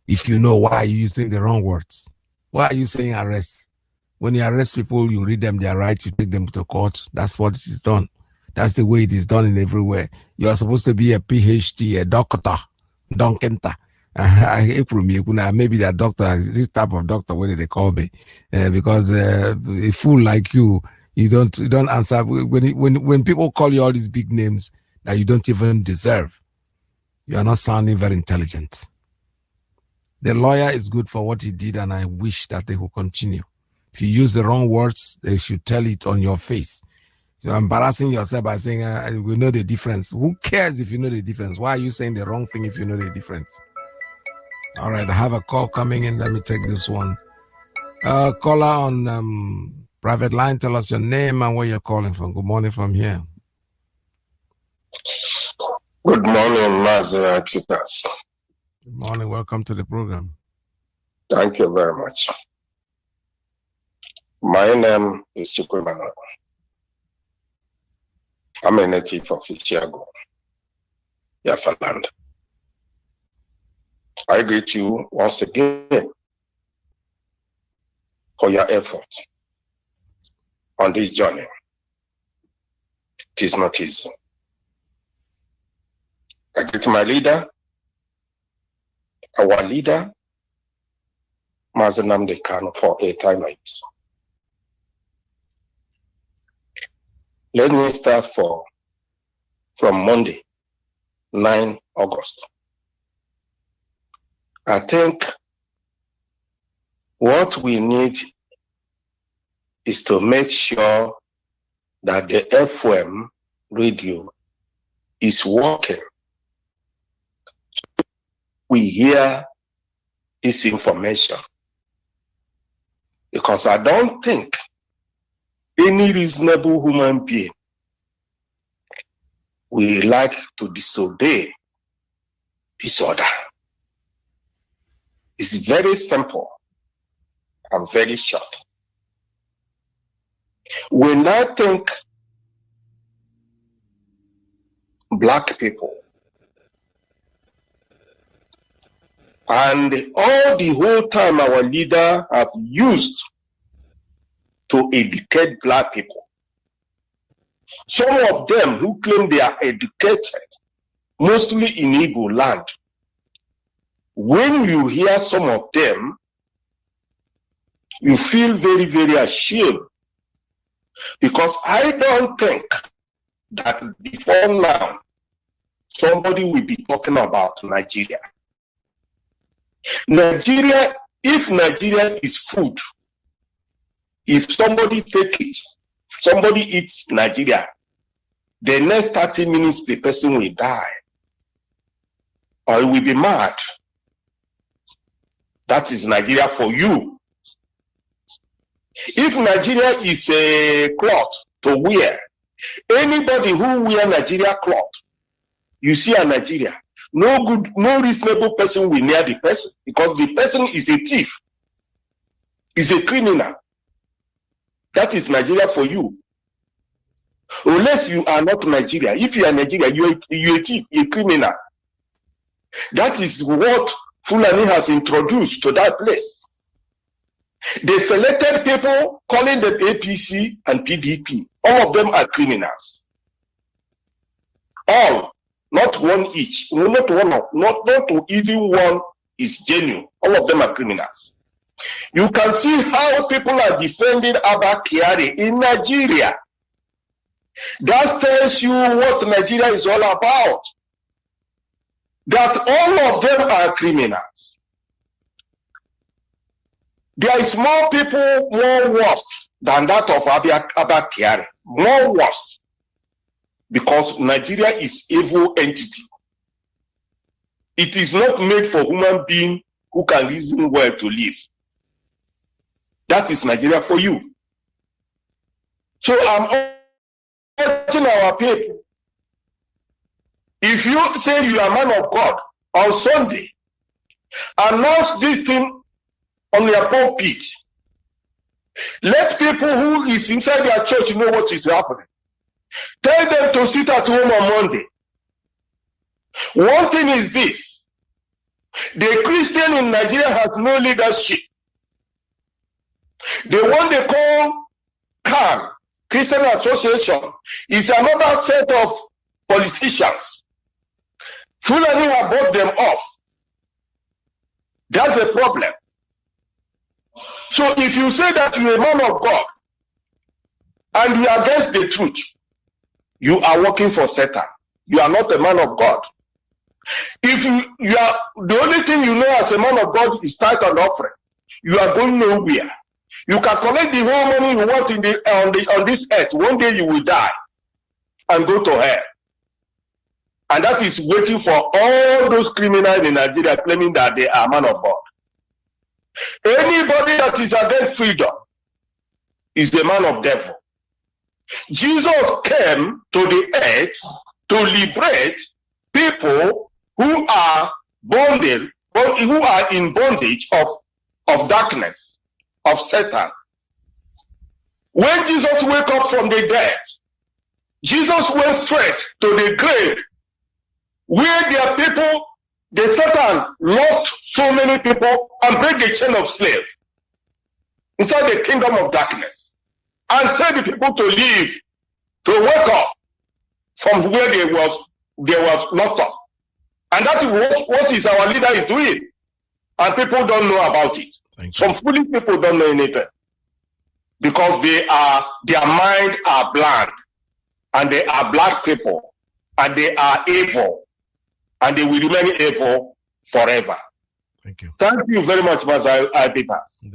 If you know why you're using the wrong words, why are you saying arrest? When you arrest people, you read them their rights, you take them to court. That's what is done. That's the way it is done in everywhere. You are supposed to be a PhD, a doctor, maybe that doctor, this type of doctor, what do they call me? Because a fool like you don't answer when people call you all these big names that you don't even deserve. You are not sounding very intelligent. The lawyer is good for what he did, and I wish that they will continue. If you use the wrong words, they should tell it on your face. So embarrassing yourself by saying, we know the difference. Who cares if you know the difference? Why are you saying the wrong thing if you know the difference? All right, I have a call coming in. Let me take this one. Caller on private line, tell us your name and where you're calling from. Good morning from here. Good morning, MAZI and PETERS. Good morning. Welcome to the program. Thank you very much. My name is Chukwemana. I'm a native of Isiago, Biafra land. I greet you once again for your effort on this journey. It is not easy. I greet my leader, our leader, MAZI Nnamdi Kanu, for a time like this. Let me start from Monday, 9 August. I think what we need is to make sure that the FM radio is working. We hear this information, because I don't think any reasonable human being will like to disobey this order. It's very simple and very short. When I think black people and all the whole time our leader have used to educate black people, some of them who claim they are educated, mostly in Igbo land, when you hear some of them, you feel very, very ashamed, because I don't think that before now somebody will be talking about Nigeria. Nigeria, if Nigeria is food, if somebody take it, somebody eats Nigeria, the next 30 minutes the person will die or he will be mad. That is Nigeria for you. If Nigeria is a cloth to wear, anybody who wear Nigeria cloth, you see a Nigeria, no reasonable person will near the person, because the person is a thief, is a criminal. That is Nigeria for you. Unless you are not Nigeria. If you are Nigeria, you're a thief, you're a criminal. That is what Fulani has introduced to that place. They selected people calling them APC and PDP. All of them are criminals. All, not one each. Not even one is genuine. All of them are criminals. You can see how people are defending Abba Kyari in Nigeria. That tells you what Nigeria is all about. That all of them are criminals. There is more people more worse than that of Abba Kyari. More worse. Because Nigeria is evil entity. It is not made for human being who can reason well to live. That is Nigeria for you. So I'm urging our people. If you say you are a man of God on Sunday, announce this thing on your pulpit. Let people who is inside their church know what is happening. Tell them to sit at home on Monday. One thing is this: the Christian in Nigeria has no leadership. The one they call CAN, Christian Association, is another set of politicians. Fulani have bought them off. That's a problem. So if you say that you're a man of God and you are against the truth, you are working for Satan. You are not a man of God. If you are, the only thing you know as a man of God is tithe and offering, you are going nowhere. You can collect the whole money you want on this earth. One day you will die and go to hell. And that is waiting for all those criminals in Nigeria claiming that they are man of God. Anybody that is against freedom is the man of devil. Jesus came to the earth to liberate people who are bonded, who are in bondage of darkness, of Satan. When Jesus woke up from the dead, Jesus went straight to the grave where their people, the Satan locked so many people and break the chain of slave inside the kingdom of darkness and send the people to leave, to wake up from where they was locked up. And that's what is our leader is doing. And people don't know about it. Some foolish people don't know anything. Because their mind are blind. And they are black people. And they are evil. And they will remain evil forever. Thank you. Thank you very much, Mazi Peters,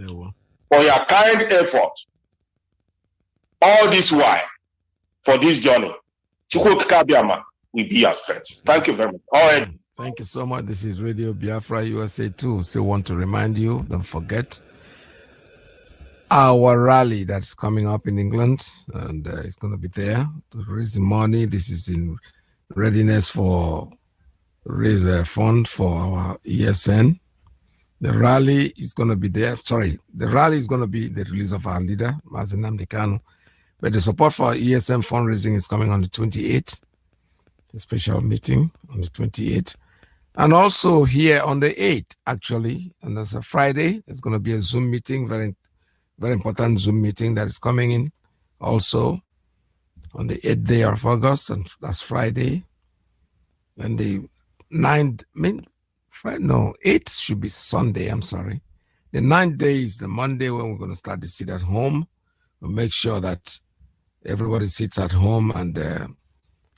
for your kind effort. All this while, for this journey. Chukwu Kabiama will be your strength. Thank you very much. All right. Thank you so much. This is Radio Biafra USA 2. Still want to remind you, don't forget our rally that's coming up in England, and it's going to be there to raise money. This is in readiness for raise a fund for our ESN. The rally is going to be there. Sorry, the rally is going to be the release of our leader, MAZI Nnamdi Kanu. But the support for ESN fundraising is coming on the 28th. A special meeting on the 28th. And also here on the 8th, actually, and that's a Friday, there's going to be a Zoom meeting, very, very important Zoom meeting that is coming in also on the 8th day of August, and that's Friday. And the 9th, 8th should be Sunday, I'm sorry. The 9th day is the Monday when we're going to start the sit at home. We'll make sure that everybody sits at home and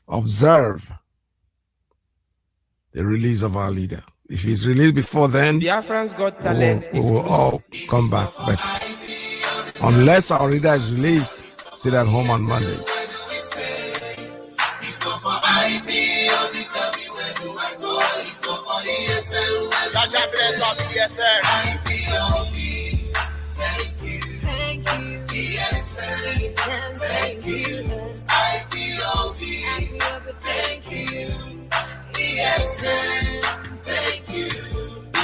observe the release of our leader. If he's released before then, Biafrans got talent. we will all come back. But unless our leader is released, sit at home on Monday.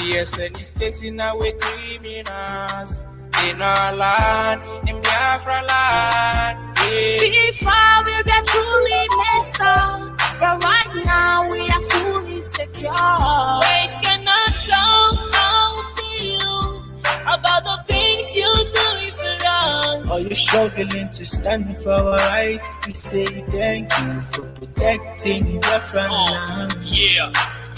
ESN is chasing away criminals in our land, in Biafra land. Before we were truly messed up, but right now we are fully secure. Words cannot talk how we feel about the things you do for us. Are you struggling to stand for our rights? We say thank you for protecting Biafra land. Yeah.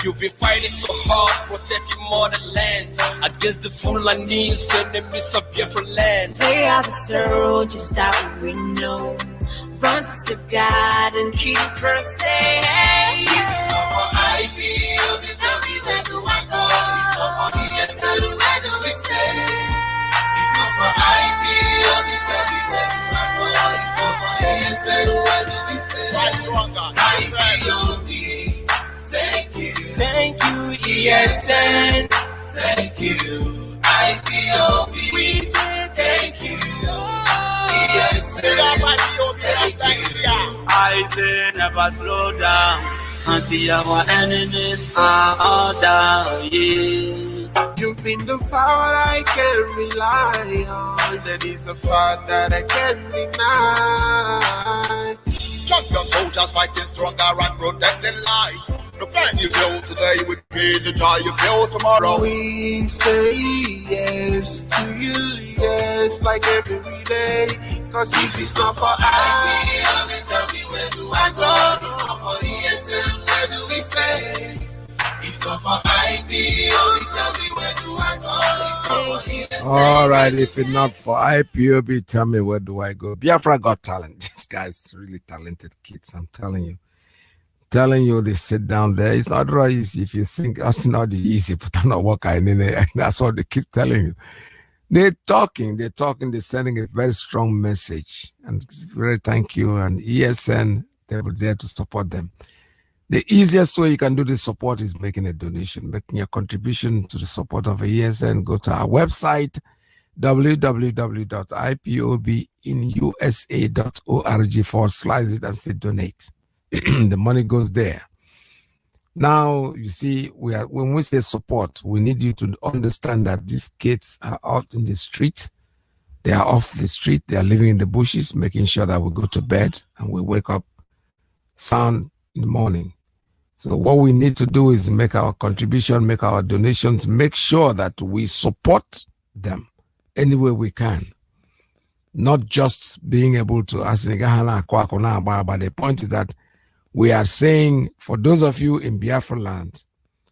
You've been fighting so hard, protecting motherland against the Fulani's enemies of Biafra land. They are the soldiers that we know, bronze of God and keep us safe. If it's not for IPO, they tell me where do I go? If not for ESL, where do we stay? If not for IPO, they tell me where do I go? If not for ESL, where do we stay? IPO, thank you. Thank you, ESN. Thank you, IPOB. We say thank you, ESN. Thank you. I say never slow down until our enemies are all down. Yeah. You've been the power I can rely on. That is a fact that I can't deny. Champion soldiers fighting stronger and protecting lives. Preparing you feel today would be the joy you feel tomorrow. We say yes to you, yes, like every day. Cause if it's not for I, tell me where do I go? If not for ESM, where do we stay? If not for IP, tell me where do I go? All right, if it's not for IPOB, tell me where do I go? Biafra got talent. This guy's really talented kids, I'm telling you. Telling you, they sit down there. It's not really easy. If you think it's not easy, but I'm not working. That's what they keep telling you. They're talking, they're sending a very strong message. And very thank you. And ESN, they were there to support them. The easiest way you can do this support is making a donation, making a contribution to the support of ESN. Go to our website, www.ipobinusa.org/it and say donate. The money goes there. Now, you see, when we say support, we need you to understand that these kids are out in the street. They are off the street. They are living in the bushes, making sure that we go to bed and we wake up sound in the morning. So what we need to do is make our contribution, make our donations, make sure that we support them any way we can. Not just being able to ask, but the point is that we are saying, for those of you in Biafra land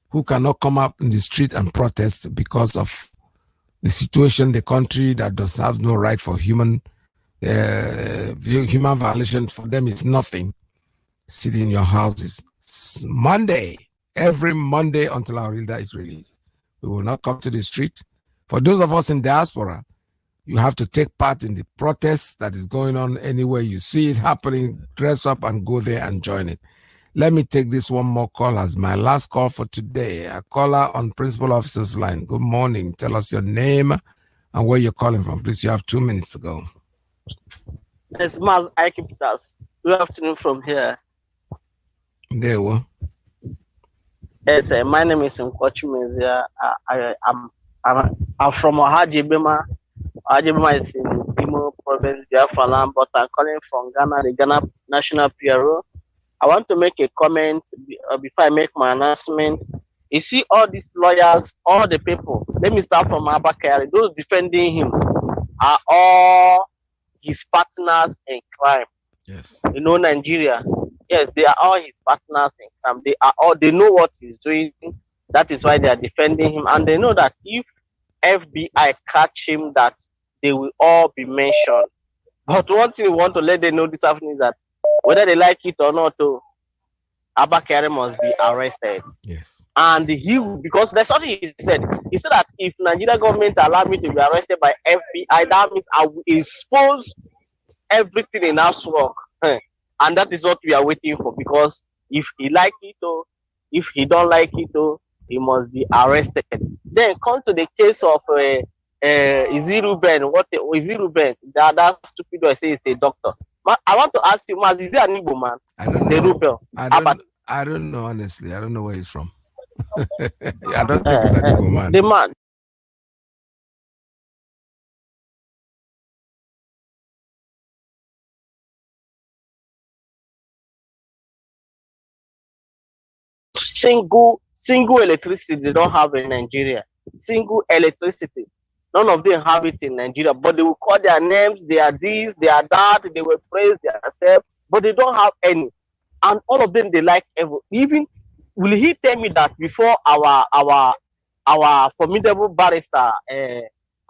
who cannot come up in the street and protest because of the situation, the country that does have no right for human violation, for them is nothing. Sit in your houses. Monday, every Monday until our leader is released, we will not come to the street. For those of us in diaspora, you have to take part in the protest that is going on anywhere you see it happening. Dress up and go there and join it. Let me take this one more call as my last call for today. A caller on Principal Officer's line. Good morning. Tell us your name and where you're calling from. Please, you have 2 minutes to go. It's MAZI PETERS. Good afternoon from here. There we go. Yes, my name is Mkwachu. I'm from Ohajibema. Ohajibema is in Imo Province, Biafra land, but I'm calling from Ghana, the Ghana National PRO. I want to make a comment before I make my announcement. You see, all these lawyers, all the people, let me start from Abakari, those defending him are all his partners in crime. Yes. You know, Nigeria. Yes, they are all his partners in crime. They know what he's doing. That is why they are defending him. And they know that if FBI catch him, that they will all be mentioned. But one thing we want to let them know this afternoon is that whether they like it or not, Abakari must be arrested. Yes. And because there's something he said. He said that if Nigeria government allow me to be arrested by FBI, that means I will expose everything in house work. And that is what we are waiting for. Because if he like it or if he don't like it, he must be arrested. Then come to the case of Iziru Ben. What Iziru Ben? That stupid guy say it's a doctor. I want to ask you, Maz, is he an Igbo man? I don't know. I don't know, honestly. I don't know where he's from. I don't think he's an Igbo man. The man. Single electricity they don't have in Nigeria. Single electricity. None of them have it in Nigeria, but they will call their names, they are this, they are that, they will praise themselves, but they don't have any. And all of them, they like evil. Even, will he tell me that before our formidable barrister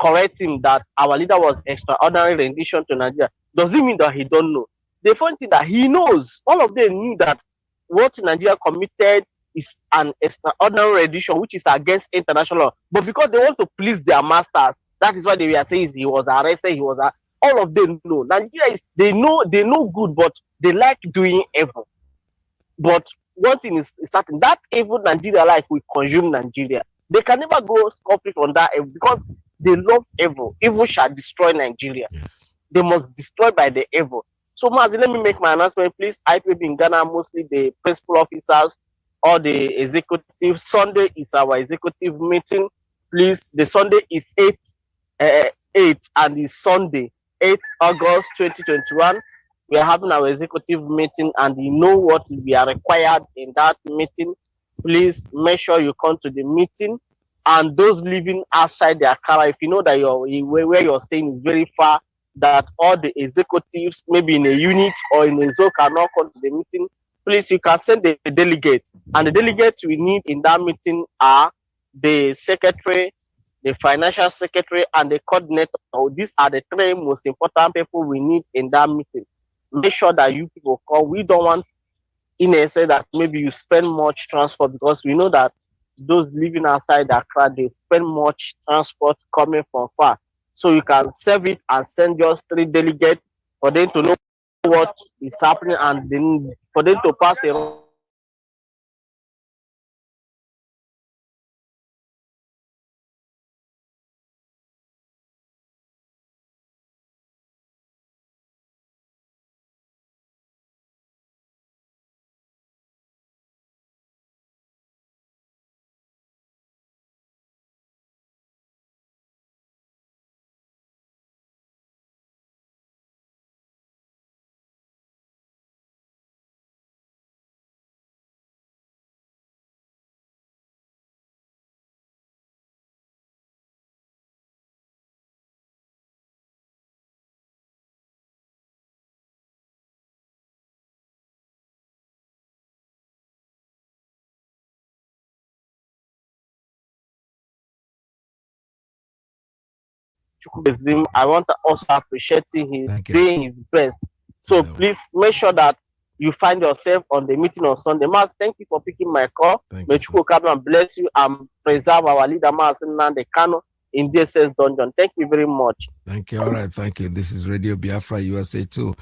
correct him that our leader was extraordinary rendition to Nigeria? Does it mean that he don't know? The funny thing that he knows, all of them knew that what Nigeria committed is an extraordinary rendition, which is against international law. But because they want to please their masters, that is why they were saying he was arrested, all of them know. Nigeria they know good, but they like doing evil. But one thing is certain, that evil Nigeria like will consume Nigeria. They can never go scot-free on that evil because they love evil. Evil shall destroy Nigeria. Yes. They must destroy by the evil. So, Mazi, let me make my announcement, please. IPB in Ghana, mostly the principal officers or the executive. Sunday is our executive meeting. Please, the Sunday is 8 and the Sunday, 8 August 2021. We are having our executive meeting, and you know what we are required in that meeting. please make sure you come to the meeting. And those living outside the Accra, if you know that where you're staying is very far, that all the executives, maybe in a unit or in a zone, cannot come to the meeting, please, you can send the delegate. And the delegates we need in that meeting are the secretary, the financial secretary, and the coordinator. These are the three most important people we need in that meeting. Make sure that you people come. We don't want in a say that maybe you spend much transport, because we know that those living outside Accra, they spend much transport coming from far. So you can save it and send just 3 delegates for them to know what is happening, and then for them to pass a I want to also appreciate his doing his best. So please make sure that you find yourself on the meeting on Sunday. Mas, thank you for picking my call. May Chukwu come and bless you and preserve our leader, Mas Nnamdi Kanu, in DSS dungeon. Thank you very much. Thank you. All right, thank you. This is Radio Biafra USA 2.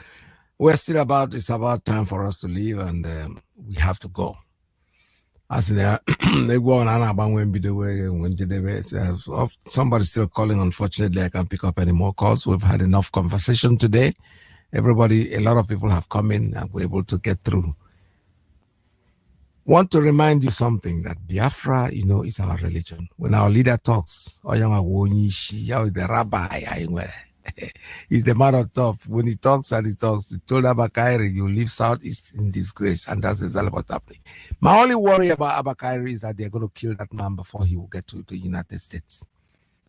It's about time for us to leave, and we have to go. As they go on, somebody's still calling. Unfortunately, I can't pick up any more calls. We've had enough conversation today. A lot of people have come in and we're able to get through. Want to remind you something, that Biafra, is our religion. When our leader talks, the rabbi, he's the man on top. When he talks, he told Abakairi, you live southeast in disgrace, and that's exactly what's happening. My only worry about Abakairi is that they're going to kill that man before he will get to the United States.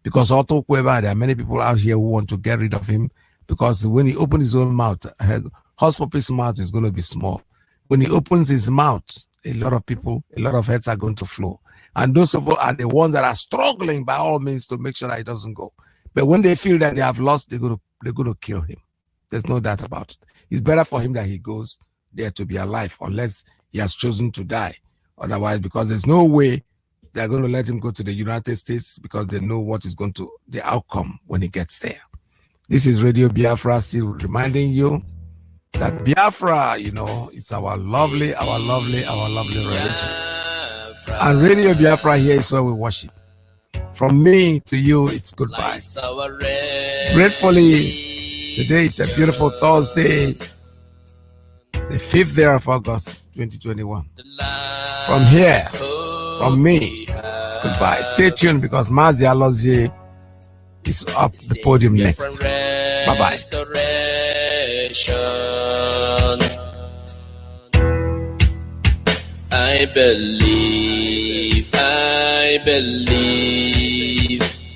Because Otto Cueva, there are many people out here who want to get rid of him, because when he opens his own mouth, Hospop's mouth is going to be small. When he opens his mouth, a lot of heads are going to flow. And those people are the ones that are struggling by all means to make sure that he doesn't go. But when they feel that they have lost, they're going to kill him. There's no doubt about it. It's better for him that he goes there to be alive, unless he has chosen to die. Otherwise, because there's no way they're going to let him go to the United States, because they know what is going to the outcome when he gets there. This is Radio Biafra, still reminding you that Biafra, it's our lovely religion. And Radio Biafra here is where we worship. From me to you, it's goodbye. Gratefully, today is a beautiful Thursday, the 5th day of August, 2021. From here, from me, it's goodbye. Stay tuned, because MAZI Alozie is up the podium next. Bye-bye. I believe